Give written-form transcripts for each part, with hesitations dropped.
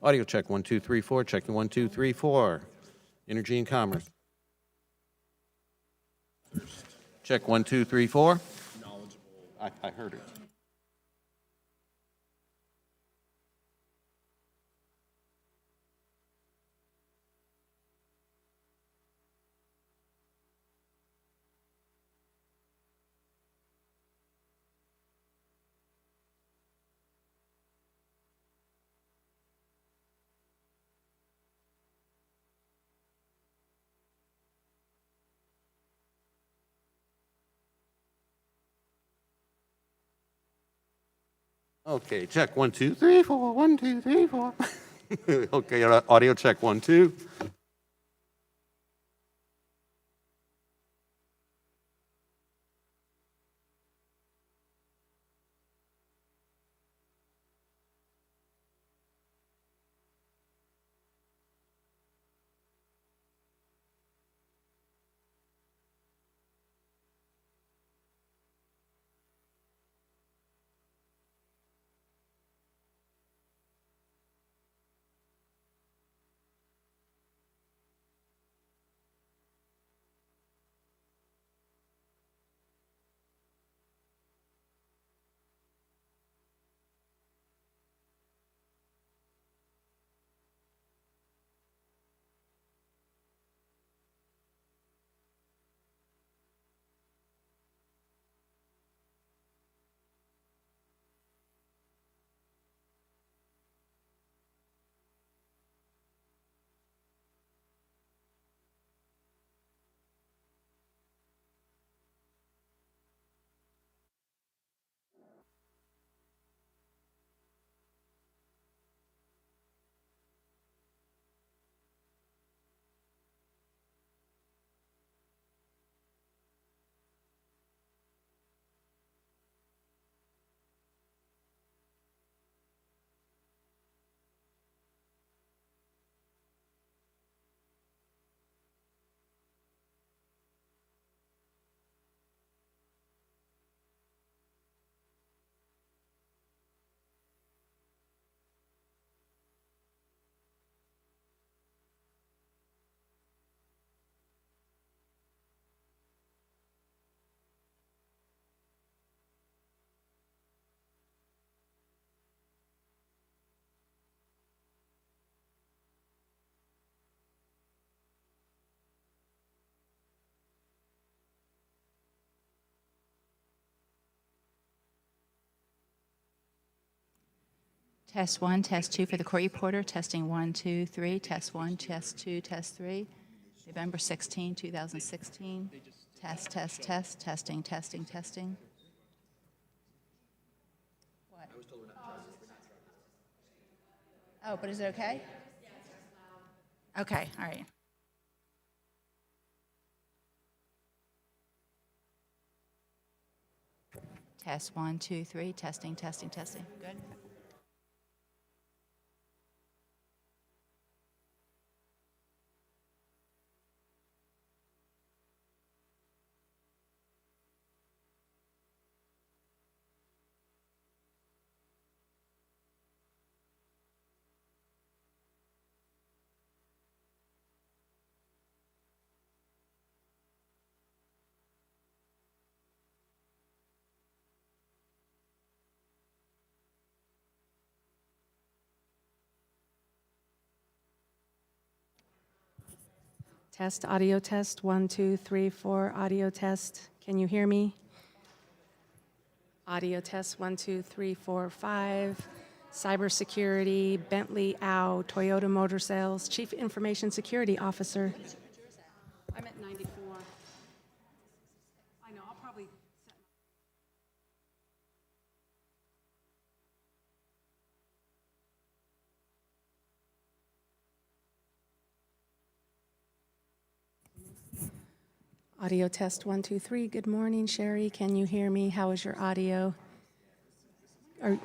Audio check, 1, 2, 3, 4. Checking 1, 2, 3, 4. Energy and Commerce. Check 1, 2, 3, 4. I heard it. Okay, check 1, 2, 3, 4. 1, 2, 3, 4. Okay, audio check 1, 2. Test 1, test 2 for the court reporter. Testing 1, 2, 3. Test 1, test 2, test 3. November 16, 2016. Test, test, test. Testing, testing, testing. What? Oh, but is it okay? Okay, all right. Test 1, 2, 3. Testing, testing, testing. Good. Test, audio test, 1, 2, 3, 4, audio test. Can you hear me? Audio test, 1, 2, 3, 4, 5. Cybersecurity, Bentley Au, Toyota Motor Sales, Chief Information Security Officer. I'm at 94. I know, I'll probably set Audio test, 1, 2, 3. Good morning, Sherry. Can you hear me? How is your audio? Are-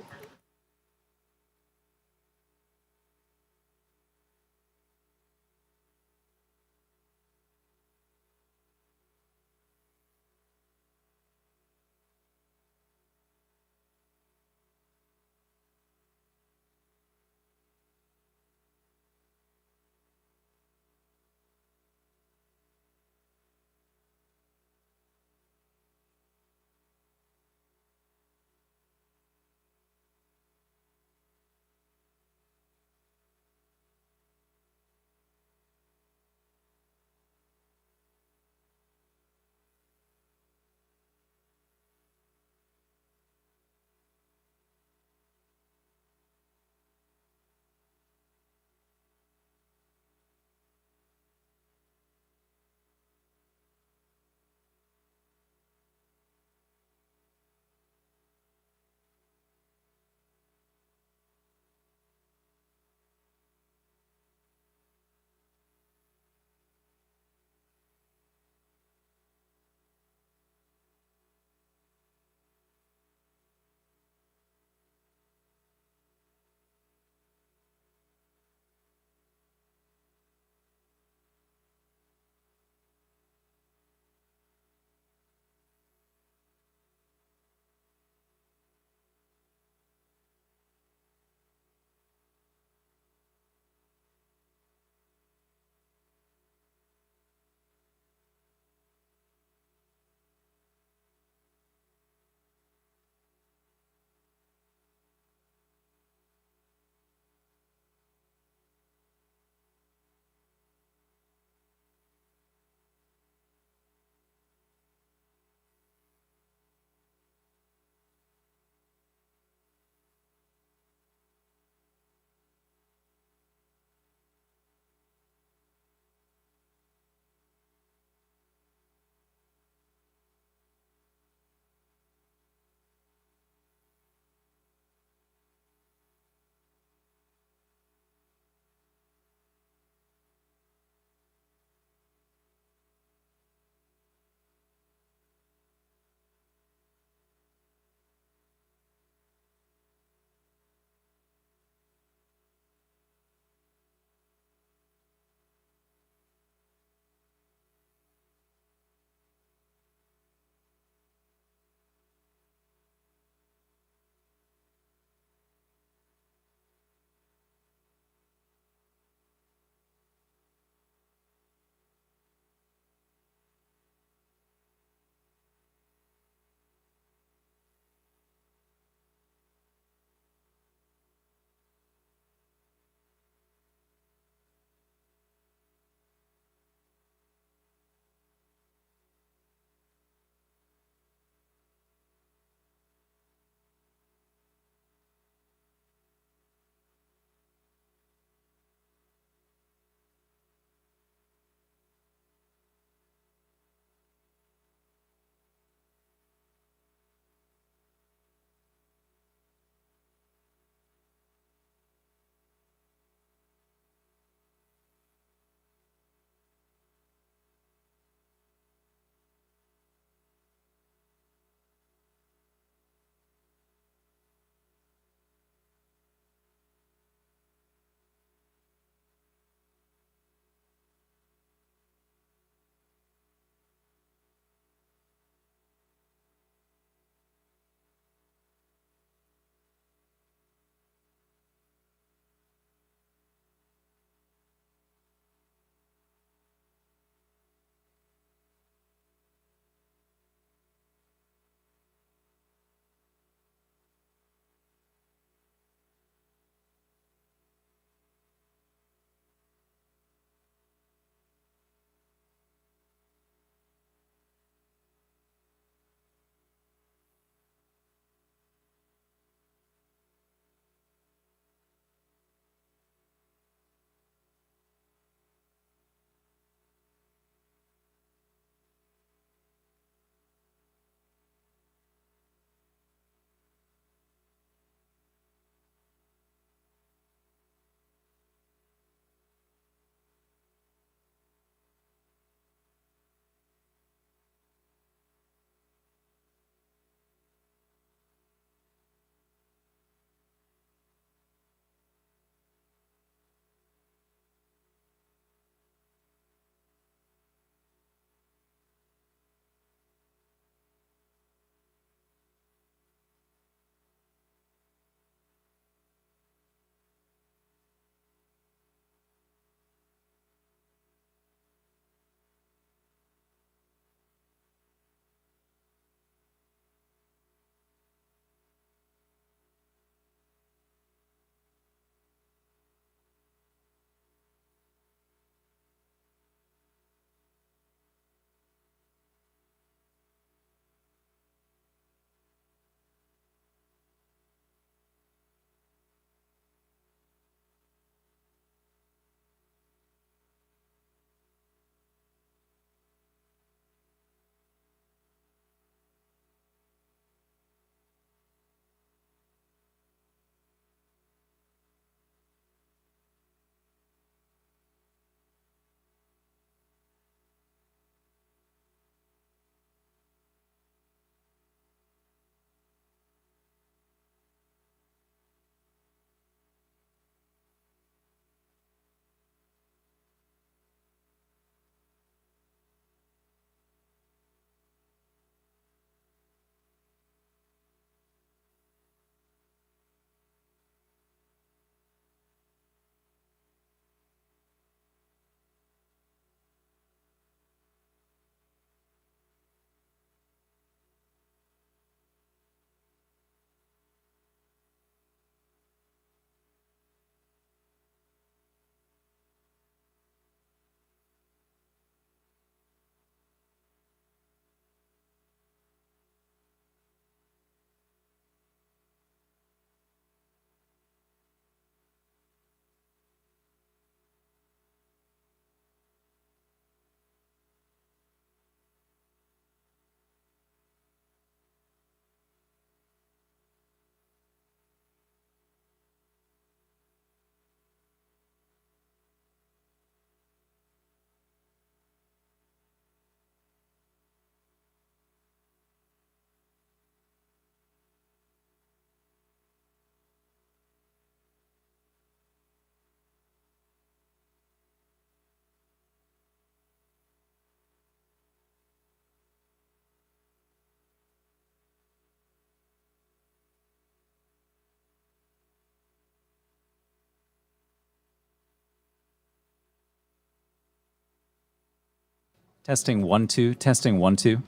Testing 1 2. Testing 1 2.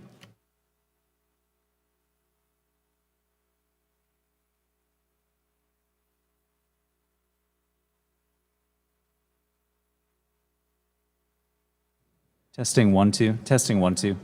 Testing 1 2. Testing 1 2.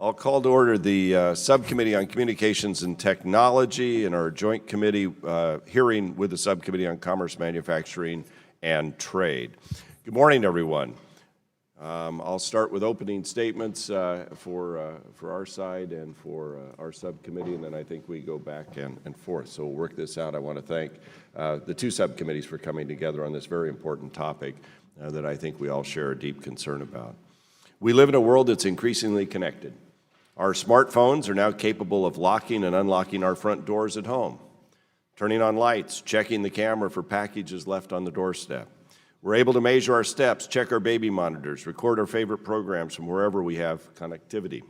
I'll call to order the Subcommittee on Communications and Technology and our joint committee hearing with the Subcommittee on Commerce, Manufacturing, and Trade. Good morning, everyone. I'll start with opening statements for our side and for our subcommittee, and then I think we go back and forth. So we'll work this out. I want to thank the two subcommittees for coming together on this very important topic that I think we all share a deep concern about. We live in a world that's increasingly connected. Our smartphones are now capable of locking and unlocking our front doors at home, turning on lights, checking the camera for packages left on the doorstep. We're able to measure our steps, check our baby monitors, record our favorite programs from wherever we have connectivity.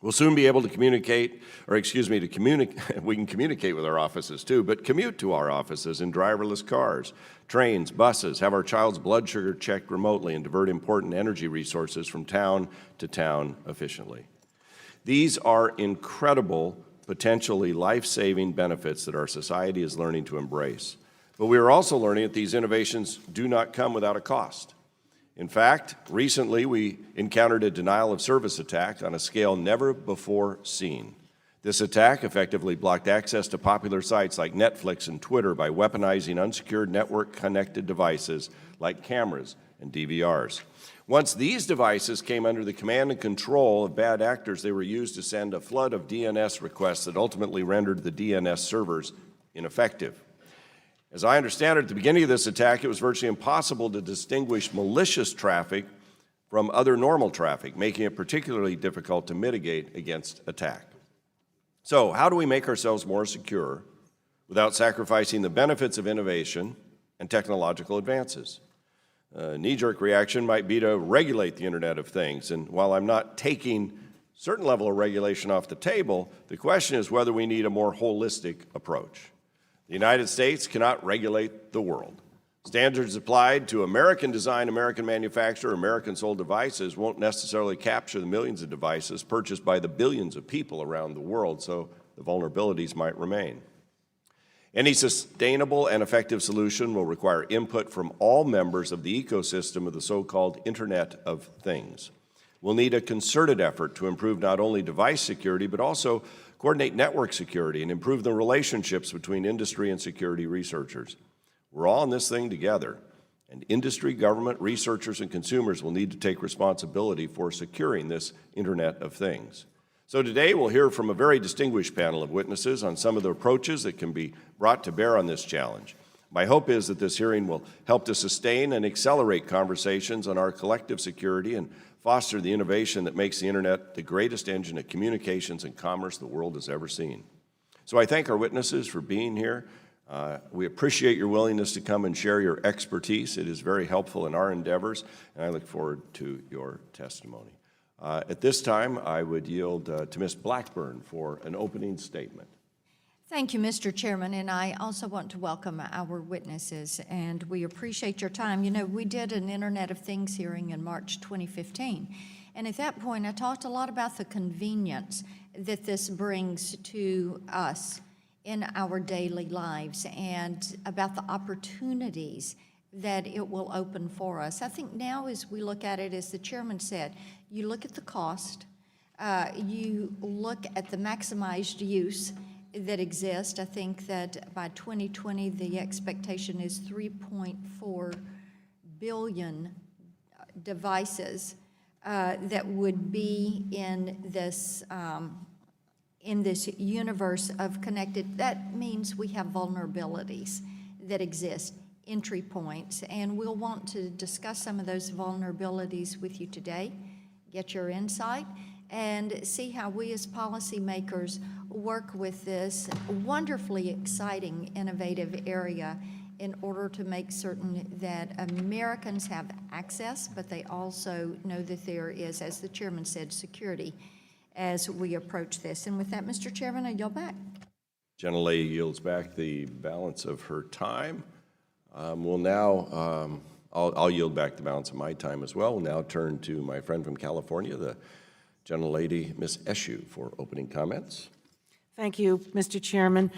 We'll soon be able to communicate, we can communicate with our offices too, but commute to our offices in driverless cars, trains, buses, have our child's blood sugar checked remotely, and divert important energy resources from town to town efficiently. These are incredible, potentially life-saving benefits that our society is learning to embrace. But we are also learning that these innovations do not come without a cost. In fact, recently we encountered a denial of service attack on a scale never before seen. This attack effectively blocked access to popular sites like Netflix and Twitter by weaponizing unsecured network-connected devices like cameras and DVRs. Once these devices came under the command and control of bad actors, they were used to send a flood of DNS requests that ultimately rendered the DNS servers ineffective. As I understand it, at the beginning of this attack, it was virtually impossible to distinguish malicious traffic from other normal traffic, making it particularly difficult to mitigate against attack. So, how do we make ourselves more secure without sacrificing the benefits of innovation and technological advances? A knee-jerk reaction might be to regulate the Internet of Things, and while I'm not taking a certain level of regulation off the table, the question is whether we need a more holistic approach. The United States cannot regulate the world. Standards applied to American-designed, American-manufactured, American-sold devices won't necessarily capture the millions of devices purchased by the billions of people around the world, so the vulnerabilities might remain. Any sustainable and effective solution will require input from all members of the ecosystem of the so-called Internet of Things. We'll need a concerted effort to improve not only device security, but also coordinate network security and improve the relationships between industry and security researchers. We're all in this thing together, and industry, government, researchers, and consumers will need to take responsibility for securing this Internet of Things. So today we'll hear from a very distinguished panel of witnesses on some of the approaches that can be brought to bear on this challenge. My hope is that this hearing will help to sustain and accelerate conversations on our collective security and foster the innovation that makes the Internet the greatest engine of communications and commerce the world has ever seen. So I thank our witnesses for being here. We appreciate your willingness to come and share your expertise. It is very helpful in our endeavors, and I look forward to your testimony. At this time, I would yield to Ms. Blackburn for an opening statement. Thank you, Mr. Chairman, and I also want to welcome our witnesses, and we appreciate your time. You know, we did an Internet of Things hearing in March 2015, and at that point I talked a lot about the convenience that this brings to us in our daily lives and about the opportunities that it will open for us. I think now as we look at it, as the chairman said, you look at the cost, you look at the maximized use that exists. I think that by 2020, the expectation is 3.4 billion devices that would be in this universe of connected. That means we have vulnerabilities that exist, entry points, and we'll want to discuss some of those vulnerabilities with you today, get your insight, and see how we as policymakers work with this wonderfully exciting, innovative area in order to make certain that Americans have access, but they also know that there is, as the chairman said, security as we approach this. And with that, Mr. Chairman, I yield back. Gentlelady yields back the balance of her time. We'll now, I'll yield back the balance of my time as well. We'll now turn to my friend from California, the Gentlelady, Ms. Eshoo, for opening comments. Thank you, Mr. Chairman.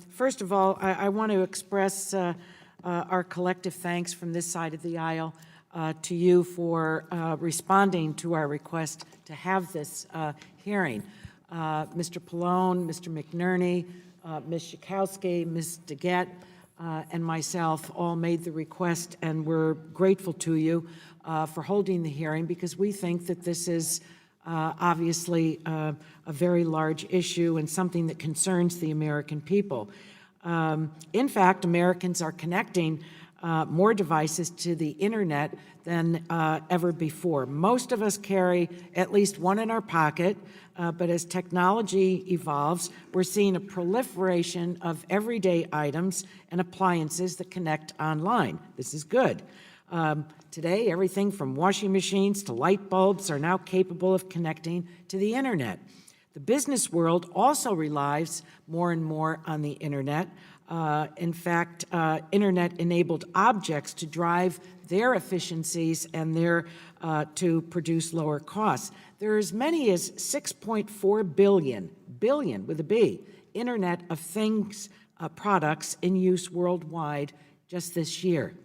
First of all, I want to express our collective thanks from this side of the aisle to you for responding to our request to have this hearing. Mr. Pallone, Mr. McNerney, Ms. Schakowsky, Ms. DeGette, and myself all made the request, and we're grateful to you for holding the hearing because we think that this is obviously a very large issue and something that concerns the American people. In fact, Americans are connecting more devices to the internet than ever before. Most of us carry at least one in our pocket, but as technology evolves, we're seeing a proliferation of everyday items and appliances that connect online. This is good. Today, everything from washing machines to light bulbs are now capable of connecting to the internet. The business world also relies more and more on the internet. In fact, internet-enabled objects to drive their efficiencies and to produce lower costs. There are as many as 6.4 billion with a B, Internet of Things products in use worldwide just this year.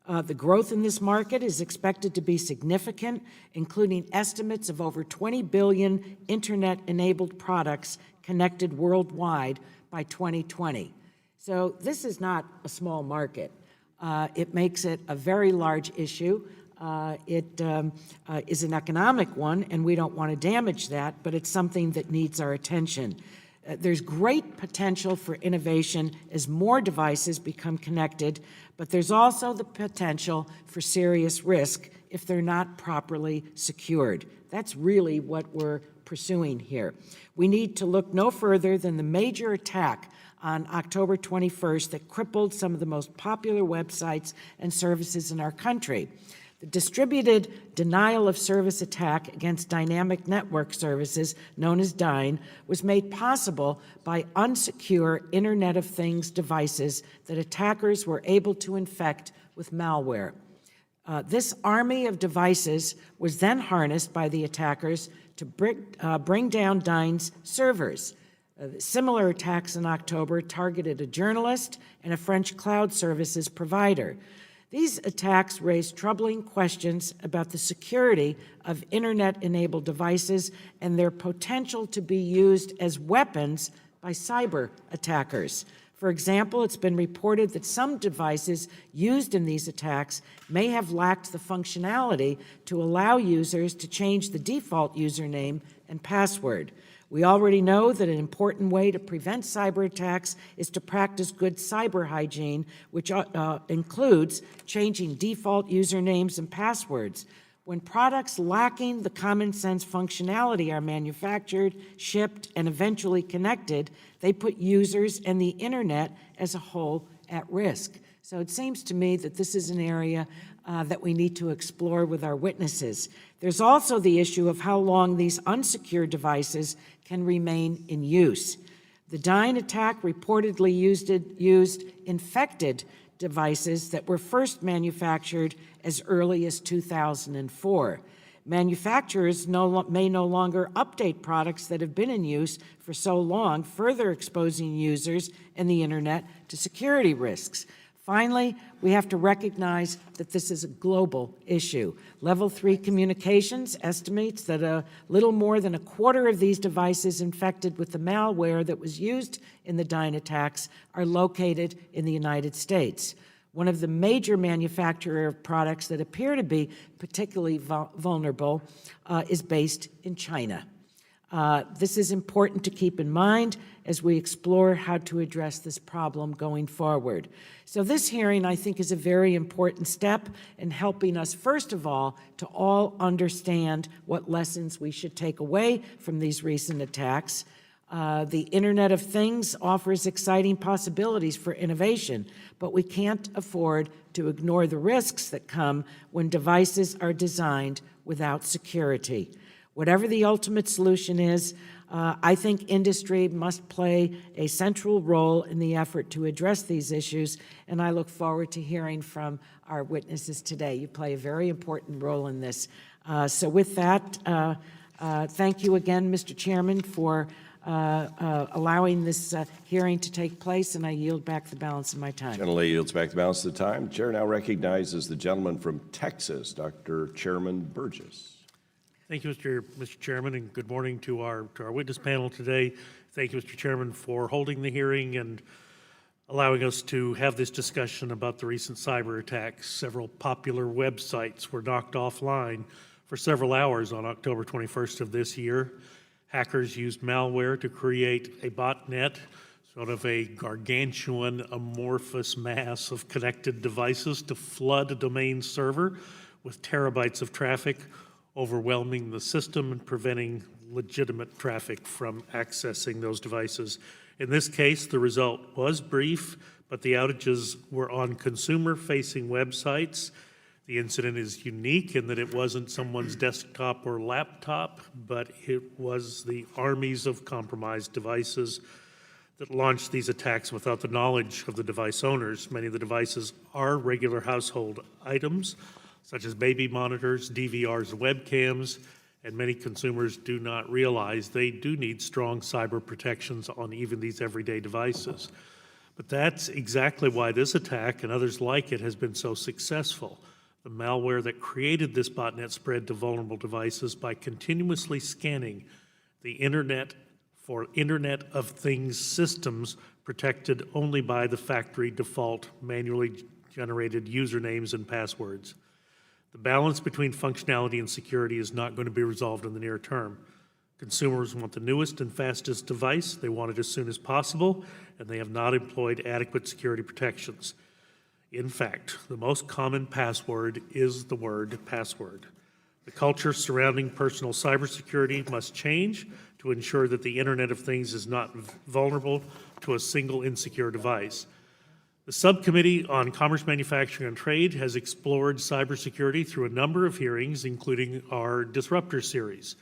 The growth in this market is expected to be significant, including estimates of over 20 billion internet-enabled products connected worldwide by 2020. So this is not a small market. It makes it a very large issue. It is an economic one, and we don't want to damage that, but it's something that needs our attention. There's great potential for innovation as more devices become connected, but there's also the potential for serious risk if they're not properly secured. That's really what we're pursuing here. We need to look no further than the major attack on October 21st that crippled some of the most popular websites and services in our country. The distributed denial of service attack against dynamic network services, known as DYNE, was made possible by unsecure Internet of Things devices that attackers were able to infect with malware. This army of devices was then harnessed by the attackers to bring down DYNE's servers. Similar attacks in October targeted a journalist and a French cloud services provider. These attacks raised troubling questions about the security of internet-enabled devices and their potential to be used as weapons by cyber attackers. For example, it's been reported that some devices used in these attacks may have lacked the functionality to allow users to change the default username and password. We already know that an important way to prevent cyber attacks is to practice good cyber hygiene, which includes changing default usernames and passwords. When products lacking the common sense functionality are manufactured, shipped, and eventually connected, they put users and the internet as a whole at risk. So it seems to me that this is an area that we need to explore with our witnesses. There's also the issue of how long these unsecured devices can remain in use. The DYNE attack reportedly used infected devices that were first manufactured as early as 2004. Manufacturers may no longer update products that have been in use for so long, further exposing users and the internet to security risks. Finally, we have to recognize that this is a global issue. Level 3 Communications estimates that a little more than a quarter of these devices infected with the malware that was used in the DYNE attacks are located in the United States. One of the major manufacturers of products that appear to be particularly vulnerable is based in China. This is important to keep in mind as we explore how to address this problem going forward. So this hearing, I think, is a very important step in helping us, first of all, to all understand what lessons we should take away from these recent attacks. The Internet of Things offers exciting possibilities for innovation, but we can't afford to ignore the risks that come when devices are designed without security. Whatever the ultimate solution is, I think industry must play a central role in the effort to address these issues, and I look forward to hearing from our witnesses today. You play a very important role in this. So with that, thank you again, Mr. Chairman, for allowing this hearing to take place, and I yield back the balance of my time. Gentlelady yields back the balance of the time. The chair now recognizes the gentleman from Texas, Dr. Chairman Burgess. Thank you, Mr. Chairman, and good morning to our witness panel today. Thank you, Mr. Chairman, for holding the hearing and allowing us to have this discussion about the recent cyber attacks. Several popular websites were knocked offline for several hours on October 21st of this year. Hackers used malware to create a botnet, sort of a gargantuan amorphous mass of connected devices to flood a domain server with terabytes of traffic, overwhelming the system and preventing legitimate traffic from accessing those devices. In this case, the result was brief, but the outages were on consumer-facing websites. The incident is unique in that it wasn't someone's desktop or laptop, but it was the armies of compromised devices that launched these attacks without the knowledge of the device owners. Many of the devices are regular household items, such as baby monitors, DVRs, and webcams, and many consumers do not realize they do need strong cyber protections on even these everyday devices. But that's exactly why this attack and others like it has been so successful. The malware that created this botnet spread to vulnerable devices by continuously scanning the internet for Internet of Things systems protected only by the factory default manually generated usernames and passwords. The balance between functionality and security is not going to be resolved in the near term. Consumers want the newest and fastest device. They want it as soon as possible, and they have not employed adequate security protections. In fact, the most common password is the word password. The culture surrounding personal cybersecurity must change to ensure that the Internet of Things is not vulnerable to a single insecure device. The Subcommittee on Commerce, Manufacturing, and Trade has explored cybersecurity through a number of hearings, including our Disruptor series.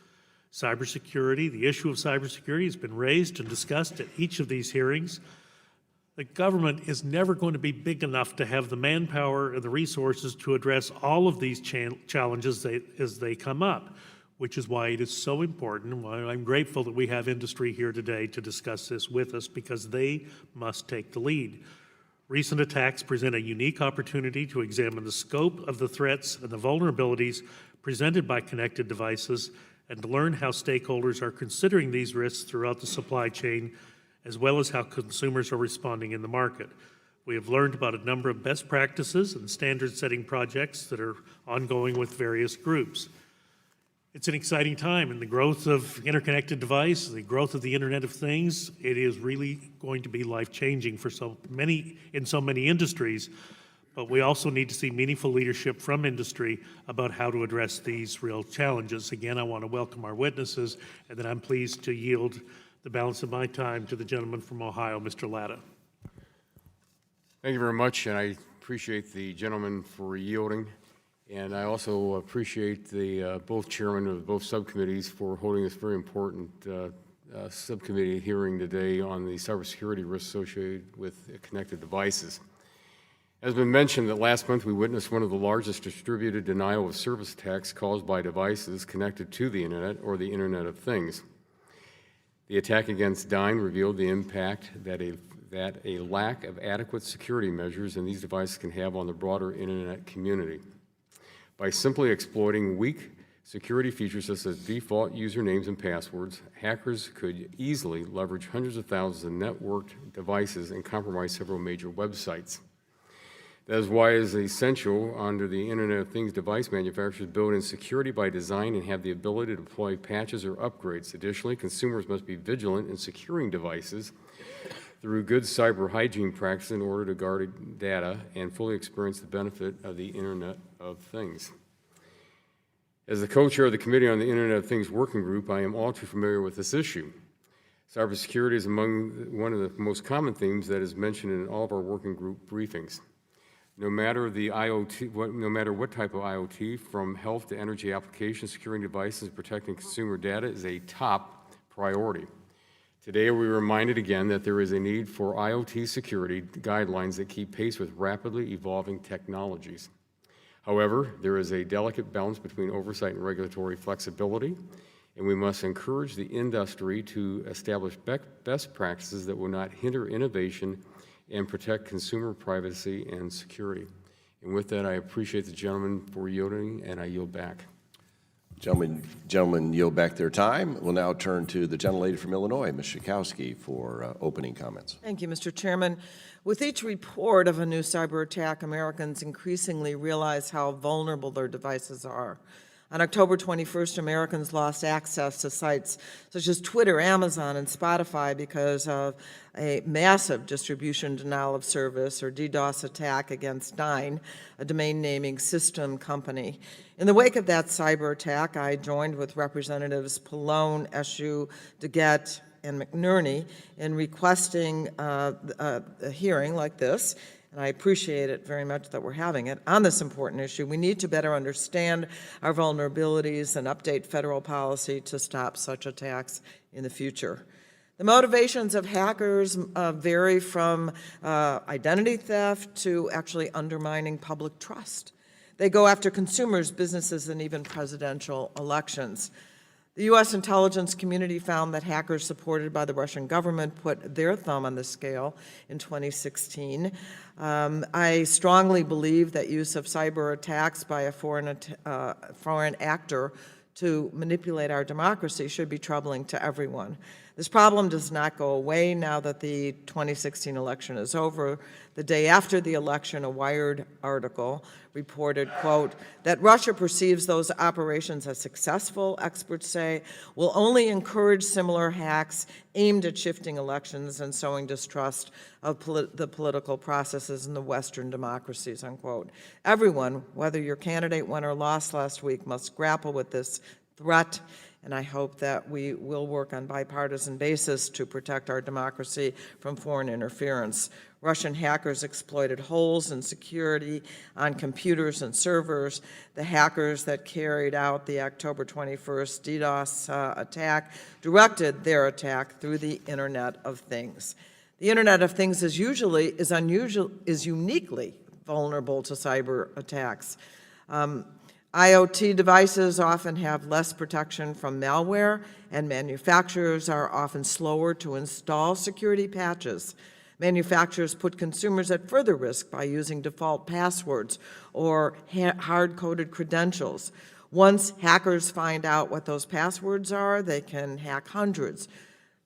Cybersecurity, the issue of cybersecurity, has been raised and discussed at each of these hearings. The government is never going to be big enough to have the manpower and the resources to address all of these challenges as they come up, which is why it is so important and why I'm grateful that we have industry here today to discuss this with us, because they must take the lead. Recent attacks present a unique opportunity to examine the scope of the threats and the vulnerabilities presented by connected devices and to learn how stakeholders are considering these risks throughout the supply chain, as well as how consumers are responding in the market. We have learned about a number of best practices and standard-setting projects that are ongoing with various groups. It's an exciting time in the growth of interconnected devices, the growth of the Internet of Things. It is really going to be life-changing for so many industries, but we also need to see meaningful leadership from industry about how to address these real challenges. Again, I want to welcome our witnesses, and then I'm pleased to yield the balance of my time to the gentleman from Ohio, Mr. Latta. Thank you very much, and I appreciate the gentleman for yielding. And I also appreciate the both chairmen of both subcommittees for holding this very important subcommittee hearing today on the cybersecurity risks associated with connected devices. As been mentioned, that last month we witnessed one of the largest distributed denial of service attacks caused by devices connected to the Internet or the Internet of Things. The attack against Dyn revealed the impact that a lack of adequate security measures in these devices can have on the broader Internet community. By simply exploiting weak security features such as default usernames and passwords, hackers could easily leverage hundreds of thousands of networked devices and compromise several major websites. That is why it is essential under the Internet of Things device manufacturers build in security by design and have the ability to deploy patches or upgrades. Additionally, consumers must be vigilant in securing devices through good cyber hygiene practices in order to guard data and fully experience the benefit of the Internet of Things. As the co-chair of the Committee on the Internet of Things Working Group, I am all too familiar with this issue. Cybersecurity is among one of the most common themes that is mentioned in all of our working group briefings. No matter what type of IoT, from health to energy applications, securing devices and protecting consumer data is a top priority. Today, we are reminded again that there is a need for IoT security guidelines that keep pace with rapidly evolving technologies. However, there is a delicate balance between oversight and regulatory flexibility. and we must encourage the industry to establish best practices that will not hinder innovation and protect consumer privacy and security. And with that, I appreciate the gentleman for yielding, and I yield back. Gentlemen yield back their time. We'll now turn to the gentlelady from Illinois, Ms. Schakowsky, for opening comments. Thank you, Mr. Chairman. With each report of a new cyber attack, Americans increasingly realize how vulnerable their devices are. On October 21st, Americans lost access to sites such as Twitter, Amazon, and Spotify because of a massive distribution denial of service, or DDoS, attack against Dyn, a domain naming system company. In the wake of that cyber attack, I joined with Representatives Pallone, Eshoo, DeGette, and McNerney in requesting a hearing like this. And I appreciate it very much that we're having it on this important issue. We need to better understand our vulnerabilities and update federal policy to stop such attacks in the future. The motivations of hackers vary from identity theft to actually undermining public trust. They go after consumers, businesses, and even presidential elections. The U.S. intelligence community found that hackers supported by the Russian government put their thumb on the scale in 2016. I strongly believe that use of cyber attacks by a foreign actor to manipulate our democracy should be troubling to everyone. This problem does not go away now that the 2016 election is over. The day after the election, a Wired article reported, quote, that Russia perceives those operations as successful, experts say, will only encourage similar hacks aimed at shifting elections and sowing distrust of the political processes in the Western democracies, unquote. Everyone, whether your candidate won or lost last week, must grapple with this threat, and I hope that we will work on bipartisan basis to protect our democracy from foreign interference. Russian hackers exploited holes in security on computers and servers. The hackers that carried out the October 21st DDoS attack directed their attack through the Internet of Things. The Internet of Things is uniquely vulnerable to cyber attacks. IoT devices often have less protection from malware, and manufacturers are often slower to install security patches. Manufacturers put consumers at further risk by using default passwords or hard-coded credentials. Once hackers find out what those passwords are, they can hack hundreds,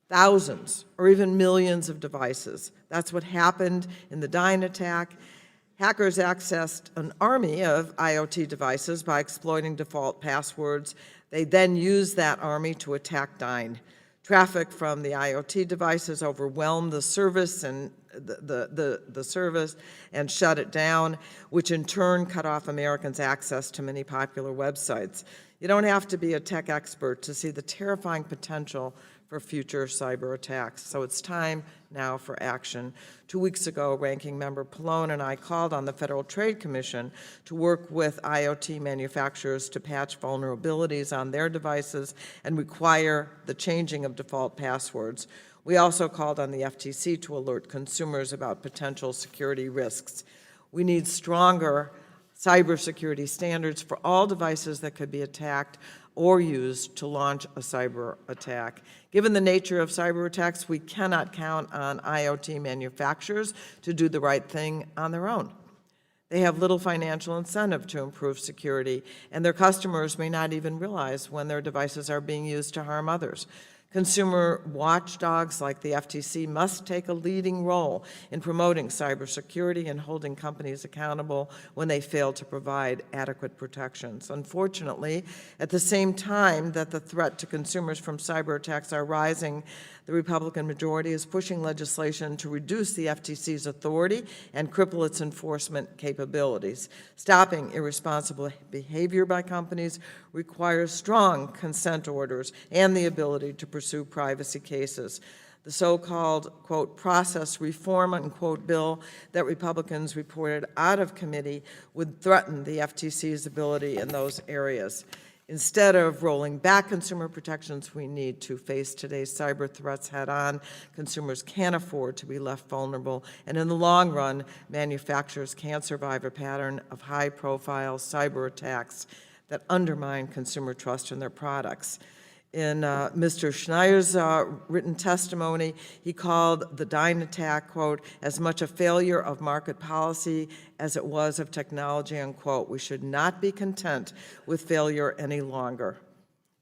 thousands, or even millions of devices. That's what happened in the Dyn attack. Hackers accessed an army of IoT devices by exploiting default passwords. They then used that army to attack Dyn. Traffic from the IoT devices overwhelmed the service and the service and shut it down, which in turn cut off Americans' access to many popular websites. You don't have to be a tech expert to see the terrifying potential for future cyber attacks. So it's time now for action. 2 weeks ago, Ranking Member Pallone and I called on the Federal Trade Commission to work with IoT manufacturers to patch vulnerabilities on their devices and require the changing of default passwords. We also called on the FTC to alert consumers about potential security risks. We need stronger cybersecurity standards for all devices that could be attacked or used to launch a cyber attack. Given the nature of cyber attacks, we cannot count on IoT manufacturers to do the right thing on their own. They have little financial incentive to improve security, and their customers may not even realize when their devices are being used to harm others. Consumer watchdogs like the FTC must take a leading role in promoting cybersecurity and holding companies accountable when they fail to provide adequate protections. Unfortunately, at the same time that the threat to consumers from cyber attacks are rising, the Republican majority is pushing legislation to reduce the FTC's authority and cripple its enforcement capabilities. Stopping irresponsible behavior by companies requires strong consent orders and the ability to pursue privacy cases. The so-called, quote, process reform, unquote, bill that Republicans reported out of committee would threaten the FTC's ability in those areas. Instead of rolling back consumer protections, we need to face today's cyber threats head-on. Consumers can't afford to be left vulnerable, and in the long run, manufacturers can't survive a pattern of high-profile cyber attacks that undermine consumer trust in their products. In Mr. Schneier's written testimony, he called the Dyn attack, quote, as much a failure of market policy as it was of technology, unquote. We should not be content with failure any longer.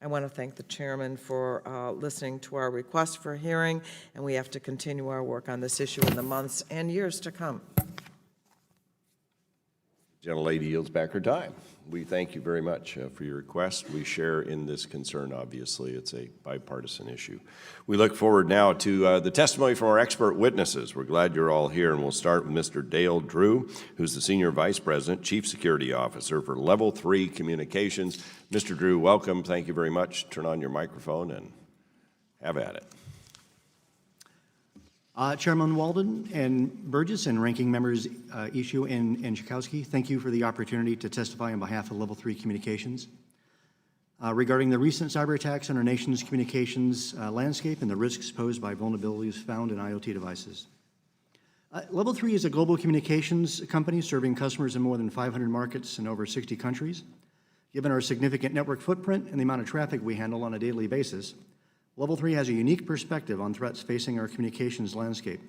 I want to thank the chairman for listening to our request for a hearing, and we have to continue our work on this issue in the months and years to come. Gentlelady yields back her time. We thank you very much for your request. We share in this concern, obviously. It's a bipartisan issue. We look forward now to the testimony from our expert witnesses. We're glad you're all here, and we'll start with Mr. Dale Drew, who's the Senior Vice President, Chief Security Officer for Level 3 Communications. Mr. Drew, welcome. Thank you very much. Turn on your microphone and have at it. Chairman Walden and Burgess and ranking members Ishu and Chakowski, thank you for the opportunity to testify on behalf of Level 3 Communications regarding the recent cyber attacks on our nation's communications landscape and the risks posed by vulnerabilities found in IoT devices. Level 3 is a global communications company serving customers in more than 500 markets in over 60 countries. Given our significant network footprint and the amount of traffic we handle on a daily basis, Level 3 has a unique perspective on threats facing our communications landscape.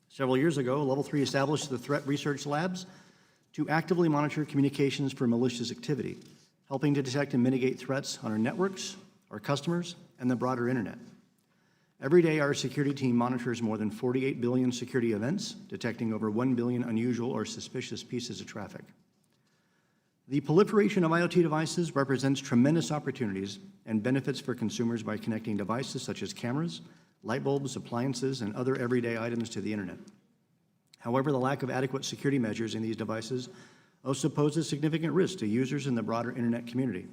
Several years ago, Level 3 established the Threat Research Labs to actively monitor communications for malicious activity, helping to detect and mitigate threats on our networks, our customers, and the broader internet. Every day, our security team monitors more than 48 billion security events, detecting over 1 billion unusual or suspicious pieces of traffic. The proliferation of IoT devices represents tremendous opportunities and benefits for consumers by connecting devices such as cameras, light bulbs, appliances, and other everyday items to the internet. However, the lack of adequate security measures in these devices also poses significant risk to users in the broader internet community.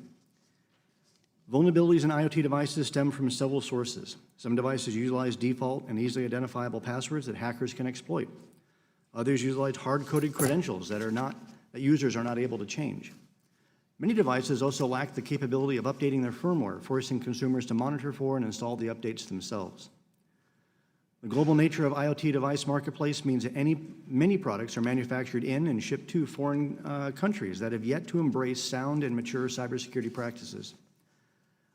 Vulnerabilities in IoT devices stem from several sources. Some devices utilize default and easily identifiable passwords that hackers can exploit. Others utilize hard-coded credentials that users are not able to change. Many devices also lack the capability of updating their firmware, forcing consumers to monitor for and install the updates themselves. The global nature of IoT device marketplace means that many products are manufactured in and shipped to foreign countries that have yet to embrace sound and mature cybersecurity practices.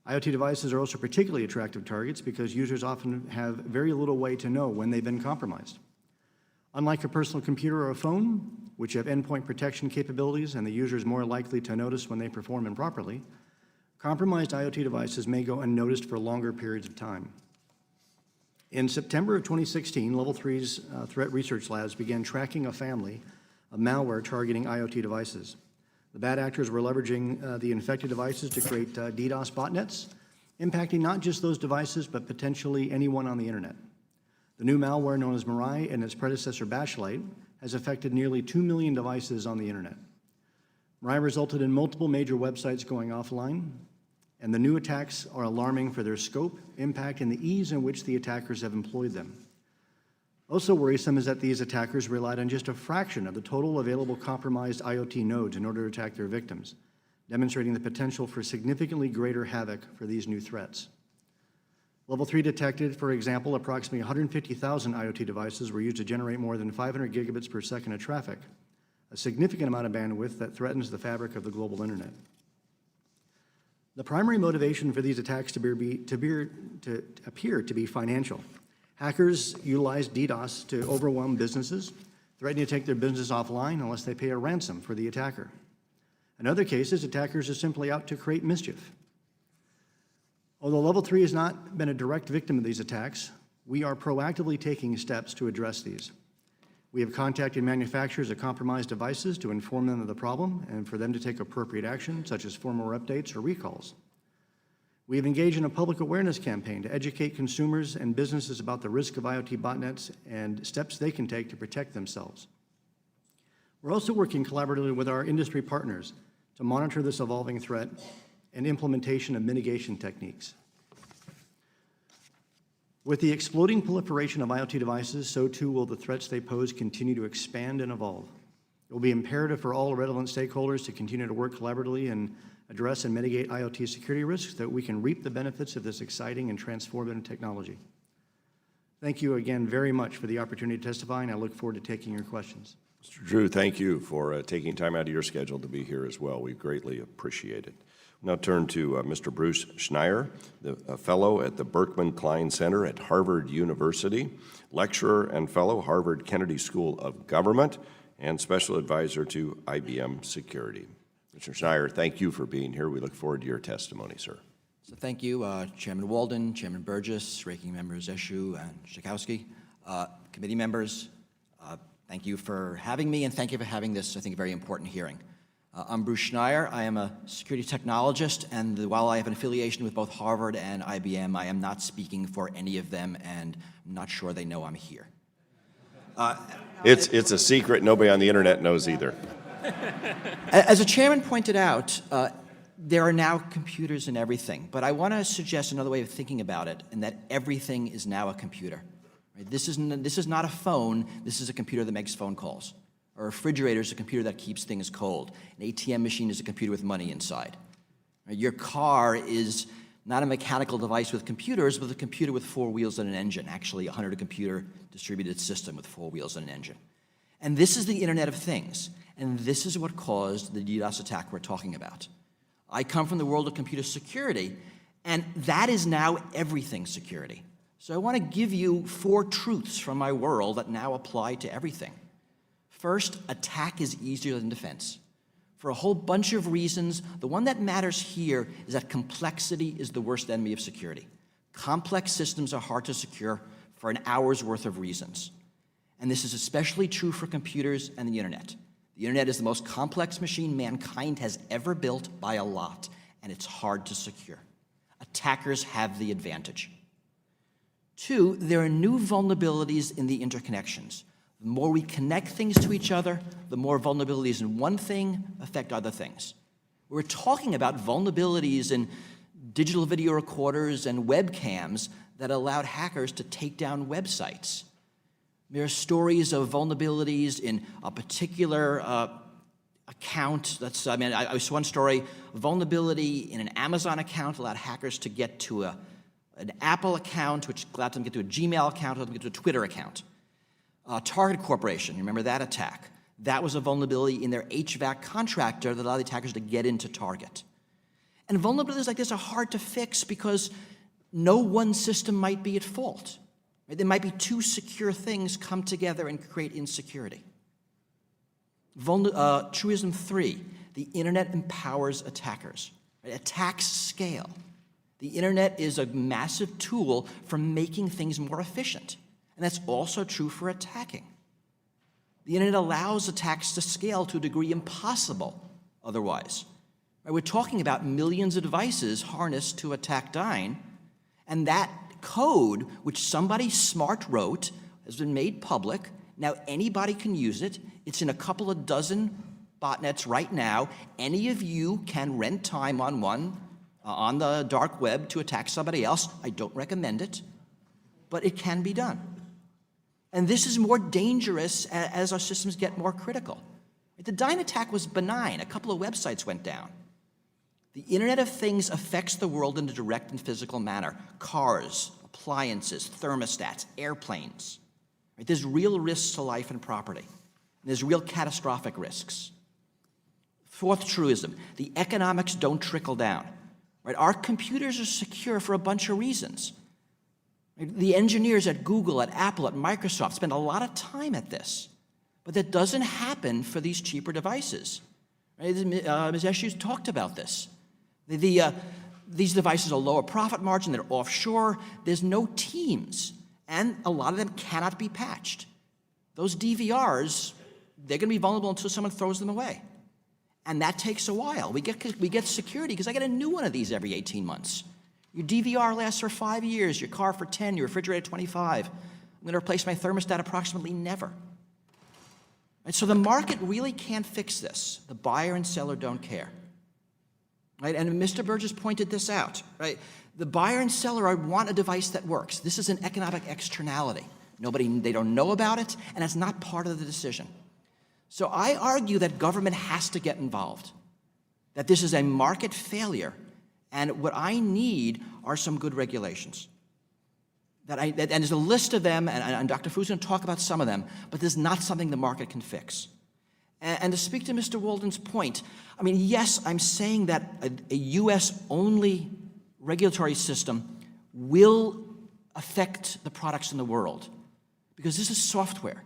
IoT devices are also particularly attractive targets because users often have very little way to know when they've been compromised. Unlike a personal computer or a phone, which have endpoint protection capabilities and the user is more likely to notice when they perform improperly, compromised IoT devices may go unnoticed for longer periods of time. In September of 2016, Level 3's Threat Research Labs began tracking a family of malware targeting IoT devices. The bad actors were leveraging the infected devices to create DDoS botnets, impacting not just those devices, but potentially anyone on the internet. The new malware known as Mirai and its predecessor Bashlight has affected nearly 2 million devices on the internet. Mirai resulted in multiple major websites going offline, and the new attacks are alarming for their scope, impact, and the ease in which the attackers have employed them. Also worrisome is that these attackers relied on just a fraction of the total available compromised IoT nodes in order to attack their victims, demonstrating the potential for significantly greater havoc for these new threats. Level 3 detected, for example, approximately 150,000 IoT devices were used to generate more than 500 gigabits per second of traffic, a significant amount of bandwidth that threatens the fabric of the global internet. The primary motivation for these attacks appear to be financial. Hackers utilize DDoS to overwhelm businesses, threatening to take their business offline unless they pay a ransom for the attacker. In other cases, attackers are simply out to create mischief. Although Level 3 has not been a direct victim of these attacks, we are proactively taking steps to address these. We have contacted manufacturers of compromised devices to inform them of the problem and for them to take appropriate action, such as firmware updates or recalls. We have engaged in a public awareness campaign to educate consumers and businesses about the risk of IoT botnets and steps they can take to protect themselves. We're also working collaboratively with our industry partners to monitor this evolving threat and implementation of mitigation techniques. With the exploding proliferation of IoT devices, so too will the threats they pose continue to expand and evolve. It will be imperative for all relevant stakeholders to continue to work collaboratively and address and mitigate IoT security risks so that we can reap the benefits of this exciting and transformative technology. Thank you again very much for the opportunity to testify, and I look forward to taking your questions. Mr. Drew, thank you for taking time out of your schedule to be here as well. We greatly appreciate it. Now turn to Mr. Bruce Schneier, a fellow at the Berkman Klein Center at Harvard University, lecturer and fellow, Harvard Kennedy School of Government, and special advisor to IBM Security. Mr. Schneier, thank you for being here. We look forward to your testimony, sir. So thank you, Chairman Walden, Chairman Burgess, Ranking Members Eshu and Schakowsky, committee members. Thank you for having me, and thank you for having this, I think, very important hearing. I'm Bruce Schneier. I am a security technologist, and while I have an affiliation with both Harvard and IBM, I am not speaking for any of them, and I'm not sure they know I'm here. It's a secret nobody on the internet knows either. As the chairman pointed out, there are now computers in everything, but I want to suggest another way of thinking about it, and that everything is now a computer. Right? This is not a phone. This is a computer that makes phone calls. A refrigerator is a computer that keeps things cold. An ATM machine is a computer with money inside. Right? Your car is not a mechanical device with computers, but a computer with 4 wheels and an engine, actually a 100-computer distributed system with 4 wheels and an engine. And this is the Internet of Things, and this is what caused the DDoS attack we're talking about. I come from the world of computer security, and that is now everything security. So I want to give you 4 truths from my world that now apply to everything. First, attack is easier than defense. For a whole bunch of reasons, the one that matters here is that complexity is the worst enemy of security. Complex systems are hard to secure for an hour's worth of reasons. And this is especially true for computers and the internet. The internet is the most complex machine mankind has ever built by a lot, and it's hard to secure. Attackers have the advantage. 2, there are new vulnerabilities in the interconnections. The more we connect things to each other, the more vulnerabilities in one thing affect other things. We're talking about vulnerabilities in digital video recorders and webcams that allowed hackers to take down websites. There are stories of vulnerabilities in a particular account. I saw one story, vulnerability in an Amazon account allowed hackers to get to an Apple account, which allowed them to get to a Gmail account, allowed them to get to a Twitter account. Target Corporation, you remember that attack? That was a vulnerability in their HVAC contractor that allowed the attackers to get into Target. And vulnerabilities like this are hard to fix because no one system might be at fault. Right? There might be 2 secure things come together and create insecurity. Truism 3, the internet empowers attackers. Right? Attacks scale. The internet is a massive tool for making things more efficient. And that's also true for attacking. The internet allows attacks to scale to a degree impossible otherwise. Right? We're talking about millions of devices harnessed to attack Dyn, and that code, which somebody smart wrote, has been made public. Now anybody can use it. It's in a couple of dozen botnets right now. Any of you can rent time on one on the dark web to attack somebody else. I don't recommend it, but it can be done. And this is more dangerous as our systems get more critical. The Dyn attack was benign. A couple of websites went down. The Internet of Things affects the world in a direct and physical manner. Cars, appliances, thermostats, airplanes. Right? There's real risks to life and property. And there's real catastrophic risks. 4th truism, the economics don't trickle down. Right? Our computers are secure for a bunch of reasons. The engineers at Google, at Apple, at Microsoft spend a lot of time at this. But that doesn't happen for these cheaper devices. Right? Ms. Eshu's talked about this. These devices are lower profit margin, they're offshore, there's no teams, and a lot of them cannot be patched. Those DVRs, they're going to be vulnerable until someone throws them away. And that takes a while. We get security because I get a new one of these every 18 months. Your DVR lasts for 5 years, your car for 10, your refrigerator 25. I'm going to replace my thermostat approximately never. Right? So the market really can't fix this. The buyer and seller don't care. Right? And Mr. Burgess pointed this out. Right? The buyer and seller want a device that works. This is an economic externality. They don't know about it, and it's not part of the decision. So I argue that government has to get involved, that this is a market failure, and what I need are some good regulations. And there's a list of them, and Dr. Fu's going to talk about some of them, but there's not something the market can fix. And to speak to Mr. Walden's point, I mean, yes, I'm saying that a U.S.-only regulatory system will affect the products in the world, because this is software.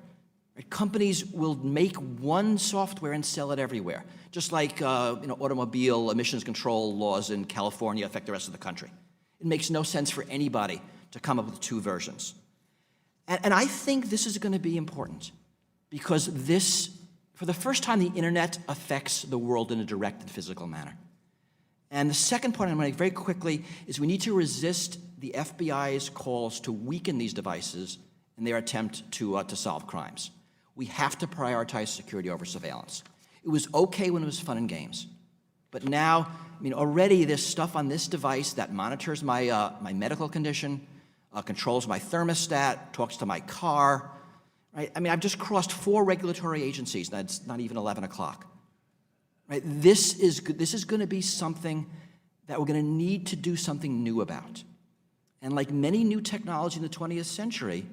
Right? Companies will make one software and sell it everywhere, just like automobile emissions control laws in California affect the rest of the country. It makes no sense for anybody to come up with two versions. And I think this is going to be important, because this, for the first time, the internet affects the world in a direct and physical manner. And the second point I'm going to make very quickly is we need to resist the FBI's calls to weaken these devices in their attempt to solve crimes. We have to prioritize security over surveillance. It was okay when it was fun and games. But now, I mean, already there's stuff on this device that monitors my, my medical condition, controls my thermostat, talks to my car. Right? I mean, I've just crossed 4 regulatory agencies, and it's not even 11 o'clock. Right? This is going to be something that we're going to need to do something new about. And like many new technology in the 20th century,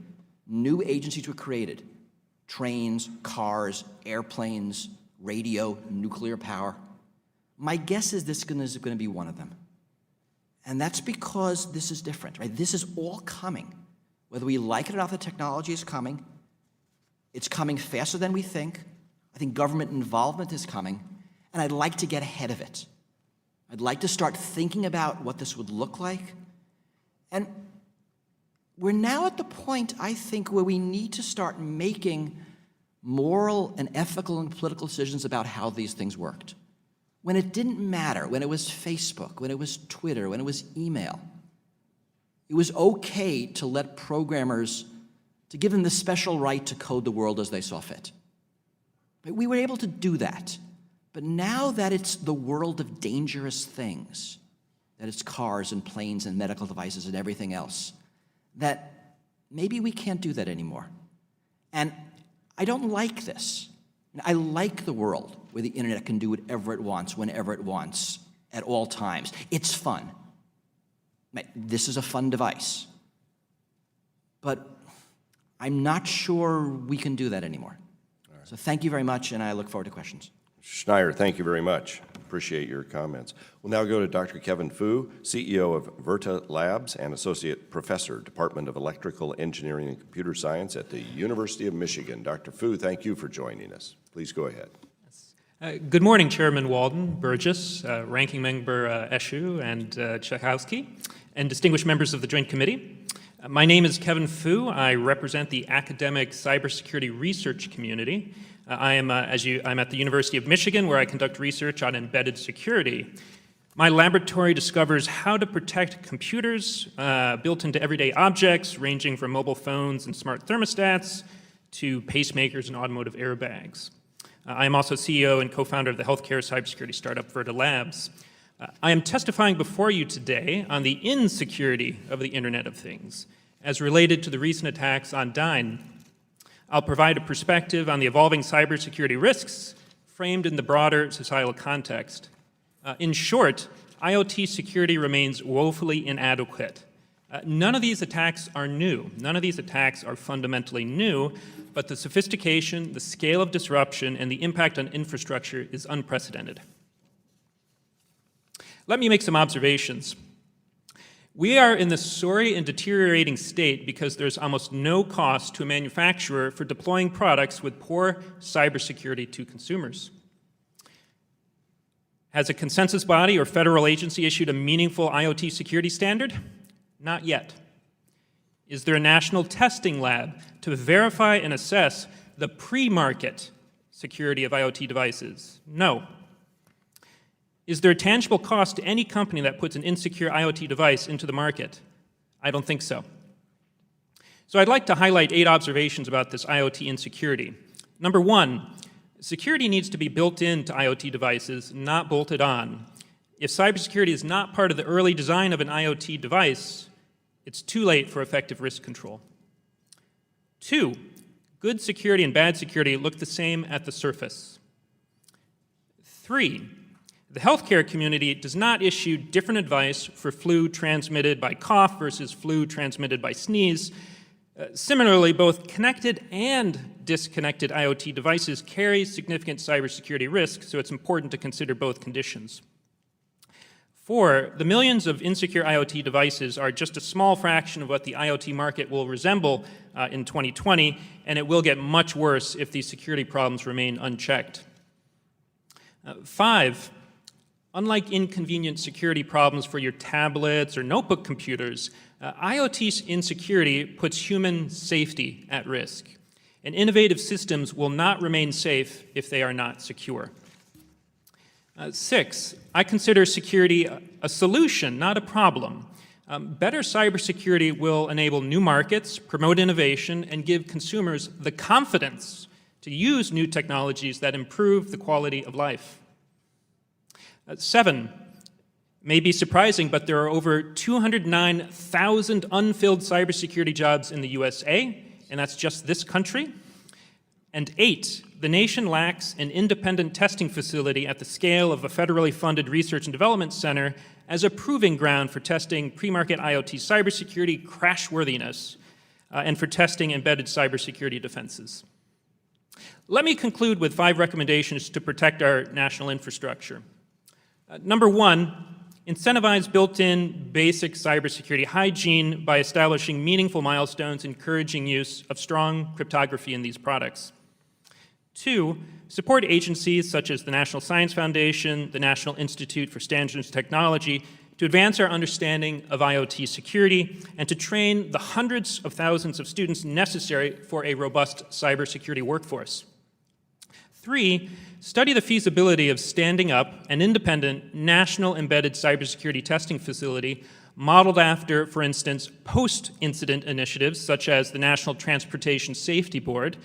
new agencies were created. Trains, cars, airplanes, radio, nuclear power. My guess is this is going to be one of them. And that's because this is different, right? This is all coming. Whether we like it or not, the technology is coming. It's coming faster than we think. I think government involvement is coming. And I'd like to get ahead of it. I'd like to start thinking about what this would look like. And we're now at the point, I think, where we need to start making moral and ethical and political decisions about how these things worked. When it didn't matter, when it was Facebook, when it was Twitter, when it was email, it was okay to let programmers, to give them the special right to code the world as they saw fit. We were able to do that. But now that it's the world of dangerous things, that it's cars and planes and medical devices and everything else, that maybe we can't do that anymore. And I don't like this. I like the world where the internet can do whatever it wants, whenever it wants, at all times. It's fun. This is a fun device. But I'm not sure we can do that anymore. Right. So thank you very much, and I look forward to questions. Schneider, thank you very much. Appreciate your comments. We'll now go to Dr. Kevin Fu, CEO of Virta Labs and Associate Professor, Department of Electrical Engineering and Computer Science at the University of Michigan. Dr. Fu, thank you for joining us. Please go ahead. Good morning, Chairman Walden, Burgess, Ranking Member Eshoo, and Tchaikovsky, and distinguished members of the Joint Committee. My name is Kevin Fu. I represent the academic cybersecurity research community. I'm at the University of Michigan, where I conduct research on embedded security. My laboratory discovers how to protect computers built into everyday objects, ranging from mobile phones and smart thermostats to pacemakers and automotive airbags. I am also CEO and co-founder of the healthcare cybersecurity startup Virta Labs. I am testifying before you today on the insecurity of the Internet of Things, as related to the recent attacks on Dyn. I'll provide a perspective on the evolving cybersecurity risks framed in the broader societal context. In short, IoT security remains woefully inadequate. None of these attacks are new. None of these attacks are fundamentally new, but the sophistication, the scale of disruption, and the impact on infrastructure is unprecedented. Let me make some observations. We are in this sorry and deteriorating state because there's almost no cost to a manufacturer for deploying products with poor cybersecurity to consumers. Has a consensus body or federal agency issued a meaningful IoT security standard? Not yet. Is there a national testing lab to verify and assess the pre-market security of IoT devices? No. Is there a tangible cost to any company that puts an insecure IoT device into the market? I don't think so. So I'd like to highlight 8 observations about this IoT insecurity. Number 1, security needs to be built into IoT devices, not bolted on. If cybersecurity is not part of the early design of an IoT device, it's too late for effective risk control. 2, good security and bad security look the same at the surface. 3, the healthcare community does not issue different advice for flu transmitted by cough versus flu transmitted by sneeze. Similarly, both connected and disconnected IoT devices carries significant cybersecurity risk, so it's important to consider both conditions. 4, the millions of insecure IoT devices are just a small fraction of what the IoT market will resemble in 2020, and it will get much worse if these security problems remain unchecked. 5, unlike inconvenient security problems for your tablets or notebook computers, IoT insecurity puts human safety at risk, and innovative systems will not remain safe if they are not secure. 6, I consider security a solution, not a problem. Better cybersecurity will enable new markets, promote innovation, and give consumers the confidence to use new technologies that improve the quality of life. 7, may be surprising, but there are over 209,000 unfilled cybersecurity jobs in the USA, and that's just this country. And 8, the nation lacks an independent testing facility at the scale of a federally funded research and development center as a proving ground for testing pre-market IoT cybersecurity crashworthiness and for testing embedded cybersecurity defenses. Let me conclude with 5 recommendations to protect our national infrastructure. Number 1, incentivize built-in basic cybersecurity hygiene by establishing meaningful milestones encouraging use of strong cryptography in these products. 2, support agencies such as the National Science Foundation, the National Institute for Standards and Technology to advance our understanding of IoT security and to train the hundreds of thousands of students necessary for a robust cybersecurity workforce. 3, study the feasibility of standing up an independent national embedded cybersecurity testing facility modeled after, for instance, post-incident initiatives such as the National Transportation Safety Board,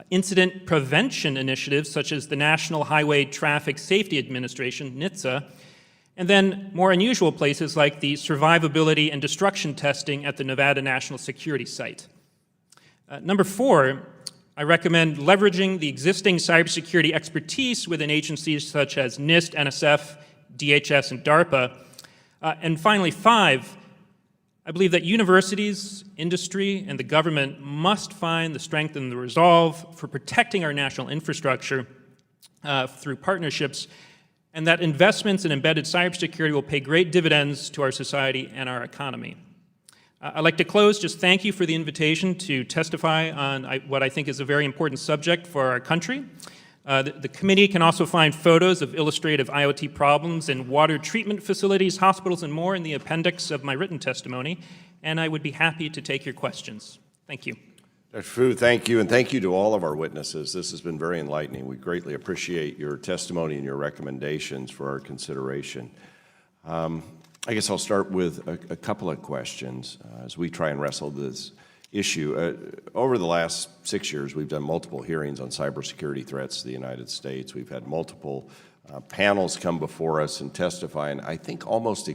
incident prevention initiatives such as the National Highway Traffic Safety Administration, NHTSA, and then more unusual places like the survivability and destruction testing at the Nevada National Security Site. Number 4, I recommend leveraging the existing cybersecurity expertise within agencies such as NIST, NSF, DHS, and DARPA. And finally, 5, I believe that universities, industry, and the government must find the strength and the resolve for protecting our national infrastructure through partnerships, and that investments in embedded cybersecurity will pay great dividends to our society and our economy. I'd like to close, just thank you for the invitation to testify on what I think is a very important subject for our country. The committee can also find photos of illustrative IoT problems in water treatment facilities, hospitals, and more in the appendix of my written testimony, and I would be happy to take your questions. Thank you. Dr. Fu, thank you, and thank you to all of our witnesses. This has been very enlightening. We greatly appreciate your testimony and your recommendations for our consideration. I guess I'll start with a couple of questions as we try and wrestle this issue. Over the last 6 years, we've done multiple hearings on cybersecurity threats to the United States. We've had multiple panels come before us and testify, and I think almost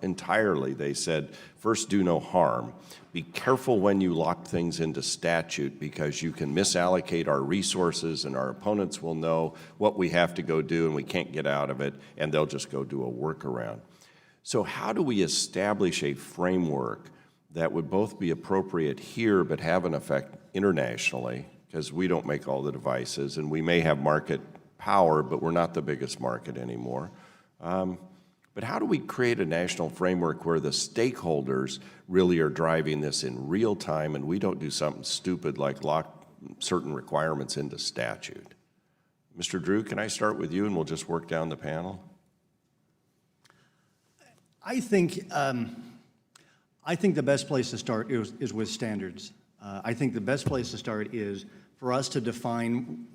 entirely they said, first, do no harm. Be careful when you lock things into statute because you can misallocate our resources and our opponents will know what we have to go do and we can't get out of it, and they'll just go do a workaround. So how do we establish a framework that would both be appropriate here but have an effect internationally, because we don't make all the devices and we may have market power, but we're not the biggest market anymore. But how do we create a national framework where the stakeholders really are driving this in real time and we don't do something stupid like lock certain requirements into statute? Mr. Drew, can I start with you and we'll just work down the panel? I think the best place to start is with standards. I think the best place to start is for us to define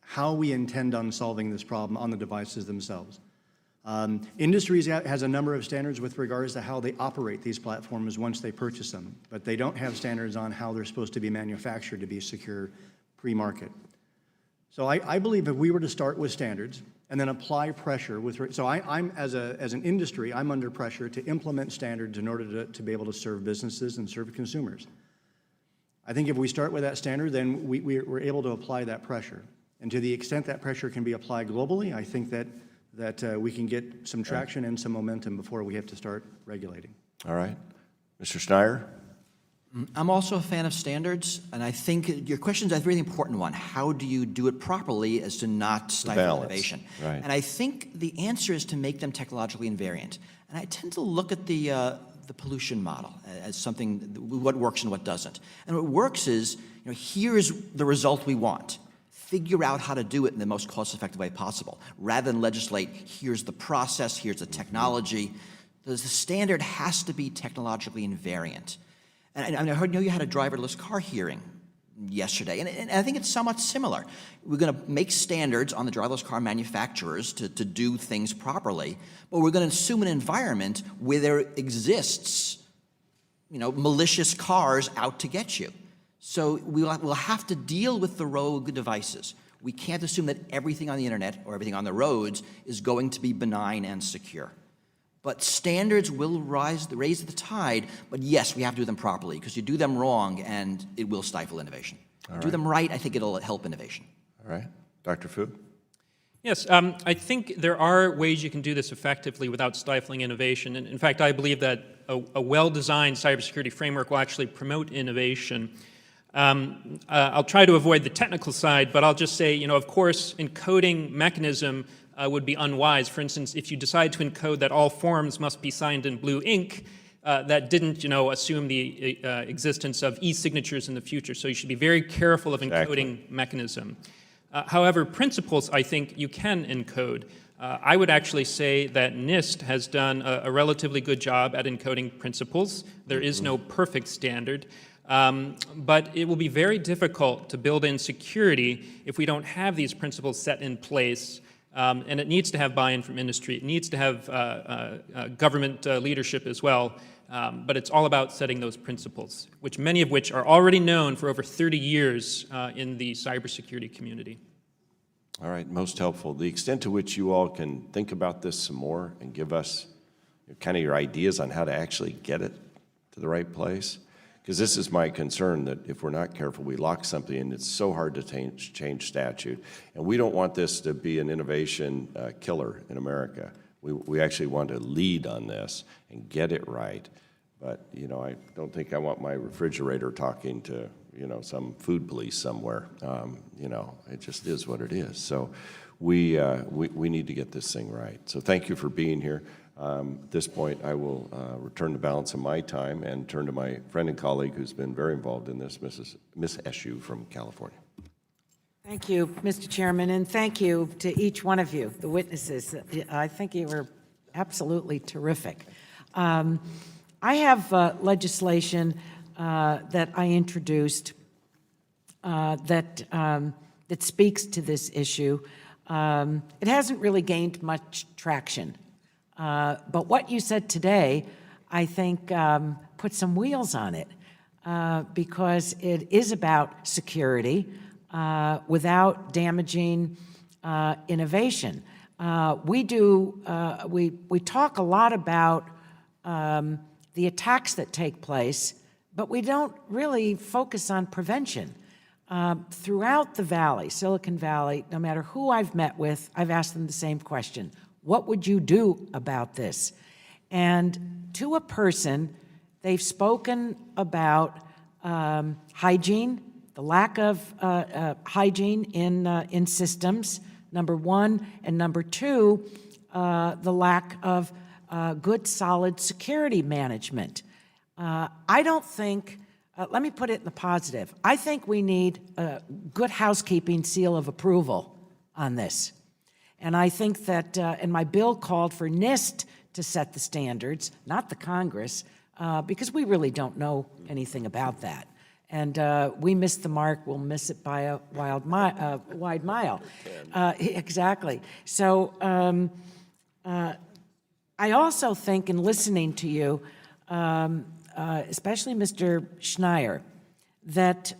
how we intend on solving this problem on the devices themselves. Industries has a number of standards with regards to how they operate these platforms once they purchase them, but they don't have standards on how they're supposed to be manufactured to be secure pre-market. So I believe if we were to start with standards and then apply pressure I'm as an industry, I'm under pressure to implement standards in order to be able to serve businesses and serve consumers. I think if we start with that standard, then we're able to apply that pressure. And to the extent that pressure can be applied globally, I think that we can get some traction and some momentum before we have to start regulating. All right. Mr. Schneier? I'm also a fan of standards, and I think your question is a really important one. How do you do it properly as to not stifle balance, innovation? right. And I think the answer is to make them technologically invariant. And I tend to look at the pollution model as something, what works and what doesn't. And what works is, here's the result we want. Figure out how to do it in the most cost-effective way possible, rather than legislate, here's the process, here's the technology. The standard has to be technologically invariant. And I know you had a driverless car hearing yesterday, and I think it's somewhat similar. We're going to make standards on the driverless car manufacturers to do things properly, but we're going to assume an environment where there exists, malicious cars out to get you. So we'll have to deal with the rogue devices. We can't assume that everything on the internet or everything on the roads is going to be benign and secure. But standards will raise the tide, but yes, we have to do them properly, because you do them wrong and it will stifle innovation. Do them right, I think it'll help innovation. All right. Dr. Fu? Yes, I think there are ways you can do this effectively without stifling innovation. And in fact, I believe that a well-designed cybersecurity framework will actually promote innovation. I'll try to avoid the technical side, but I'll just say, of course, encoding mechanism would be unwise. For instance, if you decide to encode that all forms must be signed in blue ink, that didn't, assume the existence of e-signatures in the future. So you should be very careful of encoding mechanism. However, principles, I think you can encode. I would actually say that NIST has done a relatively good job at encoding principles. There is no perfect standard. But it will be very difficult to build in security if we don't have these principles set in place. And it needs to have buy-in from industry. It needs to have government leadership as well. But it's all about setting those principles, many of which are already known for over 30 years in the cybersecurity community. All right, most helpful. The extent to which you all can think about this some more and give us kind of your ideas on how to actually get it to the right place. Because this is my concern, that if we're not careful, we lock something and it's so hard to change statute. And we don't want this to be an innovation killer in America. We actually want to lead on this and get it right. But, I don't think I want my refrigerator talking to, some food police somewhere. It just is what it is. So we need to get this thing right. So thank you for being here. At this point, I will return the balance of my time and turn to my friend and colleague who's been very involved in this, Ms. Eshu from California. Thank you, Mr. Chairman, and thank you to each one of you, the witnesses. I think you were absolutely terrific. I have legislation that I introduced that speaks to this issue. It hasn't really gained much traction. But what you said today, I think, put some wheels on it, because it is about security without damaging innovation. We talk a lot about the attacks that take place, but we don't really focus on prevention. Throughout the Valley, Silicon Valley, no matter who I've met with, I've asked them the same question. What would you do about this? And to a person, they've spoken about hygiene, the lack of hygiene in systems, number one, and number two, the lack of good, solid security management. I don't think, let me put it in the positive, I think we need a good housekeeping seal of approval on this. And I think that, and my bill called for NIST to set the standards, not the Congress, because we really don't know anything about that. And we missed the mark, we'll miss it by a wide mile. Exactly. So I also think, in listening to you, especially Mr. Schneier, that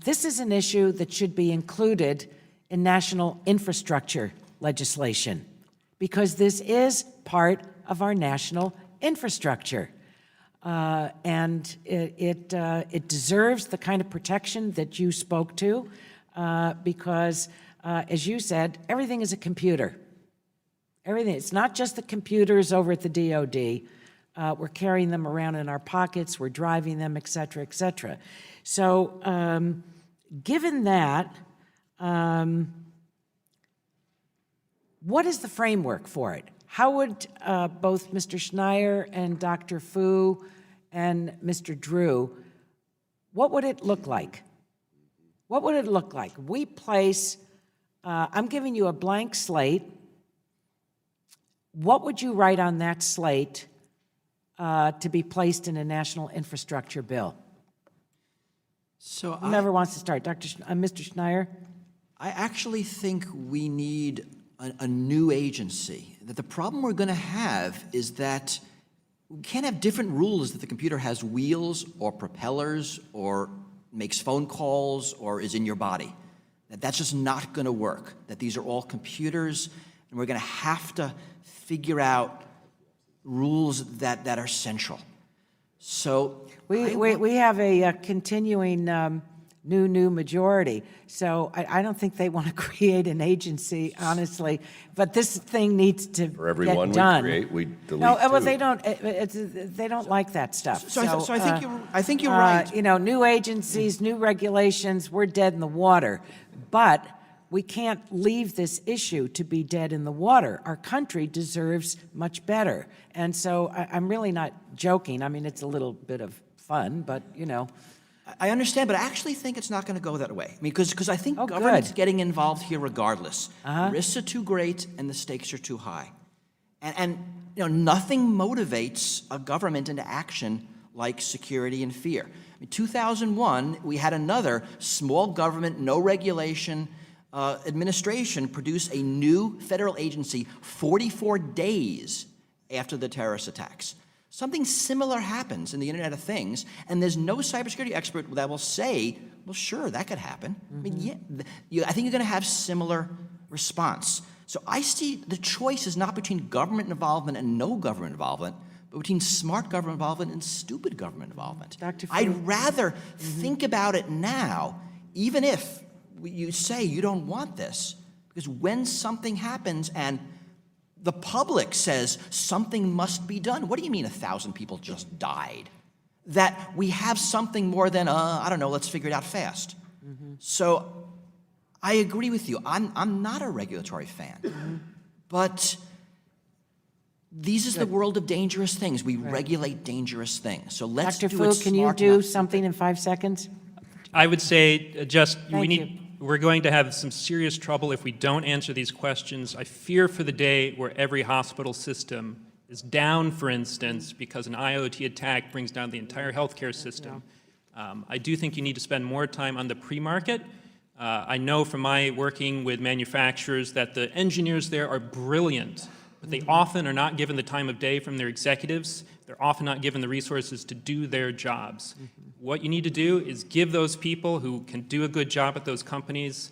this is an issue that should be included in national infrastructure legislation, because this is part of our national infrastructure. And it deserves the kind of protection that you spoke to, because, as you said, everything is a computer. Everything. It's not just the computers over at the DOD. we're carrying them around in our pockets, we're driving them, et cetera, et cetera. So given that, what is the framework for it? How would both Mr. Schneier and Dr. Fu and Mr. Drew, what would it look like? What would it look like? We place, I'm giving you a blank slate. What would you write on that slate to be placed in a national infrastructure bill? So Whoever wants to start, Mr. Schneier? I actually think we need a new agency. That the problem we're going to have is that we can't have different rules that the computer has wheels or propellers or makes phone calls or is in your body. That's just not going to work. That these are all computers, and we're going to have to figure out rules that are central. So we have a continuing new majority, so I don't think they want to create an agency, honestly. But this thing needs to For everyone get done. we create, we delete No, well, two. they don't like that stuff. So I think you're right. You know, new agencies, new regulations, we're dead in the water. But we can't leave this issue to be dead in the water. Our country deserves much better. And so I'm really not joking. I mean, it's a little bit of fun, but, you know. I understand, but I actually think it's not going to go that way. I mean, because I think Oh, government's good. getting involved here regardless. Uh-huh. The risks are too great and the stakes are too high. And you know, nothing motivates a government into action like security and fear. In 2001, we had another small government, no regulation administration produce a new federal agency 44 days after the terrorist attacks. Something similar happens in the Internet of Things, and there's no cybersecurity expert that will say, well, sure, that could happen. I mean, I think you're going to have similar response. So I see the choice is not between government involvement and no government involvement, but between smart government involvement and stupid government involvement. Dr. Fu? I'd rather think about it now, even if you say you don't want this, because when something happens and the public says something must be done, what do you mean 1,000 people just died? That we have something more than, I don't know, let's figure it out fast. So I agree with you. I'm not a regulatory fan, but these is the world of dangerous things. We regulate dangerous things. So let's Dr. do it Fu, can you smart do enough. something in 5 seconds? I would say Thank we're going to have some serious trouble if we don't answer these questions. I fear for the day where every hospital system is down, for instance, because an IoT attack brings down the entire healthcare system. I do think you need to spend more time on the pre-market. I know from my working with manufacturers that the engineers there are brilliant, but they often are not given the time of day from their executives. They're often not given the resources to do their jobs. What you need to do is give those people who can do a good job at those companies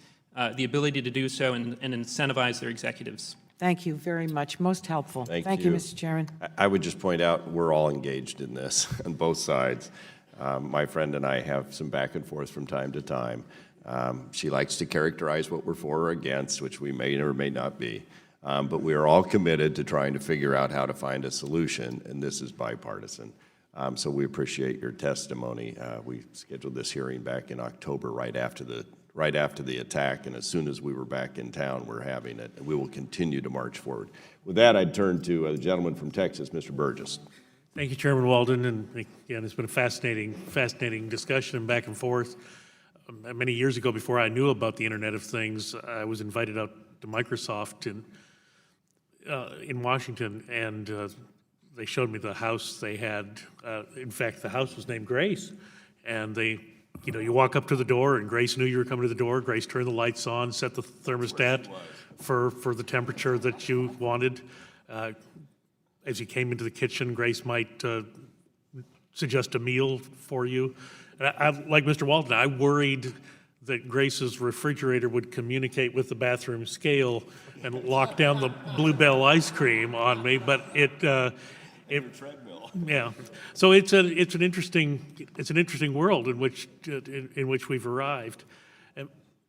the ability to do so and incentivize their executives. Thank you very much. Most helpful. Thank you. Mr. Chairman. I would just point out, we're all engaged in this on both sides. My friend and I have some back and forth from time to time. She likes to characterize what we're for or against, which we may or may not be. But we are all committed to trying to figure out how to find a solution, and this is bipartisan. So we appreciate your testimony. We scheduled this hearing back in October, right after the attack, and as soon as we were back in town, we're having it, and we will continue to march forward. With that, I'd turn to the gentleman from Texas, Mr. Burgess. Thank you, Chairman Walden, and again, it's been a fascinating discussion and back and forth. Many years ago, before I knew about the Internet of Things, I was invited out to Microsoft in Washington, and they showed me the house they had. In fact, the house was named Grace, and you walk up to the door, and Grace knew you were coming to the door. Grace turned the lights on, set the thermostat for the temperature that you wanted. As you came into the kitchen, Grace might suggest a meal for you. And like Mr. Walden, I worried that Grace's refrigerator would communicate with the bathroom scale and lock down the Bluebell ice cream on me, but yeah. So it's an interesting world in which we've arrived. And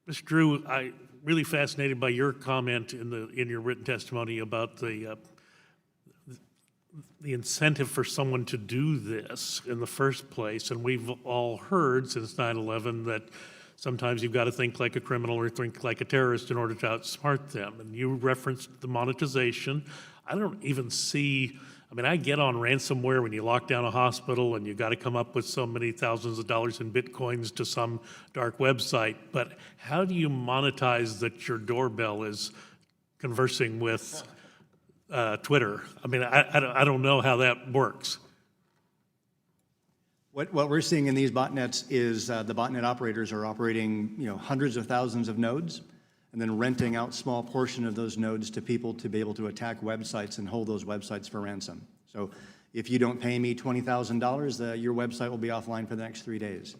Mr. Drew, I really fascinated by your comment in your written testimony about the incentive for someone to do this in the first place. And we've all heard since 9/11 that sometimes you've got to think like a criminal or think like a terrorist in order to outsmart them. And you referenced the monetization. I don't even see, I mean, I get on ransomware when you lock down a hospital and you got to come up with so many thousands of dollars in bitcoins to some dark website. But how do you monetize that your doorbell is conversing with Twitter? I mean, I don't know how that works. What we're seeing in these botnets is the botnet operators are operating, hundreds of thousands of nodes and then renting out small portion of those nodes to people to be able to attack websites and hold those websites for ransom. So if you don't pay me $20,000, your website will be offline for the next 3 days.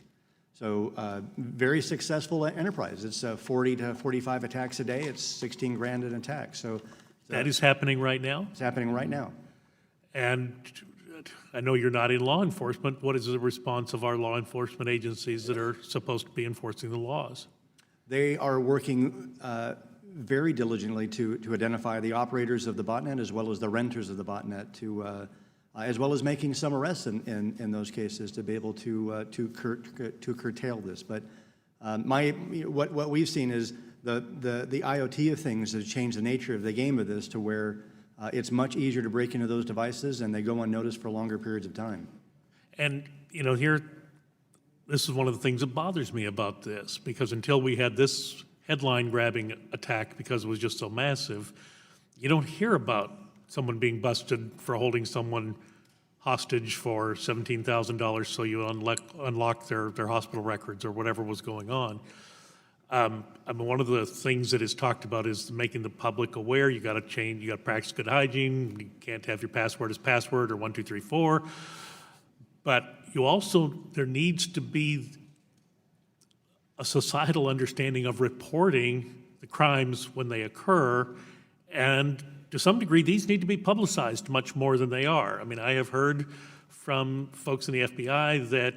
So very successful enterprise. It's 40 to 45 attacks a day. It's 16 grand an attack. So That is happening right now? it's happening right now. And I know you're not in law enforcement. What is the response of our law enforcement agencies that are supposed to be enforcing the laws? They are working very diligently to identify the operators of the botnet as well as the renters of the botnet, as well as making some arrests in those cases to be able to curtail this. But what we've seen is the IoT of things has changed the nature of the game of this to where it's much easier to break into those devices and they go unnoticed for longer periods of time. And, here, this is one of the things that bothers me about this, because until we had this headline-grabbing attack because it was just so massive, you don't hear about someone being busted for holding someone hostage for $17,000 so you unlock their hospital records or whatever was going on. I mean, one of the things that is talked about is making the public aware. You got to practice good hygiene. You can't have your password as password or 1, 2, 3, 4. But there needs to be a societal understanding of reporting the crimes when they occur. And to some degree, these need to be publicized much more than they are. I mean, I have heard from folks in the FBI that,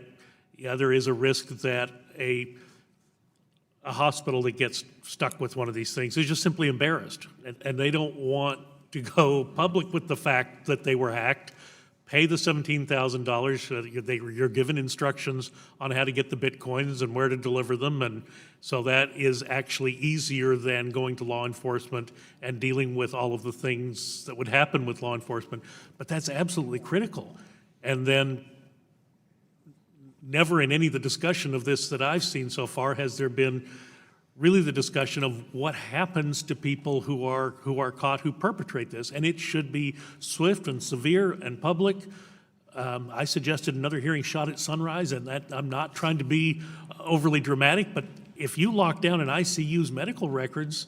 there is a risk that a hospital that gets stuck with one of these things is just simply embarrassed. And they don't want to go public with the fact that they were hacked, pay the $17,000. You're given instructions on how to get the bitcoins and where to deliver them. And so that is actually easier than going to law enforcement and dealing with all of the things that would happen with law enforcement. But that's absolutely critical. And then never in any of the discussion of this that I've seen so far has there been really the discussion of what happens to people who are caught, who perpetrate this. And it should be swift and severe and public. I suggested another hearing shot at sunrise, and that I'm not trying to be overly dramatic, but if you lock down an ICU's medical records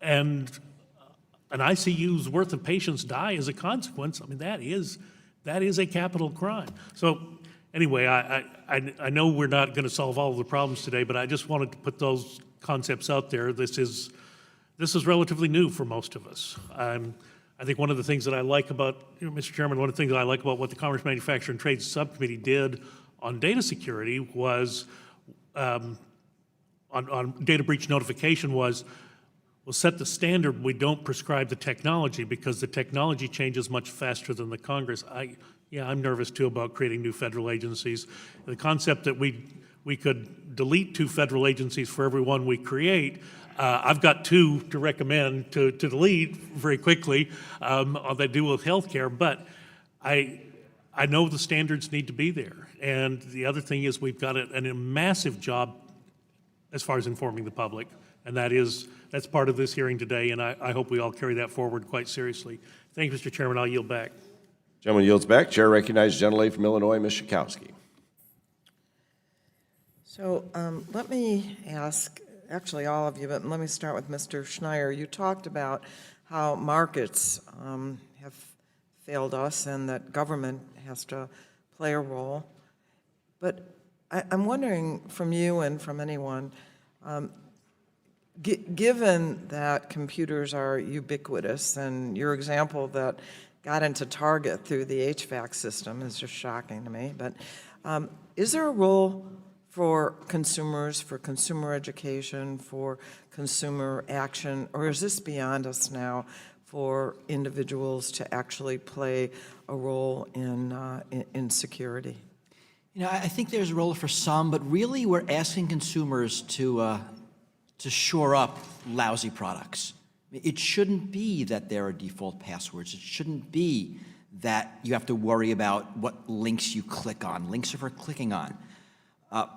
and an ICU's worth of patients die as a consequence, I mean, that is a capital crime. So anyway, I know we're not going to solve all of the problems today, but I just wanted to put those concepts out there. This is relatively new for most of us. I think one of the things that I like about, Mr. Chairman, one of the things that I like about what the Commerce, Manufacturing, and Trade Subcommittee did on data security was, on data breach notification was, we'll set the standard. We don't prescribe the technology because the technology changes much faster than the Congress. I'm nervous too about creating new federal agencies. The concept that we could delete 2 federal agencies for every one we create, I've got 2 to recommend to delete very quickly that deal with healthcare, but I know the standards need to be there. And the other thing is we've got a massive job as far as informing the public, and that's part of this hearing today, and I hope we all carry that forward quite seriously. Thank you, Mr. Chairman. I'll yield back. Gentleman yields back. Chair recognizes the gentlelady from Illinois, Ms. Schakowsky. So let me ask, actually all of you, but let me start with Mr. Schneier. You talked about how markets have failed us and that government has to play a role. But I'm wondering from you and from anyone, given that computers are ubiquitous, and your example that got into Target through the HVAC system is just shocking to me, but is there a role for consumers, for consumer education, for consumer action, or is this beyond us now? for individuals to actually play a role in security? You know, I think there's a role for some, but really we're asking consumers to shore up lousy products. It shouldn't be that there are default passwords. It shouldn't be that you have to worry about what links you click on. Links are for clicking on. I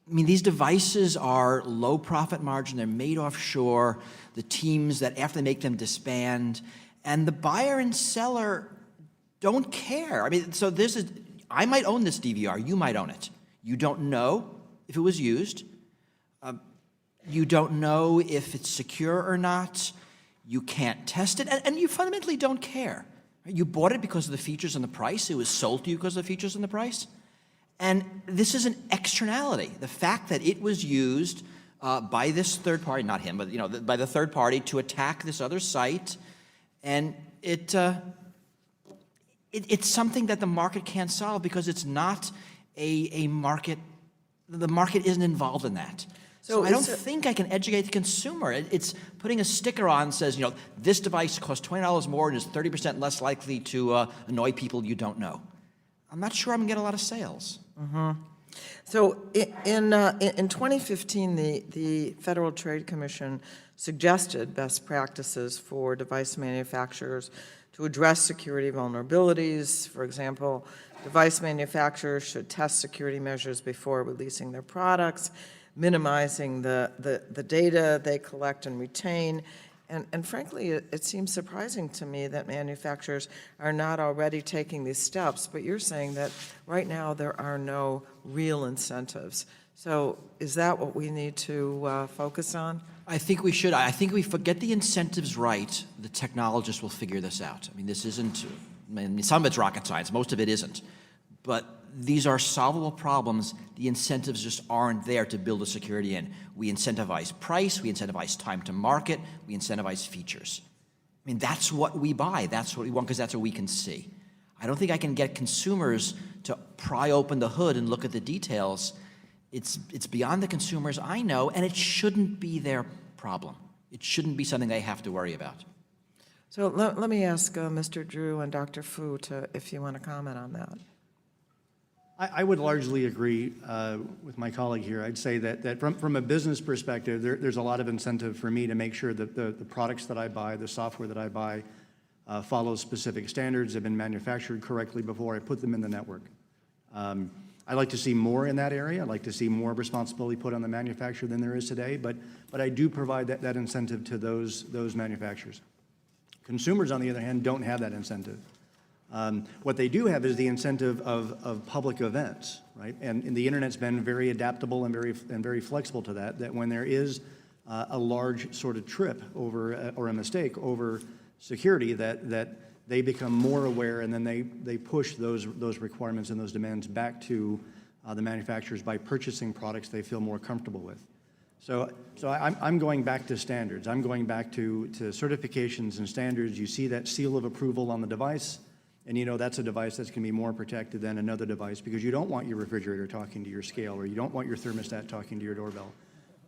mean, these devices are low profit margin. They're made offshore. The teams that after they make them disband, and the buyer and seller don't care. I mean, so I might own this DVR. You might own it. You don't know if it was used. You don't know if it's secure or not. You can't test it, and you fundamentally don't care. You bought it because of the features and the price. It was sold to you because of the features and the price. And this is an externality. The fact that it was used by this third party, not him, but by the third party to attack this other site, and it's something that the market can't solve because it's not a market. The market isn't involved in that. So I don't think I can educate the consumer. It's putting a sticker on that says, this device costs $20 more and is 30% less likely to annoy people you don't know. I'm not sure I'm going to get a lot of sales. Mm-hmm. So in 2015, the Federal Trade Commission suggested best practices for device manufacturers to address security vulnerabilities. For example, device manufacturers should test security measures before releasing their products, minimizing the data they collect and retain. And frankly, it seems surprising to me that manufacturers are not already taking these steps, but you're saying that right now there are no real incentives. So is that what we need to focus on? I think we should. I think we get the incentives right, the technologists will figure this out. I mean, this isn't, some of it's rocket science, most of it isn't. But these are solvable problems. The incentives just aren't there to build a security in. We incentivize price, we incentivize time to market, we incentivize features. I mean, that's what we buy. That's what we want because that's what we can see. I don't think I can get consumers to pry open the hood and look at the details. It's beyond the consumers, I know, and it shouldn't be their problem. It shouldn't be something they have to worry about. So let me ask Mr. Drew and Dr. Fu if you want to comment on that. I would largely agree with my colleague here. I'd say that from a business perspective, there's a lot of incentive for me to make sure that the products that I buy, the software that I buy, follows specific standards, have been manufactured correctly before I put them in the network. I'd like to see more in that area. I'd like to see more responsibility put on the manufacturer than there is today, but I do provide that incentive to those manufacturers. Consumers, on the other hand, don't have that incentive. What they do have is the incentive of public events, right? And the internet's been very adaptable and very flexible to that when there is a large sort of trip over or a mistake over security, that they become more aware, and then they push those requirements and those demands back to the manufacturers by purchasing products they feel more comfortable with. So I'm going back to standards. I'm going back to certifications and standards. You see that seal of approval on the device, and that's a device that's going to be more protected than another device because you don't want your refrigerator talking to your scale, or you don't want your thermostat talking to your doorbell.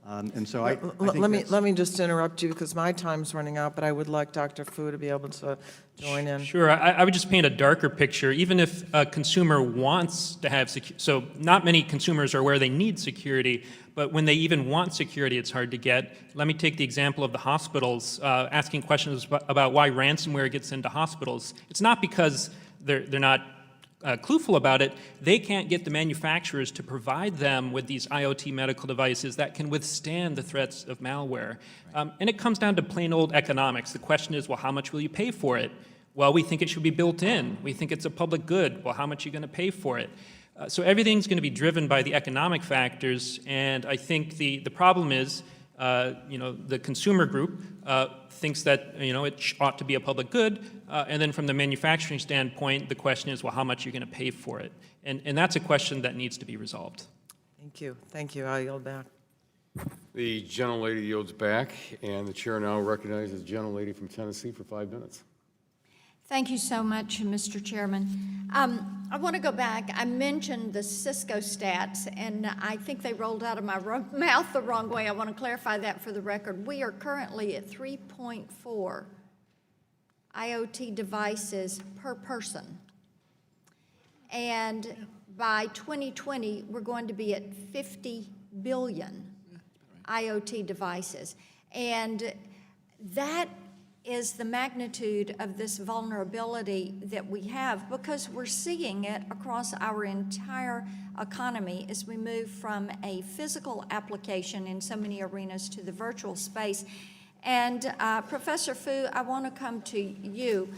And so I think let me just interrupt you because my time's running out, but I would like Dr. Fu to be able to join in. Sure. I would just paint a darker picture. Even if a consumer wants to have security, so not many consumers are aware they need security, but when they even want security, it's hard to get. Let me take the example of the hospitals, asking questions about why ransomware gets into hospitals. It's not because they're not clueful about it. They can't get the manufacturers to provide them with these IoT medical devices that can withstand the threats of malware. And it comes down to plain old economics. The question is, well, how much will you pay for it? Well, we think it should be built in. We think it's a public good. Well, how much are you going to pay for it? So everything's going to be driven by the economic factors, and I think the problem is, the consumer group thinks that it ought to be a public good, and then from the manufacturing standpoint, the question is, well, how much are you going to pay for it? And that's a question that needs to be resolved. Thank you. I'll yield back. The gentlelady yields back, and the chair now recognizes the gentlelady from Tennessee for 5 minutes. Thank you so much, Mr. Chairman. I want to go back. I mentioned the Cisco stats, and I think they rolled out of my mouth the wrong way. I want to clarify that for the record. We are currently at 3.4 IoT devices per person. And by 2020, we're going to be at 50 billion IoT devices. And that is the magnitude of this vulnerability that we have, because we're seeing it across our entire economy as we move from a physical application in so many arenas to the virtual space. And Professor Fu, I want to come to you.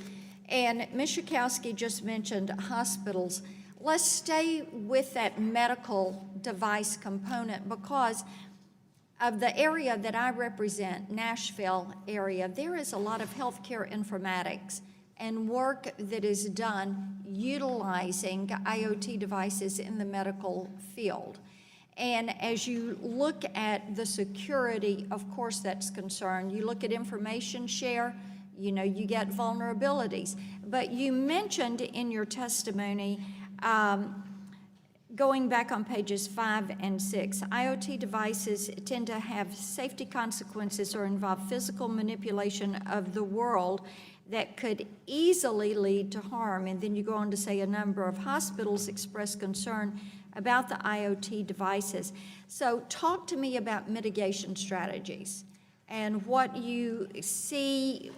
And Ms. Schakowsky just mentioned hospitals. Let's stay with that medical device component, because of the area that I represent, Nashville area, there is a lot of healthcare informatics and work that is done utilizing IoT devices in the medical field. And as you look at the security, of course that's concerned. You look at information share, you know, you get vulnerabilities. But you mentioned in your testimony, going back on pages 5 and 6, IoT devices tend to have safety consequences or involve physical manipulation of the world that could easily lead to harm. And then you go on to say a number of hospitals express concern about the IoT devices. So talk to me about mitigation strategies and what you see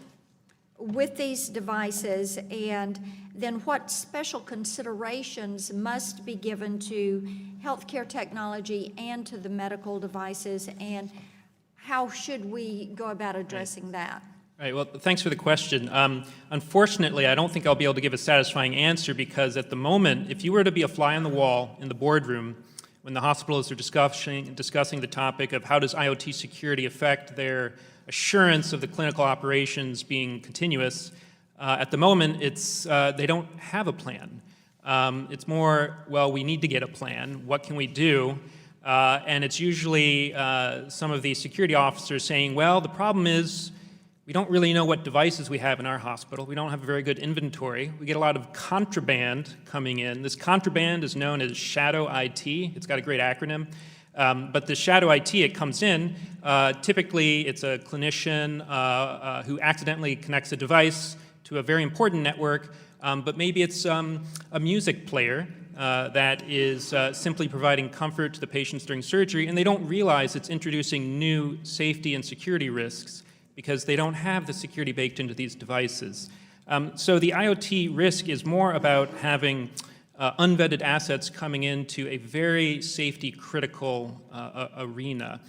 with these devices, and then what special considerations must be given to healthcare technology and to the medical devices, and how should we go about addressing that? Right, well, thanks for the question. Unfortunately, I don't think I'll be able to give a satisfying answer, because at the moment, if you were to be a fly on the wall in the boardroom when the hospitals are discussing the topic of how does IoT security affect their assurance of the clinical operations being continuous, at the moment, it's they don't have a plan. It's more, well, we need to get a plan. What can we do? And it's usually some of the security officers saying, well, the problem is we don't really know what devices we have in our hospital. We don't have a very good inventory. We get a lot of contraband coming in. This contraband is known as shadow IT. It's got a great acronym. But the shadow IT, it comes in, typically it's a clinician who accidentally connects a device to a very important network, but maybe it's a music player that is simply providing comfort to the patients during surgery, and they don't realize it's introducing new safety and security risks because they don't have the security baked into these devices. So the IoT risk is more about having unvetted assets coming into a very safety-critical arena.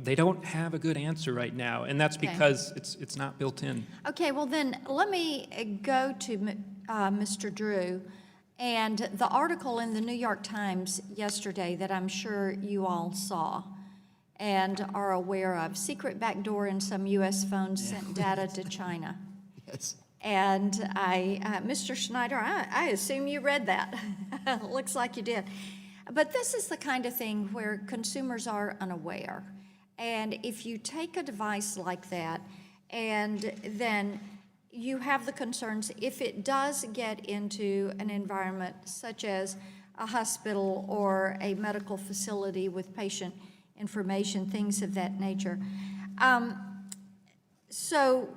They don't have a good answer right now, and that's because it's not built in. Okay, well then, let me go to Mr. Drew, and the article in the New York Times yesterday that I'm sure you all saw and are aware of. Secret backdoor in some U.S. phones sent data to China. Yes. And Mr. Schneider, I assume you read that. Looks like you did. But this is the kind of thing where consumers are unaware. And if you take a device like that, and then you have the concerns, if it does get into an environment such as a hospital or a medical facility with patient information, things of that nature. So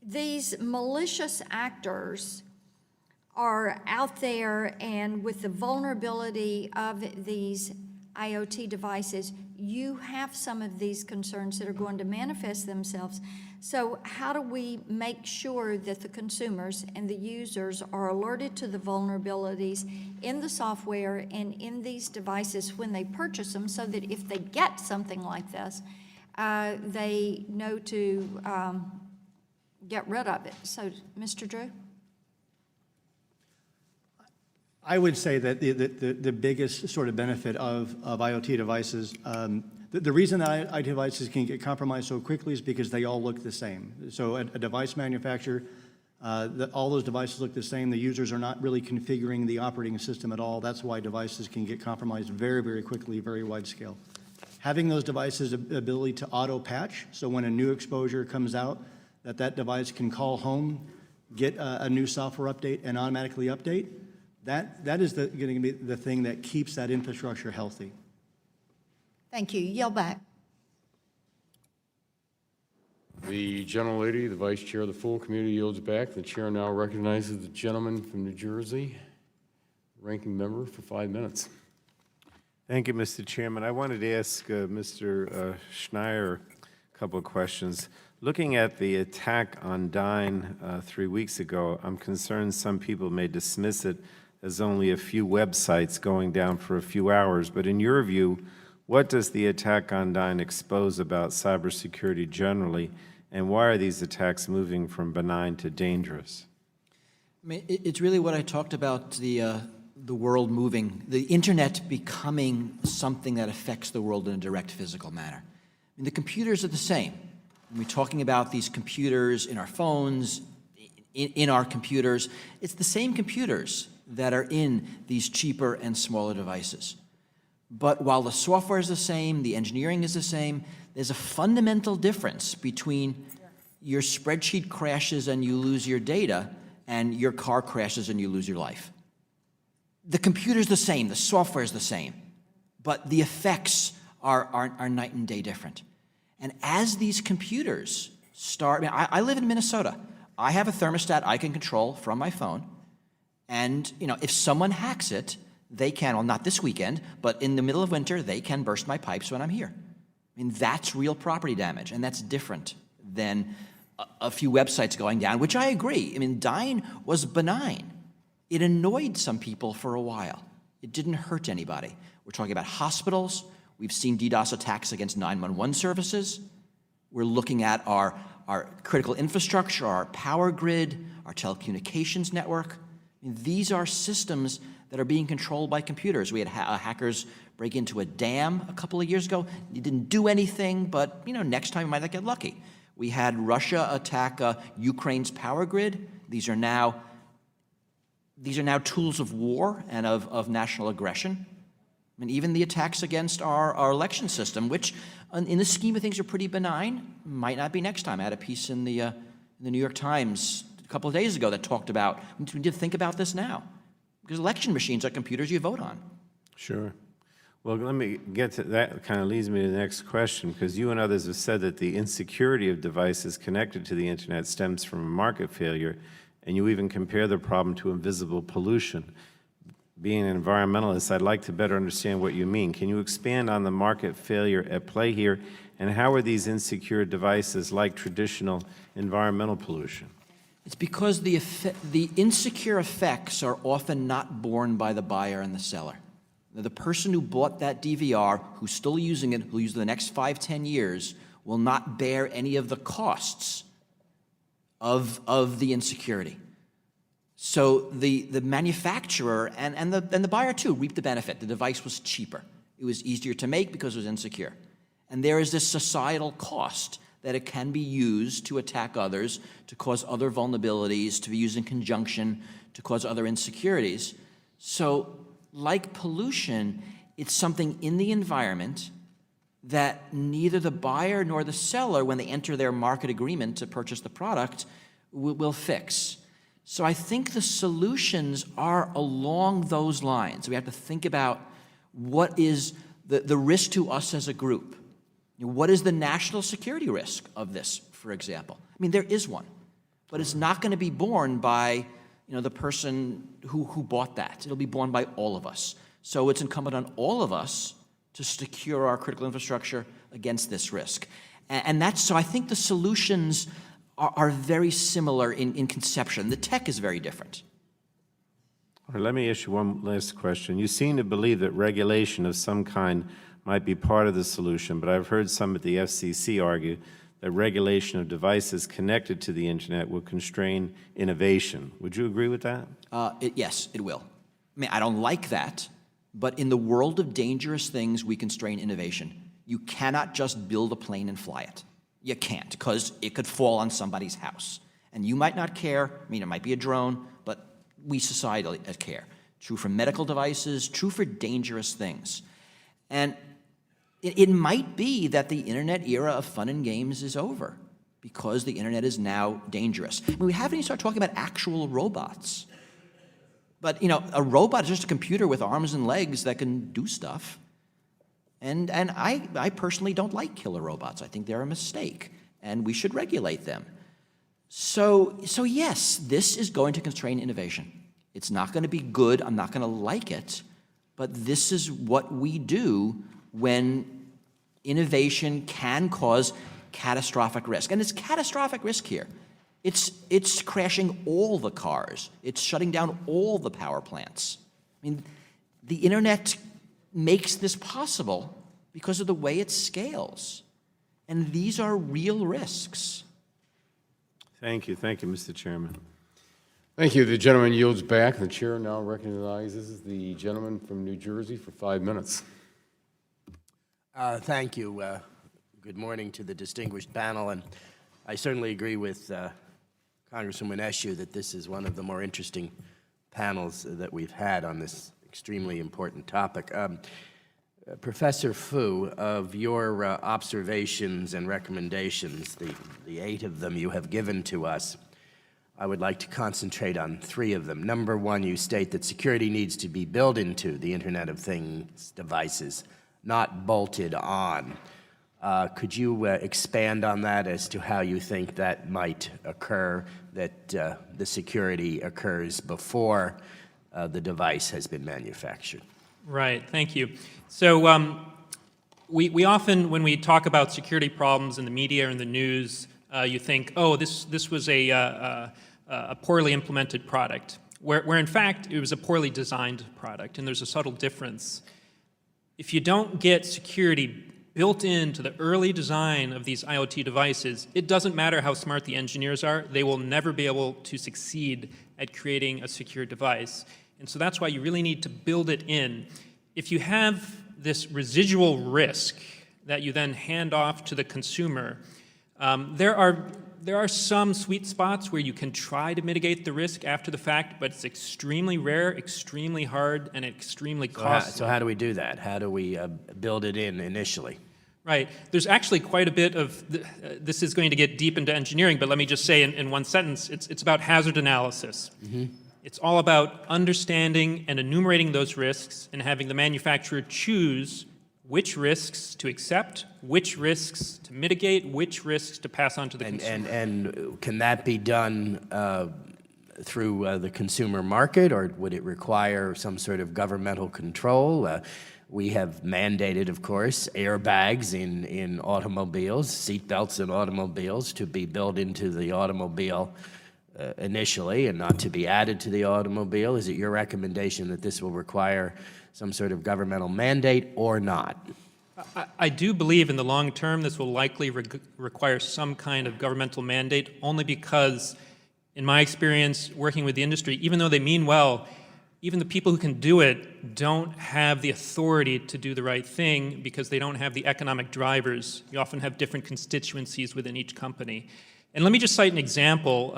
these malicious actors are out there, and with the vulnerability of these IoT devices, you have some of these concerns that are going to manifest themselves. So how do we make sure that the consumers and the users are alerted to the vulnerabilities in the software and in these devices when they purchase them, so that if they get something like this, they know to get rid of it? So, Mr. Drew? I would say that the biggest sort of benefit of IoT devices, the reason that IoT devices can get compromised so quickly is because they all look the same. So a device manufacturer, all those devices look the same. The users are not really configuring the operating system at all. That's why devices can get compromised very, very quickly, very wide scale. Having those devices ability to auto-patch, so when a new exposure comes out, that device can call home, get a new software update, and automatically update, that is going to be the thing that keeps that infrastructure healthy. Thank you. Yell back. The gentlelady, the vice chair of the full committee, yields back. The chair now recognizes the gentleman from New Jersey, ranking member, for 5 minutes. Thank you, Mr. Chairman. I wanted to ask Mr. Schneier a couple of questions. Looking at the attack on Dyn 3 weeks ago, I'm concerned some people may dismiss it as only a few websites going down for a few hours. But in your view, what does the attack on Dyn expose about cybersecurity generally, and why are these attacks moving from benign to dangerous? I mean, it's really what I talked about, the world moving, the internet becoming something that affects the world in a direct physical manner. I mean, the computers are the same. When we're talking about these computers in our phones, in our computers, it's the same computers that are in these cheaper and smaller devices. But while the software is the same, the engineering is the same, there's a fundamental difference between your spreadsheet crashes and you lose your data and your car crashes and you lose your life. The computer's the same, the software is the same, but the effects are night and day different. And as these computers start, I live in Minnesota. I have a thermostat I can control from my phone, and if someone hacks it, they can, well, not this weekend, but in the middle of winter, they can burst my pipes when I'm here. I mean, that's real property damage, and that's different than a few websites going down, which I agree. I mean, Dyn was benign. It annoyed some people for a while. It didn't hurt anybody. We're talking about hospitals. We've seen DDoS attacks against 911 services. We're looking at our critical infrastructure, our power grid, our telecommunications network. I mean, these are systems that are being controlled by computers. We had hackers break into a dam a couple of years ago. It didn't do anything, but next time we might not get lucky. We had Russia attack Ukraine's power grid. These are now tools of war and of national aggression. I mean, even the attacks against our election system, which in the scheme of things are pretty benign, might not be next time. I had a piece in the New York Times a couple of days ago that talked about, we need to think about this now. Because election machines are computers you vote on. Sure. Well, let me get to that. Kind of leads me to the next question, because you and others have said that the insecurity of devices connected to the internet stems from a market failure, and you even compare the problem to invisible pollution. Being an environmentalist, I'd like to better understand what you mean. Can you expand on the market failure at play here, and how are these insecure devices like traditional environmental pollution? It's because the insecure effects are often not borne by the buyer and the seller. The person who bought that DVR, who's still using it, who'll use it the next 5-10 years, will not bear any of the costs of the insecurity. So the manufacturer and the buyer too reaped the benefit. The device was cheaper. It was easier to make because it was insecure. And there is this societal cost that it can be used to attack others, to cause other vulnerabilities, to be used in conjunction, to cause other insecurities. So, like pollution, it's something in the environment that neither the buyer nor the seller, when they enter their market agreement to purchase the product, will fix. So I think the solutions are along those lines. We have to think about what is the risk to us as a group. What is the national security risk of this, for example? I mean, there is one, but it's not going to be borne by the person who bought that. It'll be borne by all of us. So it's incumbent on all of us to secure our critical infrastructure against this risk. And so I think the solutions are very similar in conception. The tech is very different. All right, let me ask you one last question. You seem to believe that regulation of some kind might be part of the solution, but I've heard some at the FCC argue that regulation of devices connected to the internet will constrain innovation. Would you agree with that? Yes, it will. I mean, I don't like that, but in the world of dangerous things, we constrain innovation. You cannot just build a plane and fly it. You can't, because it could fall on somebody's house. And you might not care. I mean, it might be a drone, but we societally care. True for medical devices, true for dangerous things. And it might be that the internet era of fun and games is over because the internet is now dangerous. I mean, we haven't even started talking about actual robots. But, a robot is just a computer with arms and legs that can do stuff. And I personally don't like killer robots. I think they're a mistake. and we should regulate them. So yes, this is going to constrain innovation. It's not going to be good. I'm not going to like it. But this is what we do when innovation can cause catastrophic risk. And it's catastrophic risk here. It's crashing all the cars. It's shutting down all the power plants. I mean, the internet makes this possible because of the way it scales. And these are real risks. Thank you, Mr. Chairman. Thank you. The gentleman yields back. The chair now recognizes the gentleman from New Jersey for 5 minutes. Thank you. Good morning to the distinguished panel, and I certainly agree with Congresswoman Eshoo that this is one of the more interesting panels that we've had on this extremely important topic. Professor Fu, of your observations and recommendations, the 8 of them you have given to us, I would like to concentrate on 3 of them. Number 1, you state that security needs to be built into the Internet of Things devices, not bolted on. Could you expand on that as to how you think that might occur, that the security occurs before the device has been manufactured? Right, thank you. So we often, when we talk about security problems in the media or in the news, you think, oh, this was a poorly implemented product, where in fact it was a poorly designed product, and there's a subtle difference. If you don't get security built into the early design of these IoT devices, it doesn't matter how smart the engineers are, they will never be able to succeed at creating a secure device. And so that's why you really need to build it in. If you have this residual risk that you then hand off to the consumer, there are some sweet spots where you can try to mitigate the risk after the fact, but it's extremely rare, extremely hard, and extremely costly. So how do we do that? How do we build it in initially? Right. There's actually quite a bit of, this is going to get deep into engineering, but let me just say in one sentence, it's about hazard analysis. Mm-hmm. It's all about understanding and enumerating those risks and having the manufacturer choose which risks to accept, which risks to mitigate, which risks to pass on to the consumer. And can that be done through the consumer market, or would it require some sort of governmental control? We have mandated, of course, airbags in automobiles, seat belts in automobiles to be built into the automobile initially and not to be added to the automobile. Is it your recommendation that this will require some sort of governmental mandate or not? I do believe in the long term this will likely require some kind of governmental mandate, only because, in my experience working with the industry, even though they mean well, even the people who can do it don't have the authority to do the right thing because they don't have the economic drivers. You often have different constituencies within each company. And let me just cite an example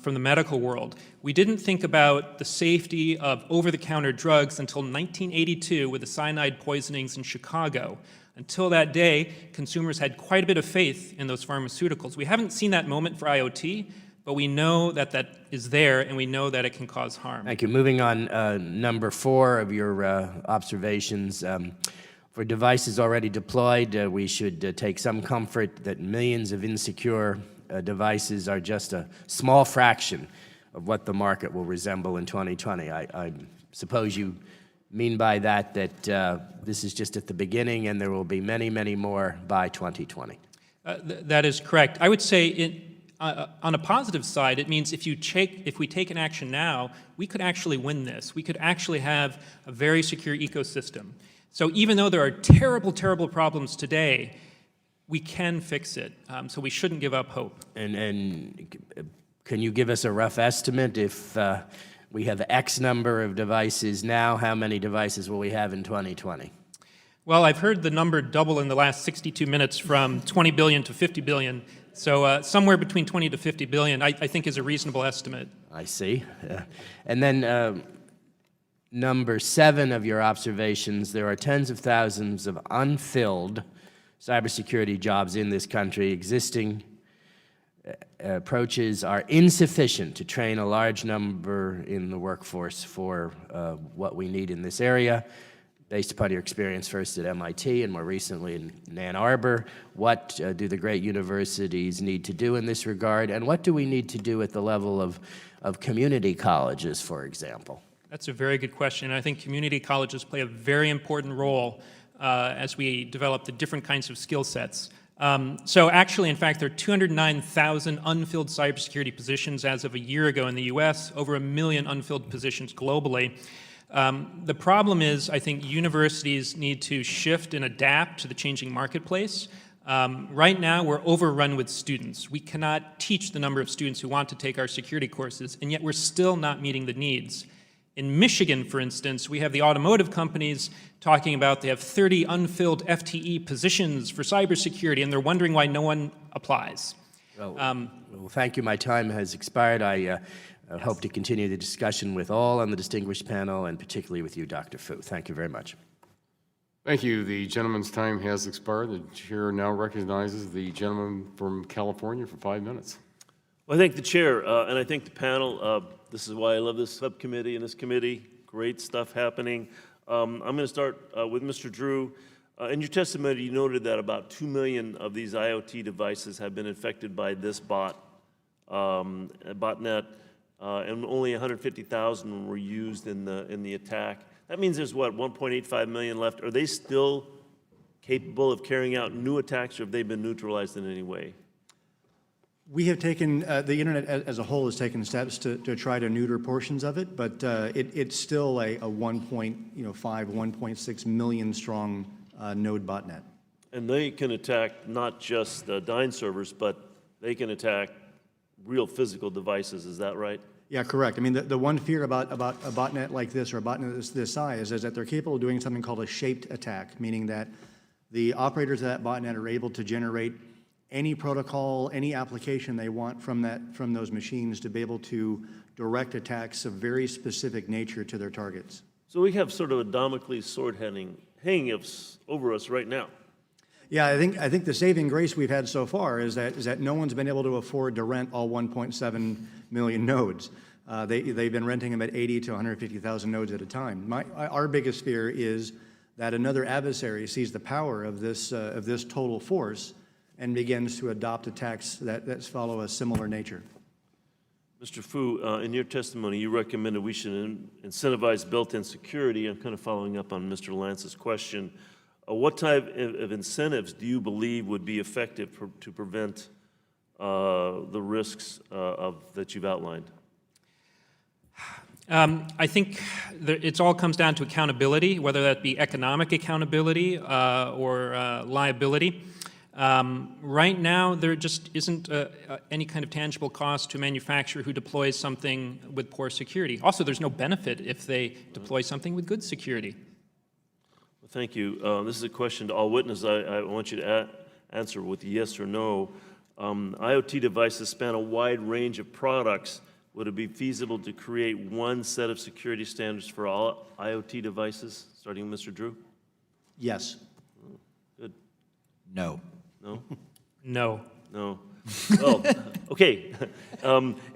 from the medical world. We didn't think about the safety of over-the-counter drugs until 1982 with the cyanide poisonings in Chicago. Until that day, consumers had quite a bit of faith in those pharmaceuticals. We haven't seen that moment for IoT, but we know that that is there, and we know that it can cause harm. Thank you. Moving on, number 4 of your observations. For devices already deployed, we should take some comfort that millions of insecure devices are just a small fraction of what the market will resemble in 2020. I suppose you mean by that this is just at the beginning and there will be many, many more by 2020. That is correct. I would say on a positive side, it means if we take an action now, we could actually win this. We could actually have a very secure ecosystem. So even though there are terrible, terrible problems today, we can fix it, so we shouldn't give up hope. And can you give us a rough estimate? If we have X number of devices now, how many devices will we have in 2020? Well, I've heard the number double in the last 62 minutes from 20 billion to 50 billion. So somewhere between 20 to 50 billion, I think, is a reasonable estimate. I see. And then number 7 of your observations, there are tens of thousands of unfilled cybersecurity jobs in this country. Existing approaches are insufficient to train a large number in the workforce for what we need in this area. based upon your experience first at MIT and more recently in Ann Arbor, what do the great universities need to do in this regard, and what do we need to do at the level of community colleges, for example? That's a very good question. I think community colleges play a very important role as we develop the different kinds of skill sets. So actually, in fact, there are 209,000 unfilled cybersecurity positions as of a year ago in the US, over 1 million unfilled positions globally. The problem is, I think universities need to shift and adapt to the changing marketplace. Right now, we're overrun with students. We cannot teach the number of students who want to take our security courses, and yet we're still not meeting the needs. In Michigan, for instance, we have the automotive companies talking about they have 30 unfilled FTE positions for cybersecurity, and they're wondering why no one applies. Well, thank you. My time has expired. I hope to continue the discussion with all on the distinguished panel, and particularly with you, Dr. Fu. Thank you very much. Thank you. The gentleman's time has expired. The chair now recognizes the gentleman from California for 5 minutes. Well, I thank the chair, and I thank the panel. This is why I love this subcommittee and this committee. Great stuff happening. I'm going to start with Mr. Drew. In your testimony, you noted that about 2 million of these IoT devices have been infected by this botnet, and only 150,000 were used in the attack. That means there's, what, 1.85 million left? Are they still capable of carrying out new attacks, or have they been neutralized in any way? We have taken, the internet as a whole has taken steps to try to neuter portions of it, but it's still a 1.6 million strong node botnet. And they can attack not just Dyn servers, but they can attack real physical devices, is that right? Yeah, correct. I mean, the one fear about a botnet like this or a botnet this size is that they're capable of doing something called a shaped attack, meaning that the operators of that botnet are able to generate any protocol, any application they want from those machines to be able to direct attacks of very specific nature to their targets. So we have sort of a Damocles sword hanging over us right now. Yeah, I think the saving grace we've had so far is that no one's been able to afford to rent all 1.7 million nodes. They've been renting them at 80 to 150,000 nodes at a time. Our biggest fear is that another adversary sees the power of this total force and begins to adopt attacks that follow a similar nature. Mr. Fu, in your testimony, you recommended we should incentivize built-in security. I'm kind of following up on Mr. Lance's question. What type of incentives do you believe would be effective to prevent the risks that you've outlined? I think it all comes down to accountability, whether that be economic accountability or liability. Right now, there just isn't any kind of tangible cost to a manufacturer who deploys something with poor security. Also, there's no benefit if they deploy something with good security. Well, thank you. This is a question to all witnesses. I want you to answer with yes or no. IoT devices span a wide range of products. Would it be feasible to create one set of security standards for all IoT devices, starting with Mr. Drew? Yes. Good. No. No? No. No. Well, okay.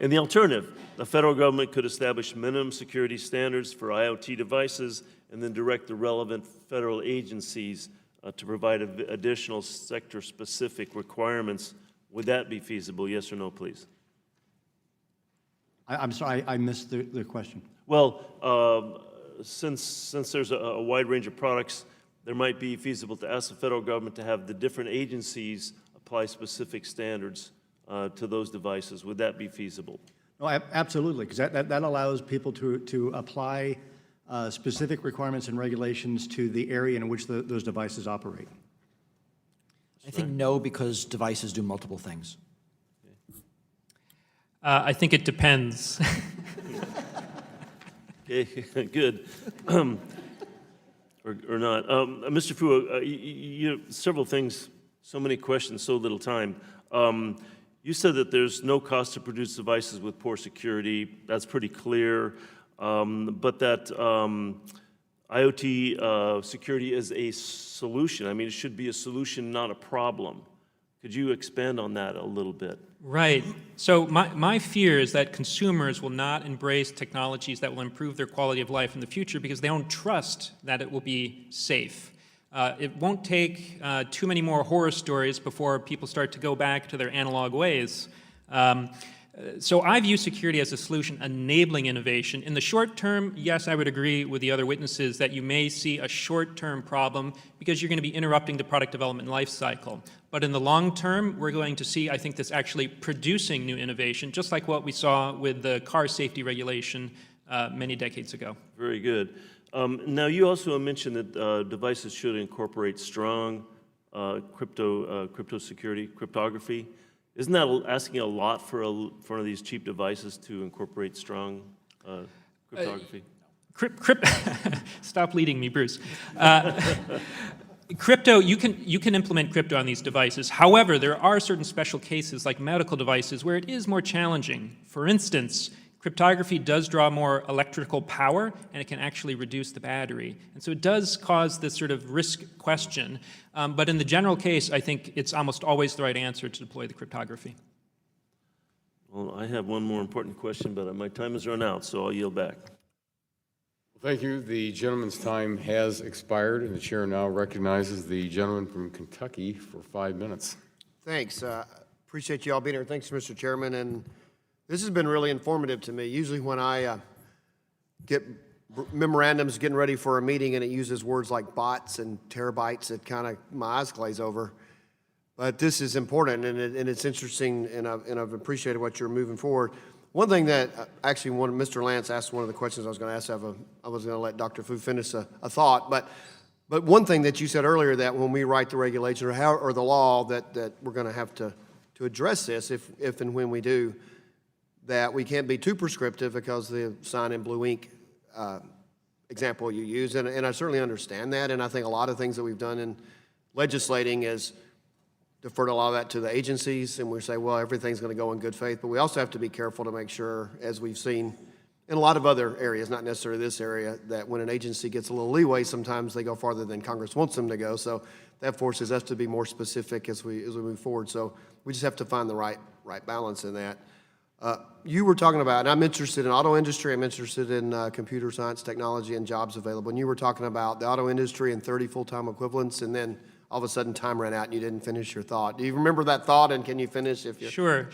In the alternative, the federal government could establish minimum security standards for IoT devices and then direct the relevant federal agencies to provide additional sector-specific requirements. Would that be feasible? Yes or no, please? I'm sorry, I missed the question. Well, since there's a wide range of products, there might be feasible to ask the federal government to have the different agencies apply specific standards to those devices. Would that be feasible? No, absolutely, because that allows people to apply specific requirements and regulations to the area in which those devices operate. I think no, because devices do multiple things. I think it depends. Okay, good. Or not. Mr. Fu, several things, so many questions, so little time. You said that there's no cost to produce devices with poor security. That's pretty clear. But that IoT security is a solution. I mean, it should be a solution, not a problem. Could you expand on that a little bit? Right. So my fear is that consumers will not embrace technologies that will improve their quality of life in the future because they don't trust that it will be safe. It won't take too many more horror stories before people start to go back to their analog ways. So I view security as a solution enabling innovation. In the short term, yes, I would agree with the other witnesses that you may see a short-term problem because you're going to be interrupting the product development life cycle. But in the long term, we're going to see, I think, this actually producing new innovation, just like what we saw with the car safety regulation many decades ago. Very good. Now, you also mentioned that devices should incorporate strong crypto security, cryptography. Isn't that asking a lot for one of these cheap devices to incorporate strong cryptography? Stop leading me, Bruce. Crypto, you can implement crypto on these devices. However, there are certain special cases like medical devices where it is more challenging. For instance, cryptography does draw more electrical power, and it can actually reduce the battery. And so it does cause this sort of risk question. But in the general case, I think it's almost always the right answer to deploy the cryptography. Well, I have one more important question, but my time has run out, so I'll yield back. Thank you. The gentleman's time has expired, and the chair now recognizes the gentleman from Kentucky for 5 minutes. Thanks. Appreciate you all being here. Thanks, Mr. Chairman. And this has been really informative to me. Usually when I get memorandums getting ready for a meeting and it uses words like bots and terabytes, it kind of, my eyes glaze over. But this is important, and it's interesting, and I've appreciated what you're moving forward. One thing that, actually, Mr. Lance asked one of the questions I was going to ask, I was going to let Dr. Fu finish a thought, but one thing that you said earlier, that when we write the regulation or the law, that we're going to have to address this if and when we do, that we can't be too prescriptive because the sign in blue ink example you use, and I certainly understand that, and I think a lot of things that we've done in legislating is deferred a lot of that to the agencies, and we say, well, everything's going to go in good faith, but we also have to be careful to make sure, as we've seen in a lot of other areas, not necessarily this area, that when an agency gets a little leeway, sometimes they go farther than Congress wants them to go, so that forces us to be more specific as we move forward, so we just have to find the right balance in that. You were talking about, and I'm interested in auto industry, I'm interested in computer science, technology, and jobs available. And you were talking about the auto industry and 30 full-time equivalents, and then all of a sudden time ran out and you didn't finish your thought. Do you remember that thought, and can you finish if you... Sure.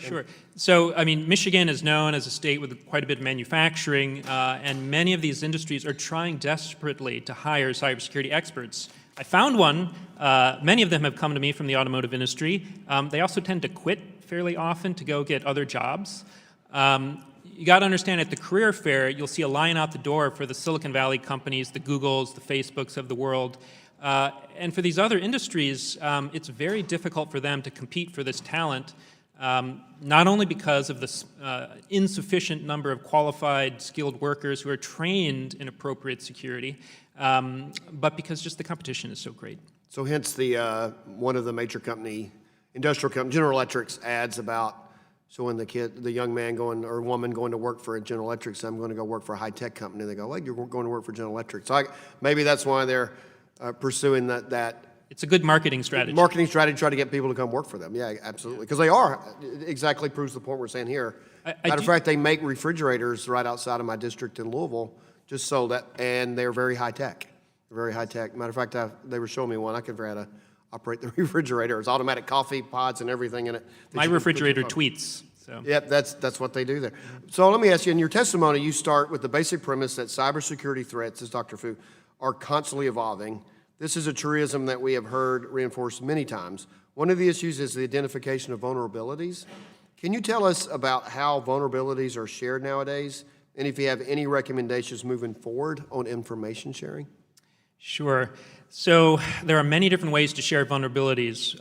So, I mean, Michigan is known as a state with quite a bit of manufacturing, and many of these industries are trying desperately to hire cybersecurity experts. I found one. Many of them have come to me from the automotive industry. They also tend to quit fairly often to go get other jobs. You got to understand, at the career fair, you'll see a line out the door for the Silicon Valley companies, the Googles, the Facebooks of the world. And for these other industries, it's very difficult for them to compete for this talent, not only because of the insufficient number of qualified, skilled workers who are trained in appropriate security, but because just the competition is so great. So hence one of the major industrial company, General Electric's ads about showing the young man or woman going to work for a General Electric, so I'm going to go work for a high-tech company. They go, well, you're going to work for General Electric. So maybe that's why they're pursuing that. It's a good marketing strategy. Try to get people to come work for them. Yeah, absolutely. Because they are. It exactly proves the point we're saying here. Matter of fact, they make refrigerators right outside of my district in Louisville, just sold that, and they're very high-tech. Very high-tech. Matter of fact, they were showing me one. I could figure out how to operate the refrigerator. It's automatic coffee pods and everything in it. My refrigerator tweets. So. Yep, that's what they do there. So let me ask you, in your testimony, you start with the basic premise that cybersecurity threats, as Dr. Fu, are constantly evolving. This is a truism that we have heard reinforced many times. One of the issues is the identification of vulnerabilities. Can you tell us about how vulnerabilities are shared nowadays, and if you have any recommendations moving forward on information sharing? Sure. So there are many different ways to share vulnerabilities.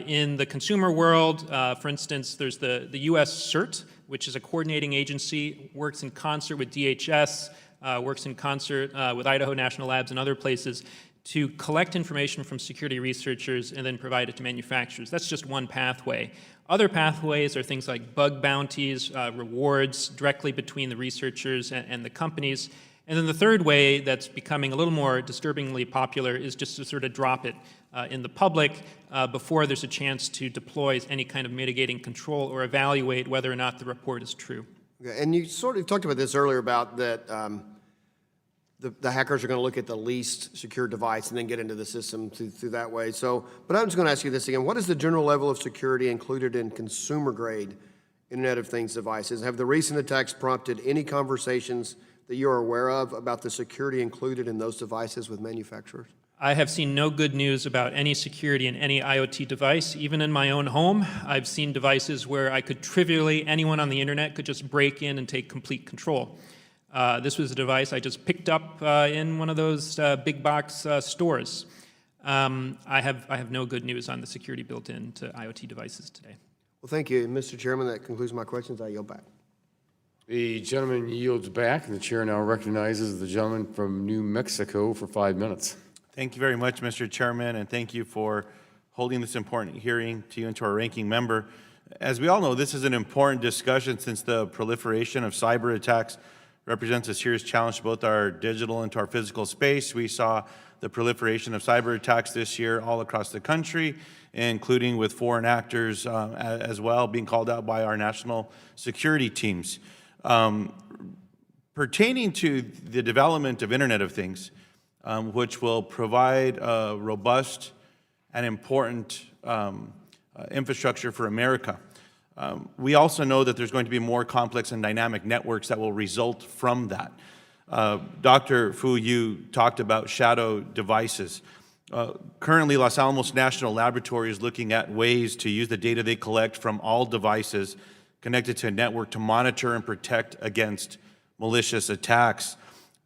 In the consumer world, for instance, there's the U.S. CERT, which is a coordinating agency, works in concert with DHS, works in concert with Idaho National Labs and other places to collect information from security researchers and then provide it to manufacturers. That's just one pathway. Other pathways are things like bug bounties, rewards directly between the researchers and the companies. And then the third way that's becoming a little more disturbingly popular is just to sort of drop it in the public before there's a chance to deploy any kind of mitigating control or evaluate whether or not the report is true. Okay, and you sort of talked about this earlier about that the hackers are going to look at the least secure device and then get into the system through that way. So, but I'm just going to ask you this again. What is the general level of security included in consumer-grade Internet of Things devices? Have the recent attacks prompted any conversations that you're aware of about the security included in those devices with manufacturers? I have seen no good news about any security in any IoT device. Even in my own home, I've seen devices where I could trivially, anyone on the internet could just break in and take complete control. This was a device I just picked up in one of those big box stores. I have no good news on the security built into IoT devices today. Well, thank you. Mr. Chairman, that concludes my questions. I yield back. The gentleman yields back, and the chair now recognizes the gentleman from New Mexico for 5 minutes. Thank you very much, Mr. Chairman, and thank you for holding this important hearing, to you and to our ranking member. As we all know, this is an important discussion since the proliferation of cyber attacks represents a serious challenge to both our digital and to our physical space. We saw the proliferation of cyber attacks this year all across the country, including with foreign actors as well, being called out by our national security teams. Pertaining to the development of Internet of Things, which will provide a robust and important infrastructure for America. We also know that there's going to be more complex and dynamic networks that will result from that. Dr. Fu, you talked about shadow devices. Currently, Los Alamos National Laboratory is looking at ways to use the data they collect from all devices connected to a network to monitor and protect against malicious attacks.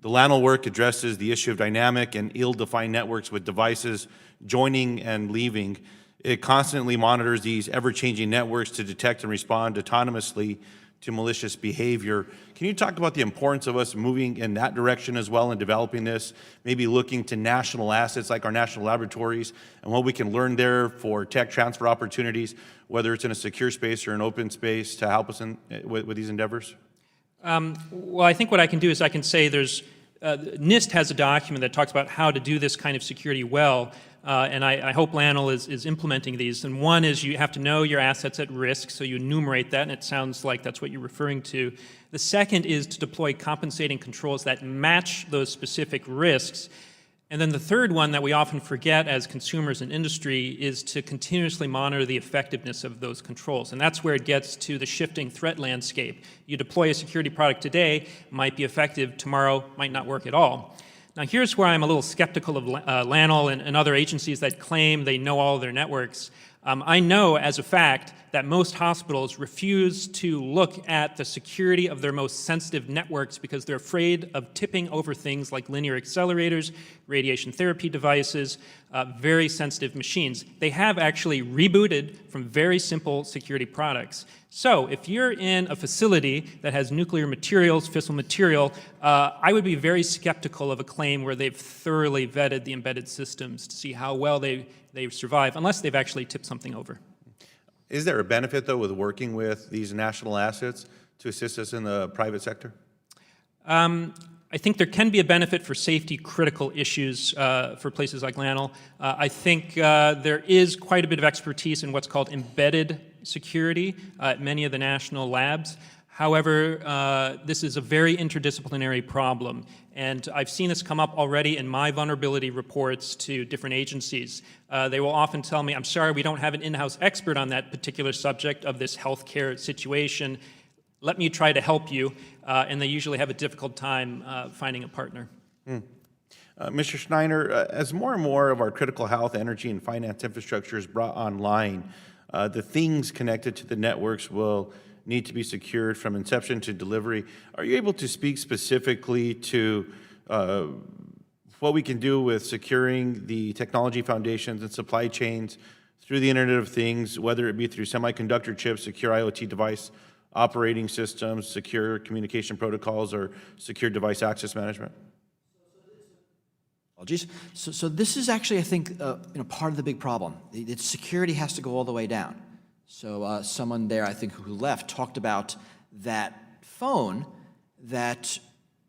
The LANL work addresses the issue of dynamic and ill-defined networks with devices joining and leaving. It constantly monitors these ever-changing networks to detect and respond autonomously to malicious behavior. Can you talk about the importance of us moving in that direction as well in developing this, maybe looking to national assets like our national laboratories and what we can learn there for tech transfer opportunities, whether it's in a secure space or an open space, to help us with these endeavors? Well, I think what I can do is I can say there's NIST has a document that talks about how to do this kind of security well, and I hope LANL is implementing these. And one is you have to know your assets at risk, so you enumerate that, and it sounds like that's what you're referring to. The second is to deploy compensating controls that match those specific risks. And then the third one that we often forget as consumers and industry is to continuously monitor the effectiveness of those controls. And that's where it gets to the shifting threat landscape. You deploy a security product today, might be effective, tomorrow might not work at all. Now here's where I'm a little skeptical of LANL and other agencies that claim they know all of their networks. I know as a fact that most hospitals refuse to look at the security of their most sensitive networks because they're afraid of tipping over things like linear accelerators, radiation therapy devices, very sensitive machines. They have actually rebooted from very simple security products. So if you're in a facility that has nuclear materials, fissile material, I would be very skeptical of a claim where they've thoroughly vetted the embedded systems to see how well they survive, unless they've actually tipped something over. Is there a benefit, though, with working with these national assets to assist us in the private sector? I think there can be a benefit for safety-critical issues for places like LANL. I think there is quite a bit of expertise in what's called embedded security at many of the national labs. However, this is a very interdisciplinary problem, and I've seen this come up already in my vulnerability reports to different agencies. They will often tell me, I'm sorry, we don't have an in-house expert on that particular subject of this healthcare situation. Let me try to help you, and they usually have a difficult time finding a partner. Mr. Schneider, as more and more of our critical health, energy, and finance infrastructure is brought online, the things connected to the networks will need to be secured from inception to delivery. Are you able to speak specifically to what we can do with securing the technology foundations and supply chains through the Internet of Things, whether it be through semiconductor chips, secure IoT device operating systems, secure communication protocols, or secure device access management? Apologies. So this is actually, I think, part of the big problem. Security has to go all the way down. So someone there, I think, who left, talked about that phone that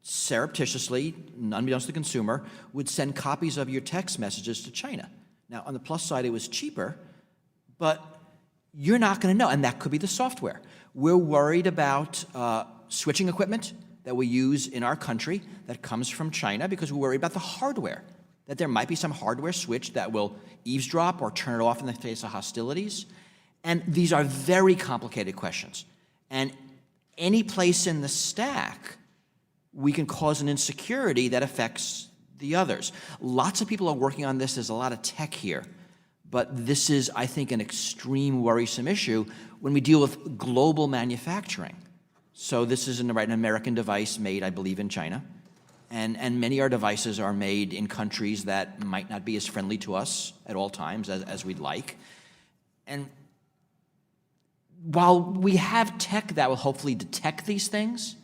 surreptitiously, unbeknownst to the consumer, would send copies of your text messages to China. Now, on the plus side, it was cheaper, but you're not going to know, and that could be the software. We're worried about switching equipment that we use in our country that comes from China because we're worried about the hardware, that there might be some hardware switch that will eavesdrop or turn it off in the face of hostilities. And these are very complicated questions. And any place in the stack, we can cause an insecurity that affects the others. Lots of people are working on this. There's a lot of tech here. But this is, I think, an extreme worrisome issue when we deal with global manufacturing. So this is an American device made, I believe, in China. And many of our devices are made in countries that might not be as friendly to us at all times as we'd like. And while we have tech that will hopefully detect these things,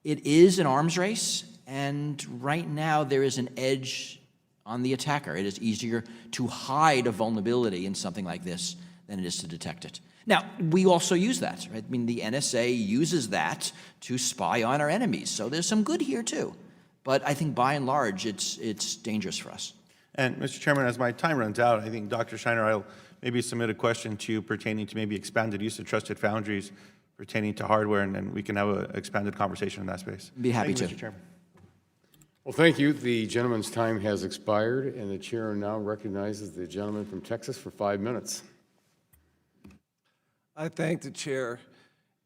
it is an arms race, and right now there is an edge on the attacker. It is easier to hide a vulnerability in something like this than it is to detect it. Now, we also use that, right? I mean, the NSA uses that to spy on our enemies, so there's some good here too. But I think by and large, it's dangerous for us. And Mr. Chairman, as my time runs out, I think Dr. Schneider, I'll maybe submit a question to you pertaining to maybe expanded use of trusted foundries pertaining to hardware, and then we can have an expanded conversation in that space. Be happy Thank you, to. Mr. Chairman. Well, thank you. The gentleman's time has expired, and the chair now recognizes the gentleman from Texas for 5 minutes. I thank the chair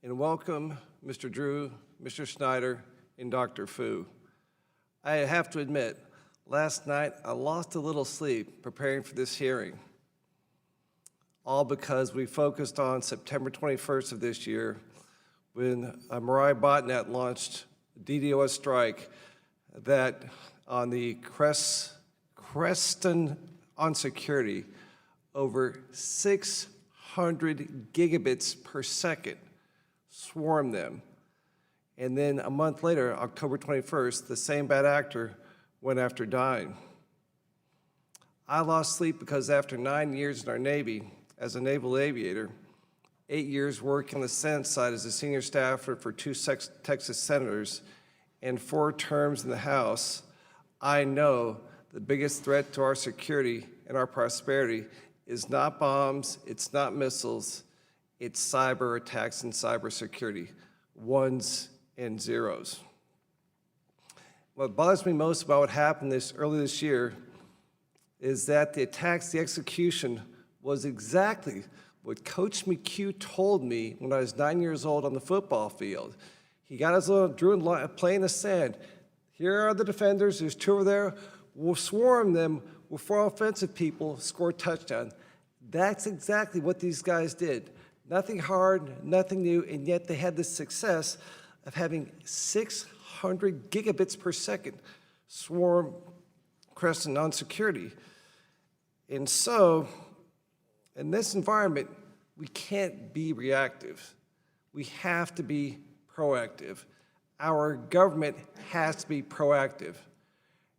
and welcome Mr. Drew, Mr. Schneider, and Dr. Fu. I have to admit, last night I lost a little sleep preparing for this hearing, all because we focused on September 21st of this year when Mirai Botnet launched a DDoS strike that on the Creston on security, over 600 gigabits per second swarmed them. And then a month later, October 21st, the same bad actor went after Dyn. I lost sleep because after 9 years in our Navy as a naval aviator, 8 years working on the Senate side as a senior staffer for 2 Texas senators, and 4 terms in the House, I know the biggest threat to our security and our prosperity is not bombs, it's not missiles, it's cyber attacks and cybersecurity, ones and zeros. What bothers me most about what happened early this year is that the attacks, the execution, was exactly what Coach McHugh told me when I was 9 years old on the football field. He got his little drew a play in the sand. Here are the defenders, there's 2 over there. We'll swarm them with 4 offensive people, score a touchdown. That's exactly what these guys did. Nothing hard, nothing new, and yet they had the success of having 600 gigabits per second swarm Crescent on security. And so, in this environment, we can't be reactive. We have to be proactive. Our government has to be proactive.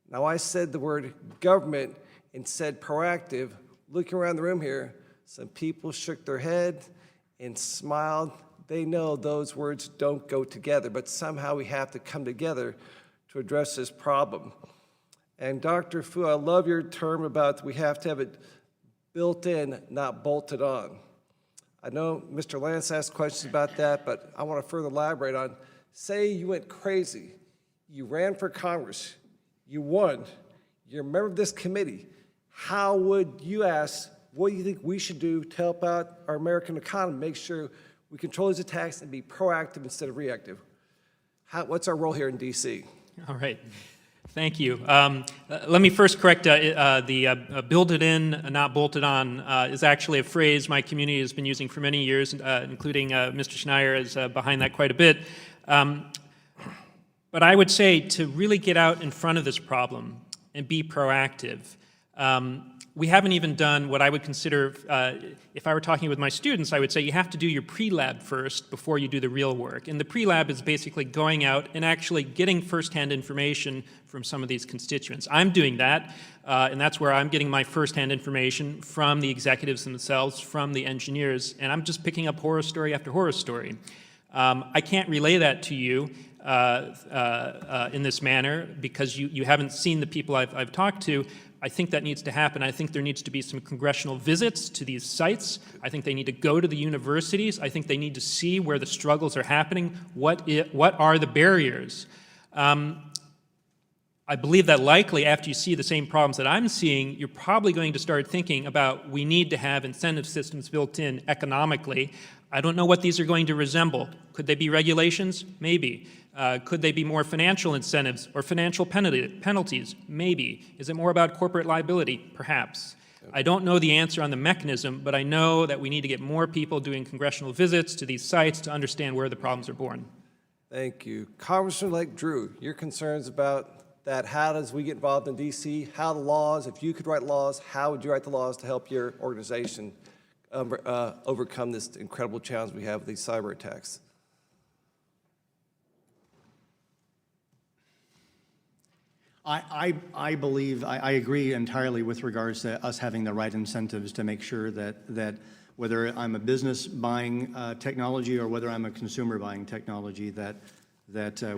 Now, I said the word government and said proactive. Looking around the room here, some people shook their head and smiled. They know those words don't go together, but somehow we have to come together to address this problem. And Dr. Fu, I love your term about we have to have it built in, not bolted on. I know Mr. Lance asked questions about that, but I want to further elaborate on, say you went crazy, you ran for Congress, you won, you're a member of this committee, how would you ask, what do you think we should do to help out our American economy, make sure we control these attacks and be proactive instead of reactive? What's our role here in D.C.? All right. Thank you. Let me first correct the build it in, not bolted on is actually a phrase my community has been using for many years, including Mr. Schneider is behind that quite a bit. But I would say to really get out in front of this problem and be proactive, we haven't even done what I would consider, if I were talking with my students, I would say you have to do your pre-lab first before you do the real work. And the pre-lab is basically going out and actually getting firsthand information from some of these constituents. I'm doing that, and that's where I'm getting my firsthand information from the executives themselves, from the engineers, and I'm just picking up horror story after horror story. I can't relay that to you in this manner because you haven't seen the people I've talked to. I think that needs to happen. I think there needs to be some congressional visits to these sites. I think they need to go to the universities. I think they need to see where the struggles are happening. What are the barriers? I believe that likely after you see the same problems that I'm seeing, you're probably going to start thinking about we need to have incentive systems built in economically. I don't know what these are going to resemble. Could they be regulations? Maybe. Could they be more financial incentives or financial penalties? Maybe. Is it more about corporate liability? Perhaps. I don't know the answer on the mechanism, but I know that we need to get more people doing congressional visits to these sites to understand where the problems are born. Thank you. Congressman Lake Drew, your concerns about that, how does we get involved in D.C., how the laws, if you could write laws, how would you write the laws to help your organization overcome this incredible challenge we have with these cyber attacks? I believe, I agree entirely with regards to us having the right incentives to make sure that whether I'm a business buying technology or whether I'm a consumer buying technology, that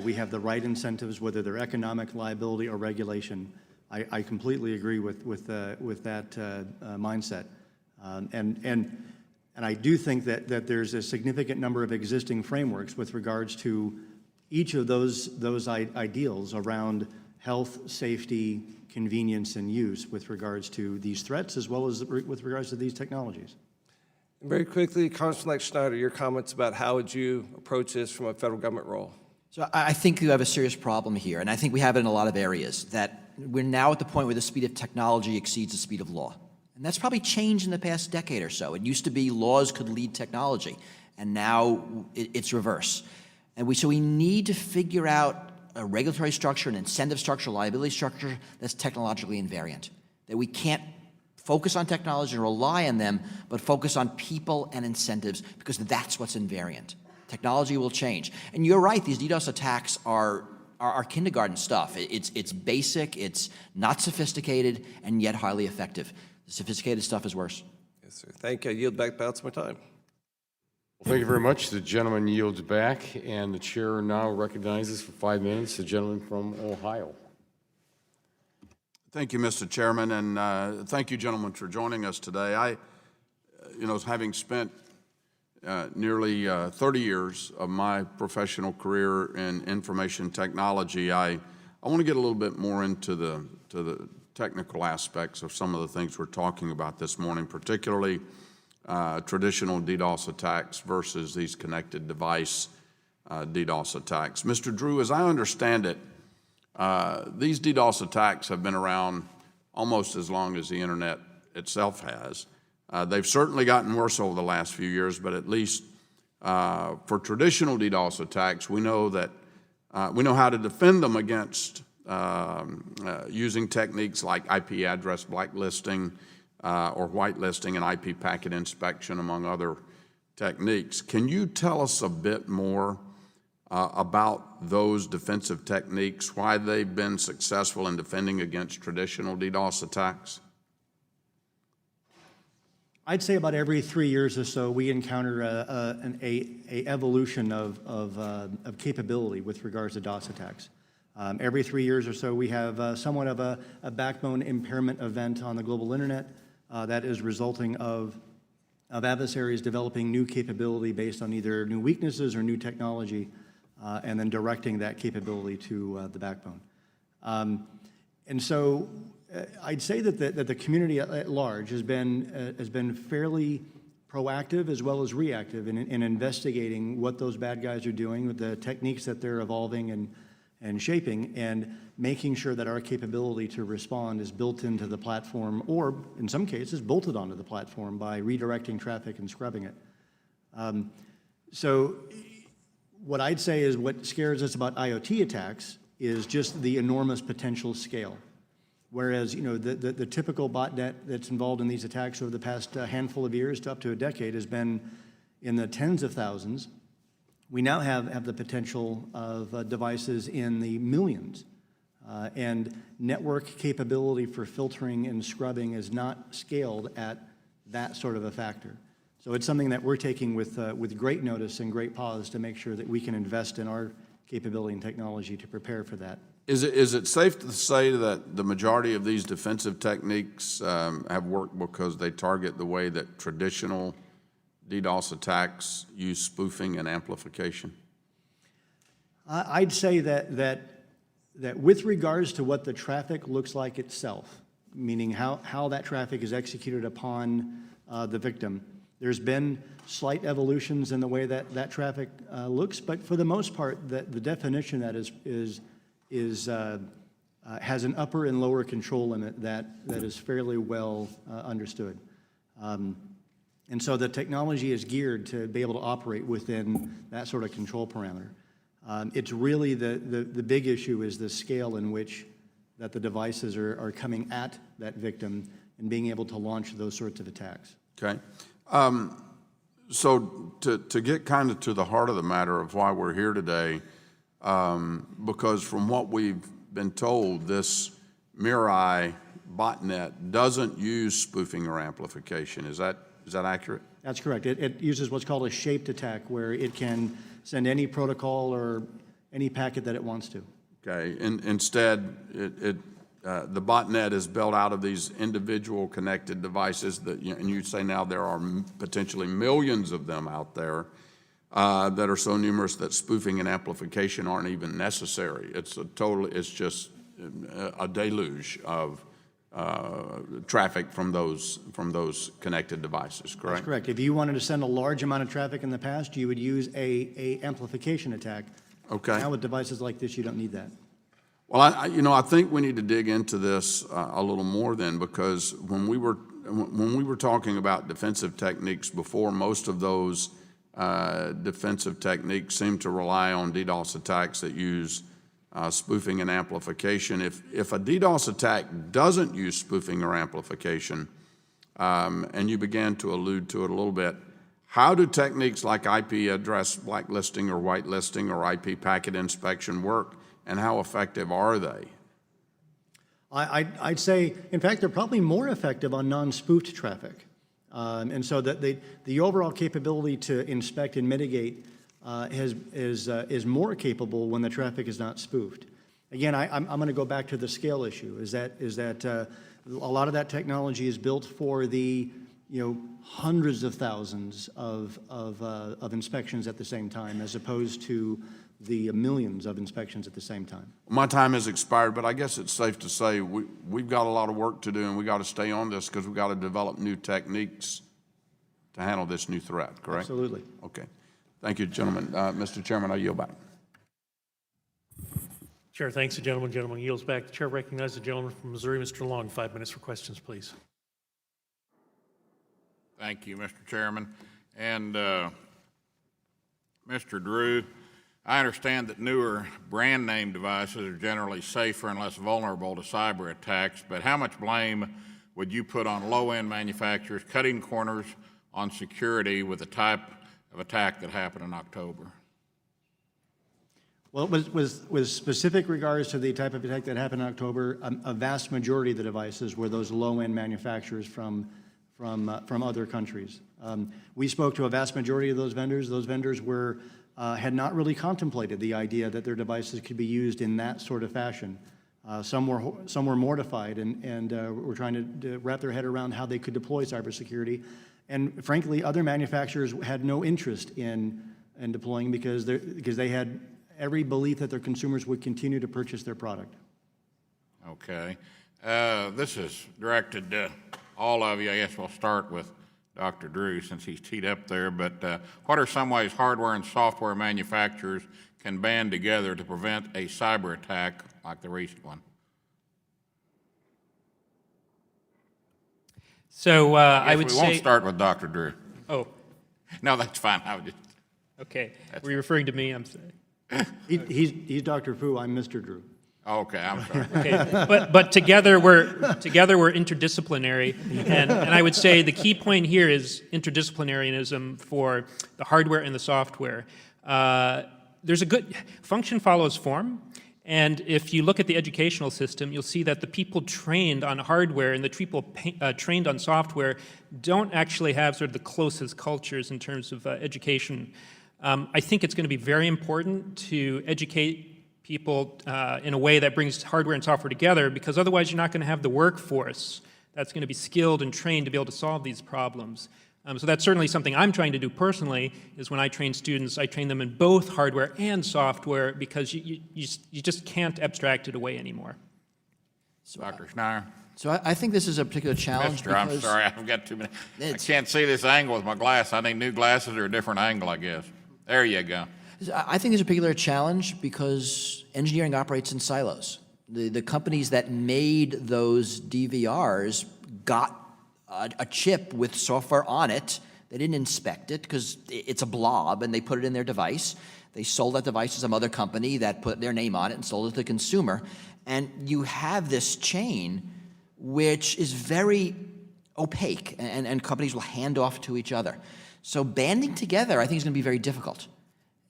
we have the right incentives, whether they're economic, liability, or regulation. I completely agree with that mindset. And I do think that there's a significant number of existing frameworks with regards to each of those ideals around health, safety, convenience, and use with regards to these threats as well as with regards to these technologies. And very quickly, Congressman Schneider, your comments about how would you approach this from a federal government role? So I think you have a serious problem here, and I think we have it in a lot of areas, that we're now at the point where the speed of technology exceeds the speed of law. And that's probably changed in the past decade or so. It used to be laws could lead technology, and now it's reverse. And so we need to figure out a regulatory structure, an incentive structure, liability structure that's technologically invariant, that we can't focus on technology and rely on them, but focus on people and incentives because that's what's invariant. Technology will change. And you're right, these DDoS attacks are kindergarten stuff. It's basic, it's not sophisticated, and yet highly effective. The sophisticated stuff is worse. Yes, sir. Thank you. I yield back balance my time. Well, thank you very much. The gentleman yields back, and the chair now recognizes for 5 minutes the gentleman from Ohio. Thank you, Mr. Chairman, and thank you, gentlemen, for joining us today. Having spent nearly 30 years of my professional career in information technology, I want to get a little bit more into the technical aspects of some of the things we're talking about this morning, particularly traditional DDoS attacks versus these connected device DDoS attacks. Mr. Drew, as I understand it, these DDoS attacks have been around almost as long as the internet itself has. They've certainly gotten worse over the last few years, but at least for traditional DDoS attacks, we know that we know how to defend them against using techniques like IP address blacklisting or whitelisting and IP packet inspection, among other techniques. Can you tell us a bit more about those defensive techniques, why they've been successful in defending against traditional DDoS attacks? I'd say about every 3 years or so, we encounter an evolution of capability with regards to DOS attacks. Every 3 years or so, we have somewhat of a backbone impairment event on the global internet that is resulting of adversaries developing new capability based on either new weaknesses or new technology, and then directing that capability to the backbone. And so I'd say that the community at large has been fairly proactive as well as reactive in investigating what those bad guys are doing with the techniques that they're evolving and shaping, and making sure that our capability to respond is built into the platform, or in some cases bolted onto the platform by redirecting traffic and scrubbing it. So what I'd say is what scares us about IoT attacks is just the enormous potential scale. Whereas, the typical botnet that's involved in these attacks over the past handful of years to up to a decade has been in the tens of thousands. We now have the potential of devices in the millions. And network capability for filtering and scrubbing is not scaled at that sort of a factor. So it's something that we're taking with great notice and great pause to make sure that we can invest in our capability and technology to prepare for that. Is it safe to say that the majority of these defensive techniques have worked because they target the way that traditional DDoS attacks use spoofing and amplification? I'd say that with regards to what the traffic looks like itself, meaning how that traffic is executed upon the victim, there's been slight evolutions in the way that traffic looks, but for the most part, the definition that has an upper and lower control limit that is fairly well understood. And so the technology is geared to be able to operate within that sort of control parameter. It's really the big issue is the scale in which that the devices are coming at that victim and being able to launch those sorts of attacks. Okay. So to get kind of to the heart of the matter of why we're here today, because from what we've been told, this Mirai botnet doesn't use spoofing or amplification. Is that accurate? That's correct. It uses what's called a shaped attack, where it can send any protocol or any packet that it wants to. Okay. Instead, the botnet is built out of these individual connected devices that, and you say now there are potentially millions of them out there that are so numerous that spoofing and amplification aren't even necessary. It's just a deluge of traffic from those connected devices, correct? That's correct. If you wanted to send a large amount of traffic in the past, you would use a amplification attack. Okay. Now with devices like this, you don't need that. Well, I think we need to dig into this a little more then, because when we were talking about defensive techniques before, most of those defensive techniques seem to rely on DDoS attacks that use spoofing and amplification. If a DDoS attack doesn't use spoofing or amplification, and you began to allude to it a little bit, how do techniques like IP address blacklisting or whitelisting or IP packet inspection work, and how effective are they? I'd say, in fact, they're probably more effective on non-spoofed traffic. And so that the overall capability to inspect and mitigate is more capable when the traffic is not spoofed. Again, I'm going to go back to the scale issue. Is that a lot of that technology is built for the hundreds of thousands of inspections at the same time, as opposed to the millions of inspections at the same time. My time has expired, but I guess it's safe to say we've got a lot of work to do, and we got to stay on this because we've got to develop new techniques to handle this new threat, correct? Absolutely. Okay. Thank you, gentlemen. Mr. Chairman, I yield back. Chair thanks the gentleman. Gentleman yields back. The chair recognizes the gentleman from Missouri, Mr. Long. 5 minutes for questions, please. Thank you, Mr. Chairman. And Mr. Drew, I understand that newer brand name devices are generally safer and less vulnerable to cyber attacks, but how much blame would you put on low-end manufacturers cutting corners on security with the type of attack that happened in October? Well, with specific regards to the type of attack that happened in October, a vast majority of the devices were those low-end manufacturers from other countries. We spoke to a vast majority of those vendors. Those vendors had not really contemplated the idea that their devices could be used in that sort of fashion. Some were mortified and were trying to wrap their head around how they could deploy cybersecurity. And frankly, other manufacturers had no interest in deploying because they had every belief that their consumers would continue to purchase their product. Okay. This is directed to all of you. I guess we'll start with Dr. Drew since he's teed up there. But what are some ways hardware and software manufacturers can band together to prevent a cyber attack like the recent one? So I would say... We won't start with Dr. Drew. Oh. No, that's fine. I would just... Okay. Were you referring to me? I'm sorry. He's Dr. Fu. I'm Mr. Drew. Okay, I'm sorry. Okay, but together we're interdisciplinary, and I would say the key point here is interdisciplinarianism for the hardware and the software. There's a good function follows form, and if you look at the educational system, you'll see that the people trained on hardware and the people trained on software don't actually have sort of the closest cultures in terms of education. I think it's going to be very important to educate people in a way that brings hardware and software together, because otherwise you're not going to have the workforce that's going to be skilled and trained to be able to solve these problems. So that's certainly something I'm trying to do personally, is when I train students, I train them in both hardware and software, because you just can't abstract it away anymore. Dr. Schneier? So I think this is a particular challenge. Mister, I'm sorry, I've got too many. I can't see this angle with my glass. I need new glasses or a different angle, I guess. There you go. I think there's a particular challenge because engineering operates in silos. The companies that made those DVRs got a chip with software on it. They didn't inspect it because it's a blob, and they put it in their device. They sold that device to some other company that put their name on it and sold it to the consumer. And you have this chain which is very opaque, and companies will hand off to each other. So banding together, I think, is going to be very difficult.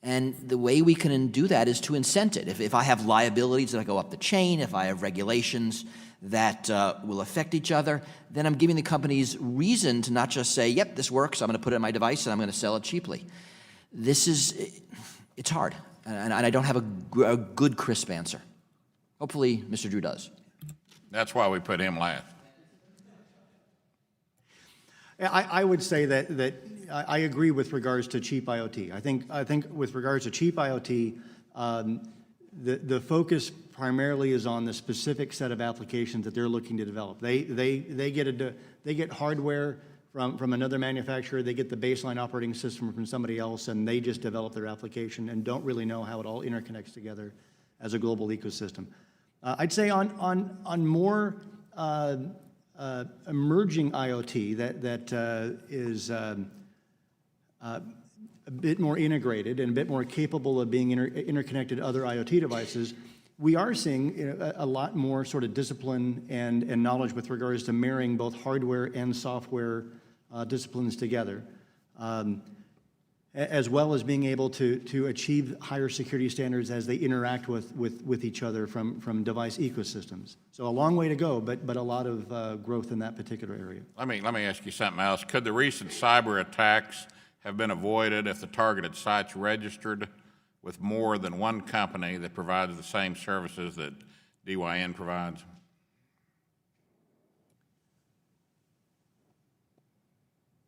And the way we can do that is to incent it. If I have liabilities that go up the chain, if I have regulations that will affect each other, then I'm giving the companies reason to not just say, yep, this works, I'm going to put it in my device, and I'm going to sell it cheaply. It's hard, and I don't have a good, crisp answer. Hopefully, Mr. Drew does. That's why we put him last. I would say that I agree with regards to cheap IoT. I think with regards to cheap IoT, the focus primarily is on the specific set of applications that they're looking to develop. They get hardware from another manufacturer, they get the baseline operating system from somebody else, and they just develop their application and don't really know how it all interconnects together as a global ecosystem. I'd say on more emerging IoT that is a bit more integrated and a bit more capable of being interconnected to other IoT devices, we are seeing a lot more sort of discipline and knowledge with regards to marrying both hardware and software disciplines together, as well as being able to achieve higher security standards as they interact with each other from device ecosystems. So a long way to go, but a lot of growth in that particular area. Let me ask you something else. Could the recent cyber attacks have been avoided if the targeted sites registered with more than one company that provides the same services that DYN provides?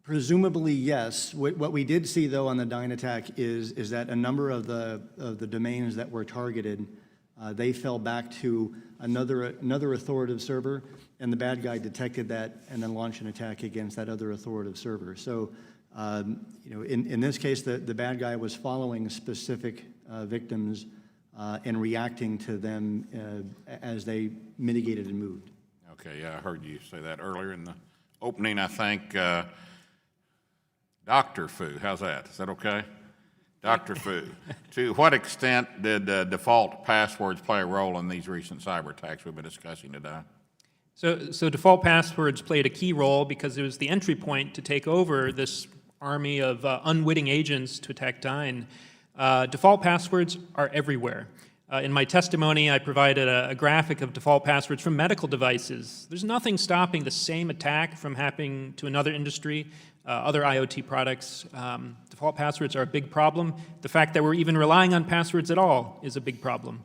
Presumably, yes. What we did see, though, on the Dyn attack is that a number of the domains that were targeted, they fell back to another authoritative server, and the bad guy detected that and then launched an attack against that other authoritative server. So, in this case, the bad guy was following specific victims and reacting to them as they mitigated and moved. Okay, yeah, I heard you say that earlier in the opening, I think. Dr. Fu, how's that? Is that okay? Dr. Fu, to what extent did default passwords play a role in these recent cyber attacks we've been discussing today? So default passwords played a key role because it was the entry point to take over this army of unwitting agents to attack Dyn. Default passwords are everywhere. In my testimony, I provided a graphic of default passwords from medical devices. There's nothing stopping the same attack from happening to another industry, other IoT products. Default passwords are a big problem. The fact that we're even relying on passwords at all is a big problem.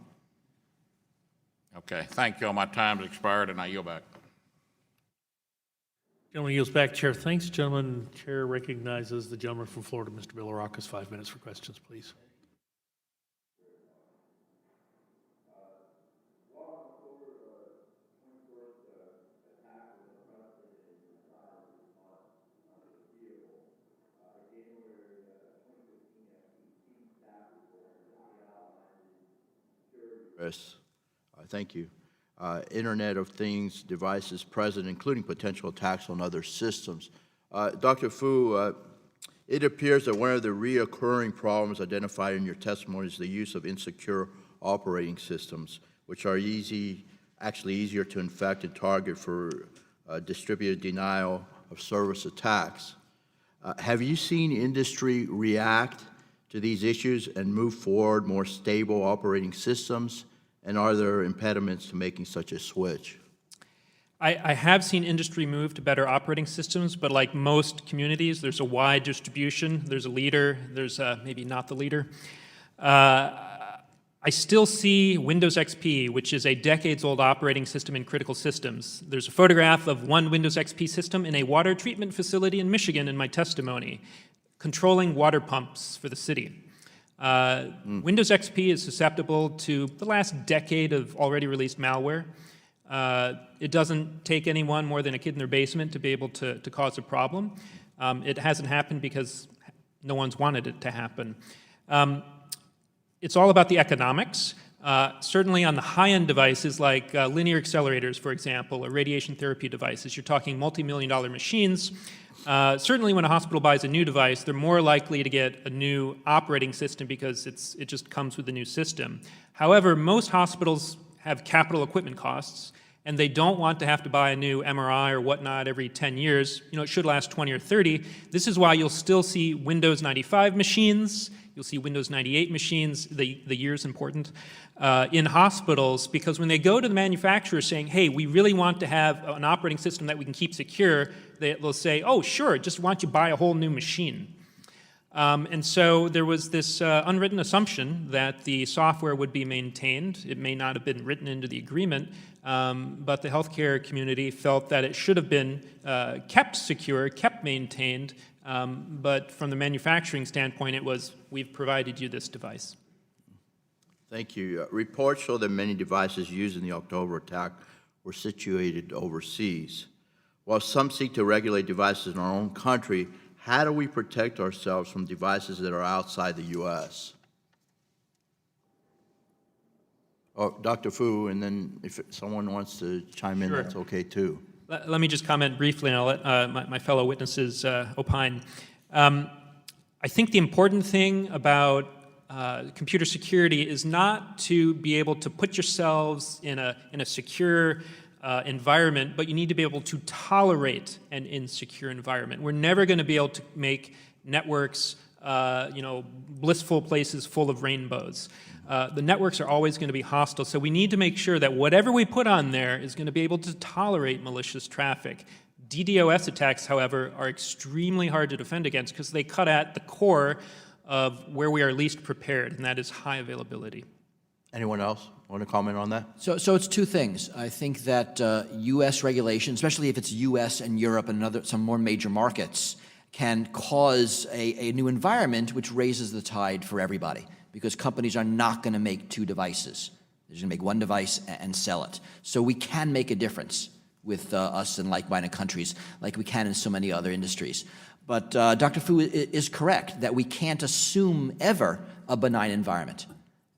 Okay, thank you all. My time's expired, and I yield back. Gentleman yields back. Chair, thanks. Gentleman, Chair recognizes the gentleman from Florida, Mr. Bilirakis. 5 minutes for questions, please. Yes, thank you. Internet of Things devices present, including potential attacks on other systems. Dr. Fu, it appears that one of the reoccurring problems identified in your testimony is the use of insecure operating systems, which are actually easier to infect and target for distributed denial of service attacks. Have you seen industry react to these issues and move forward more stable operating systems? And are there impediments to making such a switch? I have seen industry move to better operating systems, but like most communities, there's a wide distribution. There's a leader, there's maybe not the leader. I still see Windows XP, which is a decades-old operating system in critical systems. There's a photograph of one Windows XP system in a water treatment facility in Michigan in my testimony, controlling water pumps for the city. Windows XP is susceptible to the last decade of already released malware. It doesn't take anyone more than a kid in their basement to be able to cause a problem. It hasn't happened because no one's wanted it to happen. It's all about the economics. Certainly on the high-end devices like linear accelerators, for example, or radiation therapy devices, you're talking multi-million-dollar machines. Certainly when a hospital buys a new device, they're more likely to get a new operating system because it just comes with a new system. However, most hospitals have capital equipment costs, and they don't want to have to buy a new MRI or whatnot every 10 years. You know, it should last 20 or 30. This is why you'll still see Windows 95 machines, you'll see Windows 98 machines, the year's important, in hospitals, because when they go to the manufacturer saying, hey, we really want to have an operating system that we can keep secure, they'll say, oh, sure, just why don't you buy a whole new machine? And so there was this unwritten assumption that the software would be maintained. It may not have been written into the agreement, but the healthcare community felt that it should have been kept secure, kept maintained, but from the manufacturing standpoint, it was, we've provided you this device. Thank you. Reports show that many devices used in the October attack were situated overseas. While some seek to regulate devices in our own country, how do we protect ourselves from devices that are outside the U.S.? Oh, Dr. Fu, and then if someone wants to chime in, Sure. that's okay too. Let me just comment briefly, and I'll let my fellow witnesses opine. I think the important thing about computer security is not to be able to put yourselves in a secure environment, but you need to be able to tolerate an insecure environment. We're never going to be able to make networks, blissful places full of rainbows. The networks are always going to be hostile, so we need to make sure that whatever we put on there is going to be able to tolerate malicious traffic. DDoS attacks, however, are extremely hard to defend against because they cut at the core of where we are least prepared, and that is high availability. Anyone else want to comment on that? So it's two things. I think that U.S. regulation, especially if it's U.S. and Europe and some more major markets, can cause a new environment which raises the tide for everybody, because companies are not going to make two devices. They're going to make one device and sell it. So we can make a difference with us in like-minded countries, like we can in so many other industries. But Dr. Fu is correct that we can't assume ever a benign environment,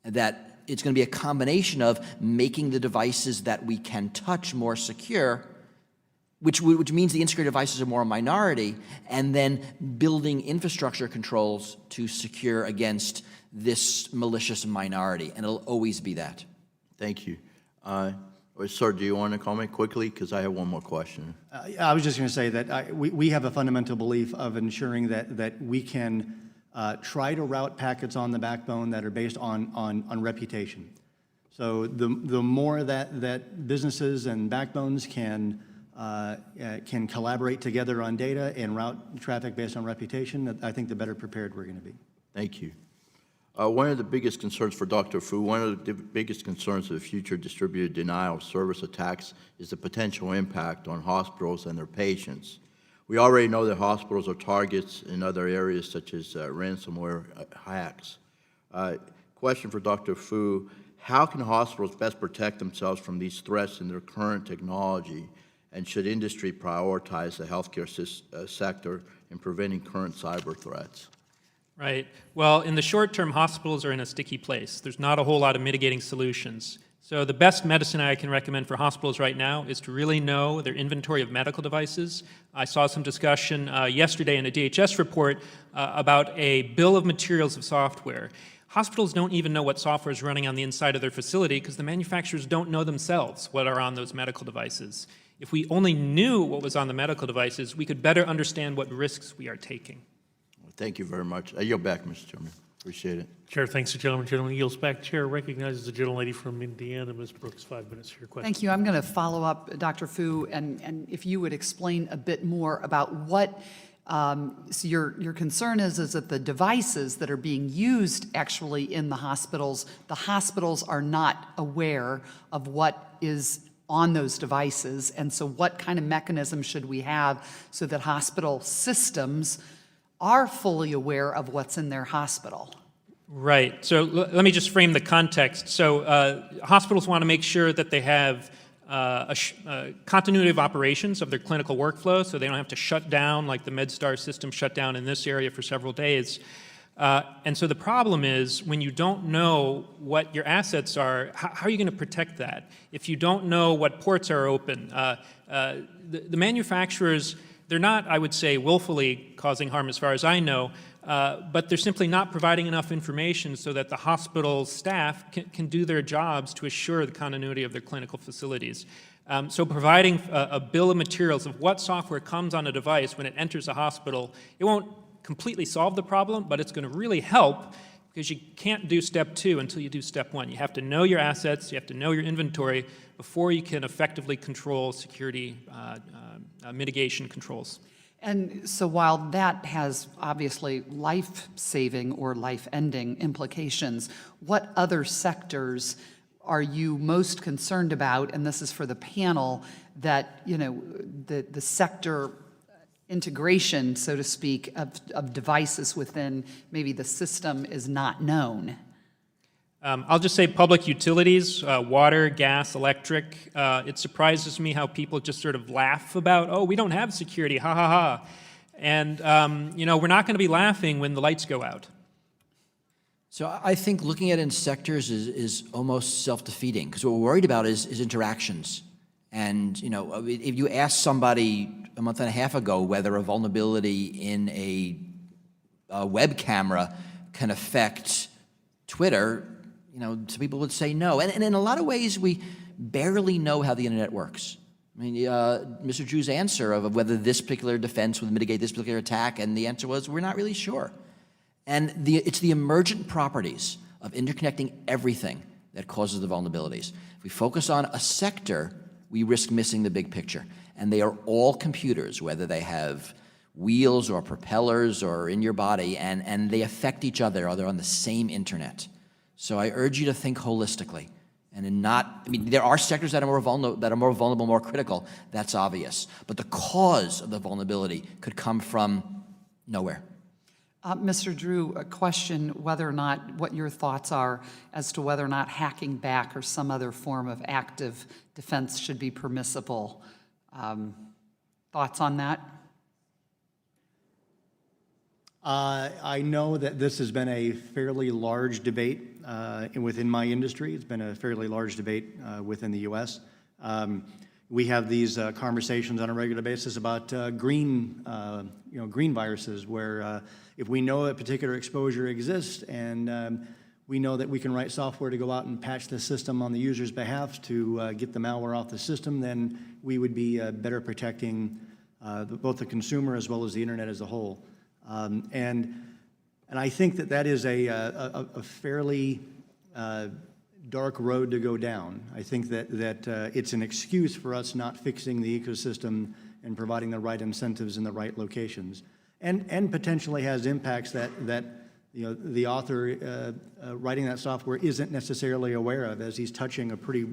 that it's going to be a combination of making the devices that we can touch more secure, which means the insecure devices are more a minority, and then building infrastructure controls to secure against this malicious minority, and it'll always be that. Thank you. Sir, do you want to comment quickly? Because I have one more question. I was just going to say that we have a fundamental belief of ensuring that we can try to route packets on the backbone that are based on reputation. So the more that businesses and backbones can collaborate together on data and route traffic based on reputation, I think the better prepared we're going to be. Thank you. One of the biggest concerns for Dr. Fu, one of the biggest concerns of future distributed denial of service attacks is the potential impact on hospitals and their patients. We already know that hospitals are targets in other areas such as ransomware hacks. Question for Dr. Fu, how can hospitals best protect themselves from these threats in their current technology, and should industry prioritize the healthcare sector in preventing current cyber threats? Right. Well, in the short term, hospitals are in a sticky place. There's not a whole lot of mitigating solutions. So the best medicine I can recommend for hospitals right now is to really know their inventory of medical devices. I saw some discussion yesterday in a DHS report about a bill of materials of software. Hospitals don't even know what software is running on the inside of their facility because the manufacturers don't know themselves what are on those medical devices. If we only knew what was on the medical devices, we could better understand what risks we are taking. Thank you very much. I yield back, Mr. Chairman. Appreciate it. Chair thanks the gentleman. Gentleman yields back. Chair recognizes the gentlelady from Indiana, Ms. Brooks. 5 minutes for your question. Thank you. I'm going to follow up, Dr. Fu, and if you would explain a bit more about what so your concern is that the devices that are being used actually in the hospitals are not aware of what is on those devices, and so what kind of mechanism should we have so that hospital systems are fully aware of what's in their hospital? Right. So let me just frame the context. So hospitals want to make sure that they have a continuity of operations of their clinical workflow, so they don't have to shut down like the MedStar system shut down in this area for several days. And so the problem is when you don't know what your assets are, how are you going to protect that? If you don't know what ports are open, the manufacturers, they're not, I would say, willfully causing harm as far as I know, but they're simply not providing enough information so that the hospital staff can do their jobs to assure the continuity of their clinical facilities. So providing a bill of materials of what software comes on a device when it enters a hospital, it won't completely solve the problem, but it's going to really help because you can't do step 2 until you do step 1. You have to know your assets, you have to know your inventory before you can effectively control security mitigation controls. And so while that has obviously life-saving or life-ending implications, what other sectors are you most concerned about, and this is for the panel, that, you know, the sector integration, so to speak, of devices within maybe the system is not known? I'll just say public utilities, water, gas, electric. It surprises me how people just sort of laugh about, oh, we don't have security, ha ha ha. And, you know, we're not going to be laughing when the lights go out. So I think looking at it in sectors is almost self-defeating, because what we're worried about is interactions. And, you know, if you ask somebody a month and a half ago whether a vulnerability in a web camera can affect Twitter, you know, some people would say no. And in a lot of ways, we barely know how the internet works. I mean, Mr. Drew's answer of whether this particular defense would mitigate this particular attack, and the answer was, we're not really sure. And it's the emergent properties of interconnecting everything that causes the vulnerabilities. If we focus on a sector, we risk missing the big picture. And they are all computers, whether they have wheels or propellers or in your body, and they affect each other, or they're on the same internet. So I urge you to think holistically. And I mean, there are sectors that are more vulnerable, more critical. That's obvious. But the cause of the vulnerability could come from nowhere. Mr. Drew, a question whether or not, what your thoughts are as to whether or not hacking back or some other form of active defense should be permissible. Thoughts on that? I know that this has been a fairly large debate within my industry. It's been a fairly large debate within the U.S. We have these conversations on a regular basis about green viruses, where if we know a particular exposure exists and we know that we can write software to go out and patch the system on the user's behalf to get the malware off the system, then we would be better protecting both the consumer as well as the internet as a whole. And I think that is a fairly dark road to go down. I think that it's an excuse for us not fixing the ecosystem and providing the right incentives in the right locations, and potentially has impacts that you know, the author writing that software isn't necessarily aware of, as he's touching a pretty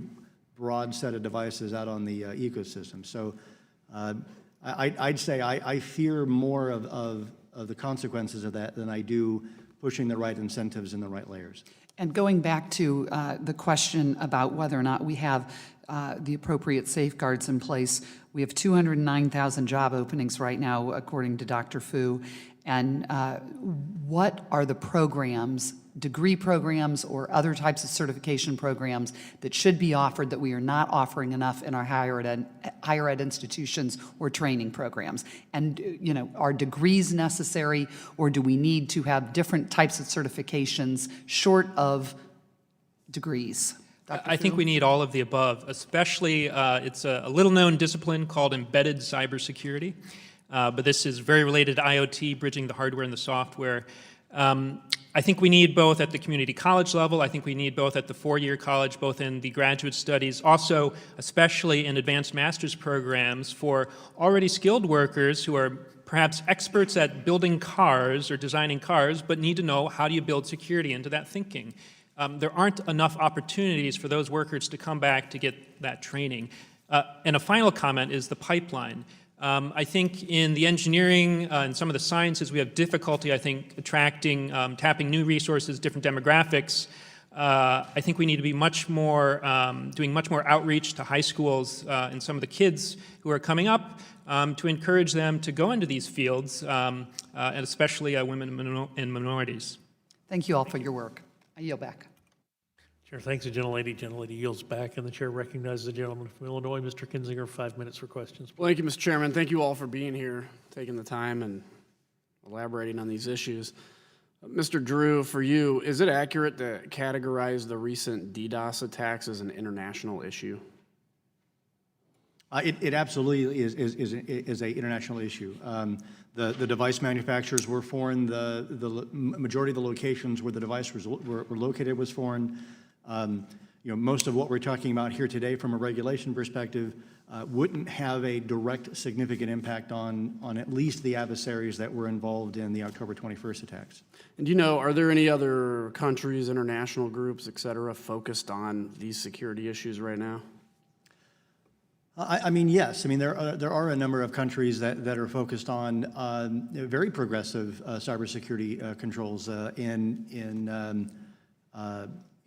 broad set of devices out on the ecosystem. So I'd say I fear more of the consequences of that than I do pushing the right incentives in the right layers. And going back to the question about whether or not we have the appropriate safeguards in place, we have 209,000 job openings right now, according to Dr. Fu. And what are the programs, degree programs or other types of certification programs that should be offered that we are not offering enough in our higher ed institutions or training programs? And, you know, are degrees necessary, or do we need to have different types of certifications short of degrees? I think we need all of the above, especially it's a little-known discipline called embedded cybersecurity. But this is very related to IoT, bridging the hardware and the software. I think we need both at the community college level. I think we need both at the four-year college, both in the graduate studies, also especially in advanced master's programs for already skilled workers who are perhaps experts at building cars or designing cars, but need to know how do you build security into that thinking. There aren't enough opportunities for those workers to come back to get that training. And a final comment is the pipeline. I think in the engineering and some of the sciences, we have difficulty, I think, attracting, tapping new resources, different demographics. I think we need to be much more, doing much more outreach to high schools and some of the kids who are coming up to encourage them to go into these fields, and especially women and minorities. Thank you all for your work. I yield back. Chair thanks the gentlelady. Gentlelady yields back, and the chair recognizes the gentleman from Illinois, Mr. Kinzinger, 5 minutes for questions. Well, thank you, Mr. Chairman. Thank you all for being here, taking the time and elaborating on these issues. Mr. Drew, for you, is it accurate to categorize the recent DDoS attacks as an international issue? It absolutely is a international issue. The device manufacturers were foreign. The majority of the locations where the devices were located was foreign. Most of what we're talking about here today from a regulation perspective wouldn't have a direct significant impact on at least the adversaries that were involved in the October 21st attacks. And are there any other countries, international groups, et cetera, focused on these security issues right now? Yes. There are a number of countries that are focused on very progressive cybersecurity controls.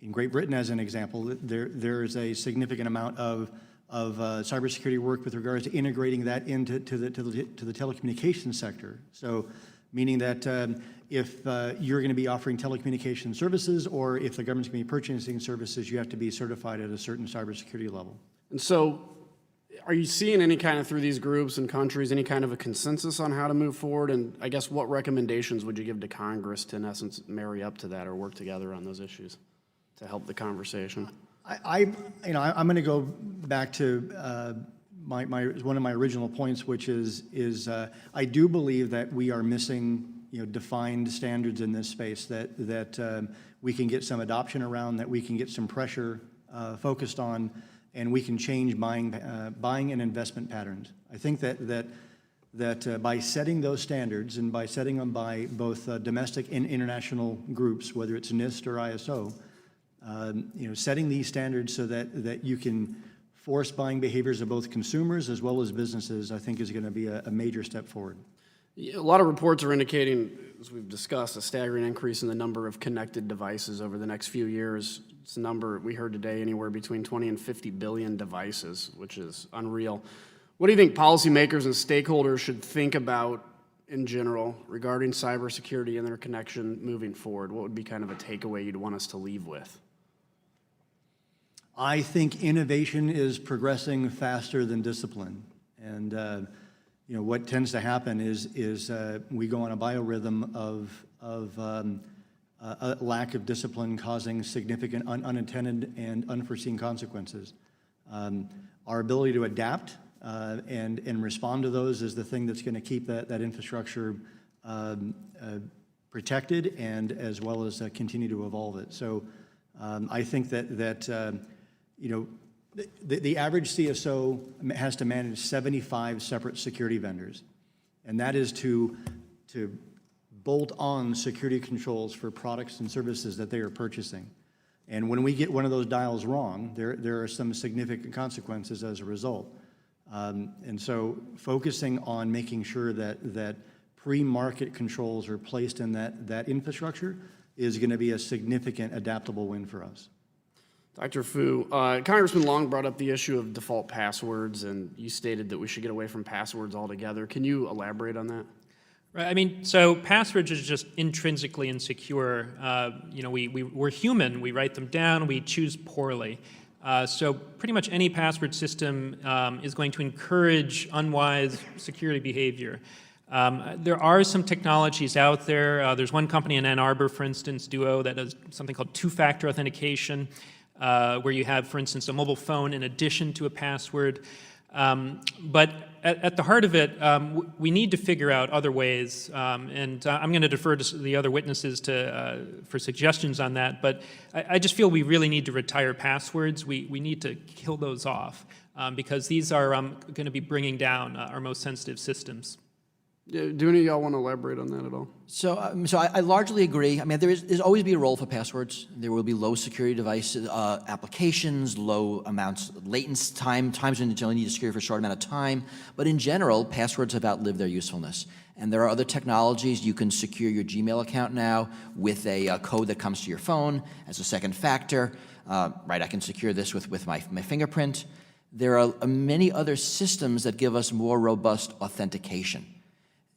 In Great Britain, as an example, there is a significant amount of cybersecurity work with regards to integrating that into the telecommunications sector. So, meaning that if you're going to be offering telecommunication services, or if the government's going to be purchasing services, you have to be certified at a certain cybersecurity level. And so, are you seeing any kind of, through these groups and countries, any kind of a consensus on how to move forward? And I guess what recommendations would you give to Congress to, in essence, marry up to that or work together on those issues to help the conversation? I'm going to go back to one of my original points, which is I do believe that we are missing defined standards in this space that we can get some adoption around, that we can get some pressure focused on, and we can change buying and investment patterns. I think that by setting those standards and by setting them by both domestic and international groups, whether it's NIST or ISO, setting these standards so that you can force buying behaviors of both consumers as well as businesses, I think is going to be a major step forward. A lot of reports are indicating, as we've discussed, a staggering increase in the number of connected devices over the next few years. It's a number we heard today, anywhere between 20 and 50 billion devices, which is unreal. What do you think policymakers and stakeholders should think about in general regarding cybersecurity and their connection moving forward? What would be kind of a takeaway you'd want us to leave with? I think innovation is progressing faster than discipline. And what tends to happen is we go on a biorhythm of a lack of discipline causing significant unintended and unforeseen consequences. Our ability to adapt and respond to those is the thing that's going to keep that infrastructure protected, and as well as continue to evolve it. So I think that the average CSO has to manage 75 separate security vendors, and that is to bolt on security controls for products and services that they are purchasing. And when we get one of those dials wrong, there are some significant consequences as a result. And so focusing on making sure that pre-market controls are placed in that infrastructure is going to be a significant adaptable win for us. Dr. Fu, Congressman Long brought up the issue of default passwords, and you stated that we should get away from passwords altogether. Can you elaborate on that? Right. So passwords is just intrinsically insecure. We're human. We write them down. We choose poorly. So pretty much any password system is going to encourage unwise security behavior. There are some technologies out there. There's one company in Ann Arbor, for instance, Duo, that does something called two-factor authentication, where you have, for instance, a mobile phone in addition to a password. But at the heart of it, we need to figure out other ways, and I'm going to defer to the other witnesses for suggestions on that, but I just feel we really need to retire passwords. We need to kill those off, because these are going to be bringing down our most sensitive systems. Yeah, do any of y'all want to elaborate on that at all? So I largely agree. I mean, there's always be a role for passwords. There will be low security devices, applications, low amounts, latency times when you need to secure for a short amount of time. But in general, passwords have outlived their usefulness. And there are other technologies. You can secure your Gmail account now with a code that comes to your phone as a second factor. Right, I can secure this with my fingerprint. There are many other systems that give us more robust authentication.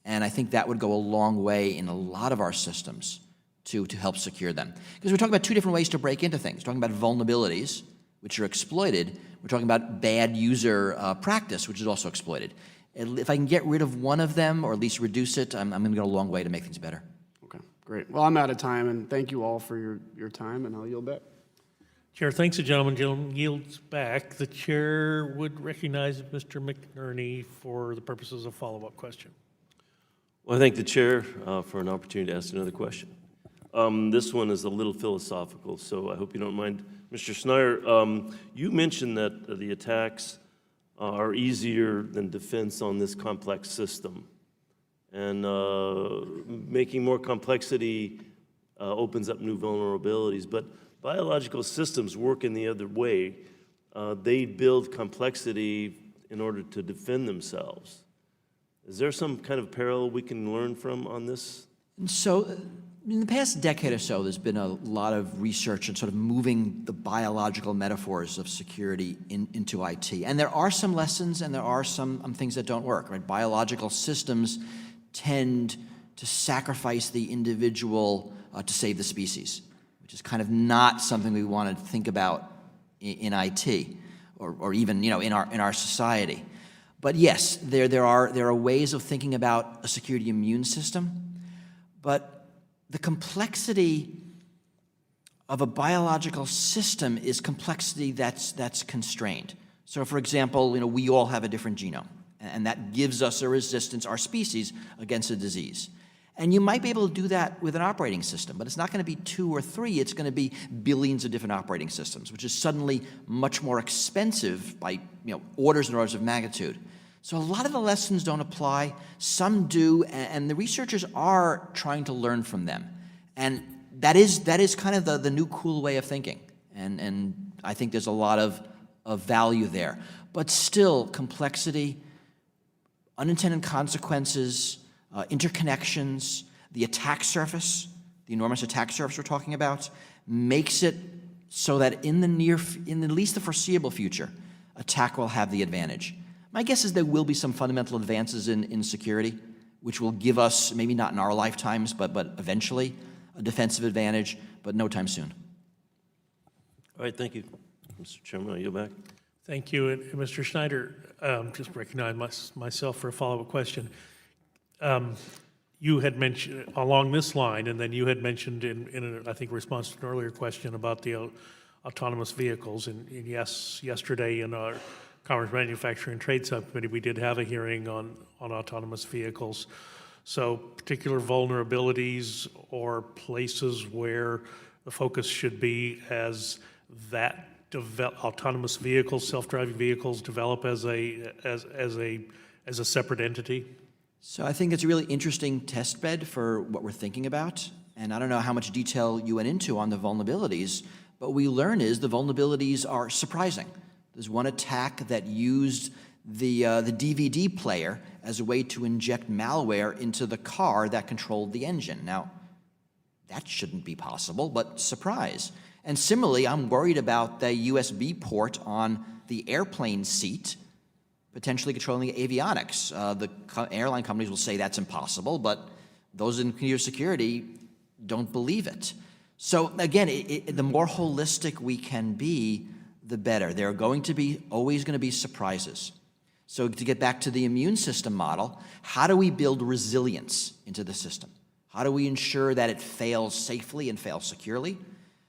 And I think that would go a long way in a lot of our systems to help secure them. Because we're talking about two different ways to break into things. We're talking about vulnerabilities, which are exploited. We're talking about bad user practice, which is also exploited. If I can get rid of one of them, or at least reduce it, I'm going to go a long way to make things better. Okay, great. Well, I'm out of time, and thank you all for your time, and I'll yield back. Chair thanks the gentleman. Gentleman yields back. The chair would recognize Mr. McNerney for the purposes of follow-up question. Well, I thank the chair for an opportunity to ask another question. This one is a little philosophical, so I hope you don't mind. Mr. Schneier, you mentioned that the attacks are easier than defense on this complex system. And making more complexity opens up new vulnerabilities. But biological systems work in the other way. They build complexity in order to defend themselves. Is there some kind of parallel we can learn from on this? And so in the past decade or so, there's been a lot of research on sort of moving the biological metaphors of security into IT. And there are some lessons and there are some things that don't work, right? Biological systems tend to sacrifice the individual to save the species, which is kind of not something we want to think about in IT or even, in our society. But yes, there are ways of thinking about a security immune system, but the complexity of a biological system is complexity that's constrained. So for example, we all have a different genome, and that gives us a resistance, our species, against a disease. And you might be able to do that with an operating system, but it's not going to be 2 or 3, it's going to be billions of different operating systems, which is suddenly much more expensive by orders and orders of magnitude. So a lot of the lessons don't apply, some do, and the researchers are trying to learn from them. And that is kind of the new cool way of thinking, and I think there's a lot of value there. But still, complexity, unintended consequences, interconnections, the attack surface, the enormous attack surface we're talking about, makes it so that in at least the foreseeable future, attack will have the advantage. My guess is there will be some fundamental advances in security, which will give us, maybe not in our lifetimes, but eventually, a defensive advantage, but no time soon. All right, thank you. Mr. Chairman, I'll yield back. Thank you. And Mr. Schneider, just recognize myself for a follow-up question. You had mentioned along this line, and then you had mentioned in I think, response to an earlier question about the autonomous vehicles. And yes, yesterday in our Commerce, Manufacturing, and Trade Subcommittee, we did have a hearing on autonomous vehicles. So particular vulnerabilities or places where the focus should be as that autonomous vehicles, self-driving vehicles develop as a separate entity? So I think it's a really interesting test bed for what we're thinking about. And I don't know how much detail you went into on the vulnerabilities, but what we learn is the vulnerabilities are surprising. There's one attack that used the DVD player as a way to inject malware into the car that controlled the engine. Now, that shouldn't be possible, but surprise. And similarly, I'm worried about the USB port on the airplane seat potentially controlling the avionics. The airline companies will say that's impossible, but those in computer security don't believe it. So again, the more holistic we can be, the better. There are always going to be surprises. So to get back to the immune system model, how do we build resilience into the system? How do we ensure that it fails safely and fails securely?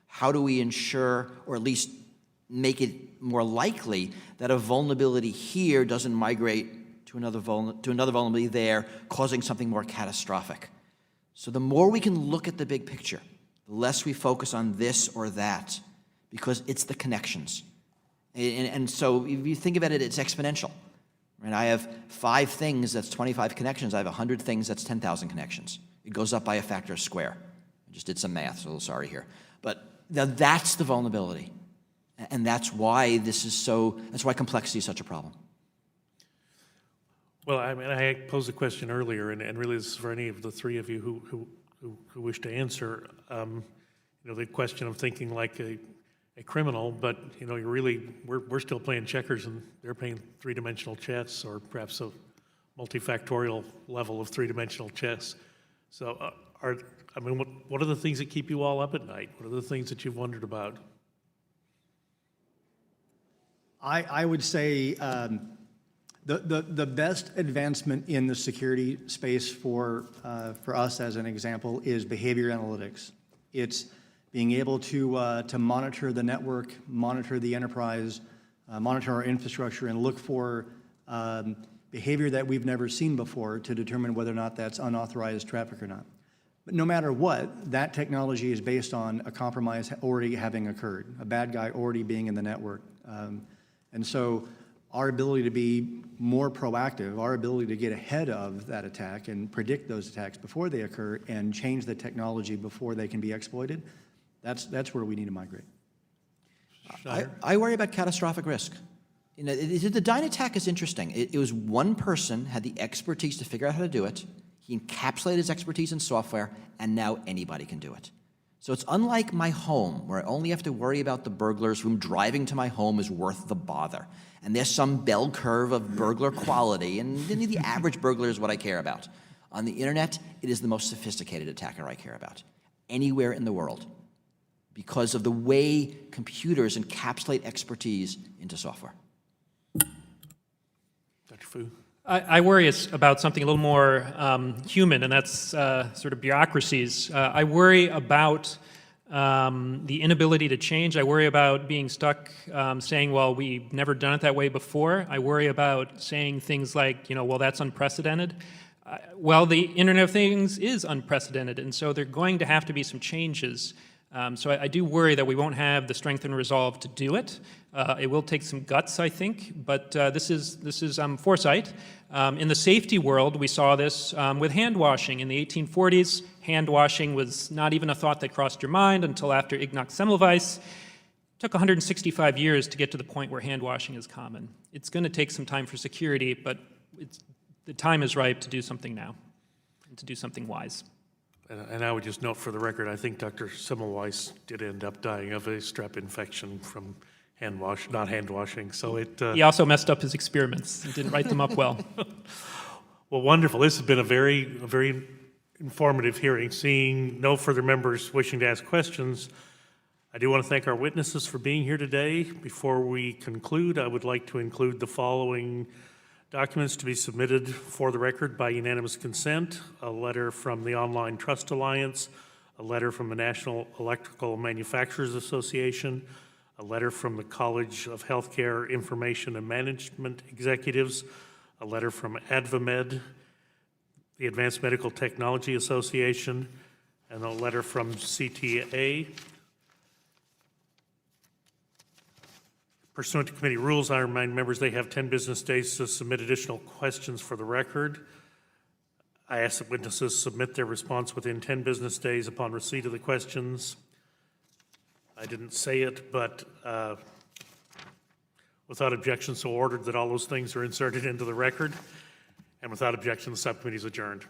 How do we ensure, or at least make it more likely that a vulnerability here doesn't migrate to another vulnerability there, causing something more catastrophic. So the more we can look at the big picture, the less we focus on this or that, because it's the connections. And so if you think about it, it's exponential. Right? I have 5 things, that's 25 connections. I have 100 things, that's 10,000 connections. It goes up by a factor of square. I just did some math, so a little sorry here. But now that's the vulnerability. And that's why that's why complexity is such a problem. Well, I mean, I posed a question earlier, and really this is for any of the 3 of you who wish to answer. The question of thinking like a criminal, but we're still playing checkers, and they're playing 3-dimensional chess, or perhaps a multifactorial level of 3-dimensional chess. So, what are the things that keep you all up at night? What are the things that you've wondered about? I would say the best advancement in the security space for us, as an example, is behavior analytics. It's being able to monitor the network, monitor the enterprise, monitor our infrastructure, and look for behavior that we've never seen before to determine whether or not that's unauthorized traffic or not. But no matter what, that technology is based on a compromise already having occurred, a bad guy already being in the network. And so our ability to be more proactive, our ability to get ahead of that attack and predict those attacks before they occur and change the technology before they can be exploited, that's where we need to migrate. I worry about catastrophic risk. The Dyn attack is interesting. It was one person had the expertise to figure out how to do it. He encapsulated his expertise in software, and now anybody can do it. So it's unlike my home, where I only have to worry about the burglars whom driving to my home is worth the bother. And there's some bell curve of burglar quality, and the average burglar is what I care about. On the internet, it is the most sophisticated attacker I care about, anywhere in the world, because of the way computers encapsulate expertise into software. Dr. Fu? I worry about something a little more human, and that's sort of bureaucracies. I worry about the inability to change. I worry about being stuck saying, well, we've never done it that way before. I worry about saying things like, well, that's unprecedented. Well, the Internet of Things is unprecedented, and so there are going to have to be some changes. So I do worry that we won't have the strength and resolve to do it. It will take some guts, I think, but this is foresight. In the safety world, we saw this with hand washing. In the 1840s, hand washing was not even a thought that crossed your mind until after Ignaz Semmelweis. It took 165 years to get to the point where hand washing is common. It's going to take some time for security, but the time is ripe to do something now, and to do something wise. And I would just note for the record, I think Dr. Semmelweis did end up dying of a strep infection from not hand washing. So he also messed up his experiments. He didn't write them up well. Well, wonderful. This has been a very informative hearing. Seeing no further members wishing to ask questions, I do want to thank our witnesses for being here today. Before we conclude, I would like to include the following documents to be submitted for the record by unanimous consent: a letter from the Online Trust Alliance, a letter from the National Electrical Manufacturers Association, a letter from the College of Healthcare Information and Management Executives, a letter from AdvaMed, the Advanced Medical Technology Association, and a letter from CTA. Pursuant to committee rules, I remind members they have 10 business days to submit additional questions for the record. I ask that witnesses submit their response within 10 business days upon receipt of the questions. I didn't say it, but without objection, so ordered that all those things are inserted into the record. And without objection, the subcommittee is adjourned.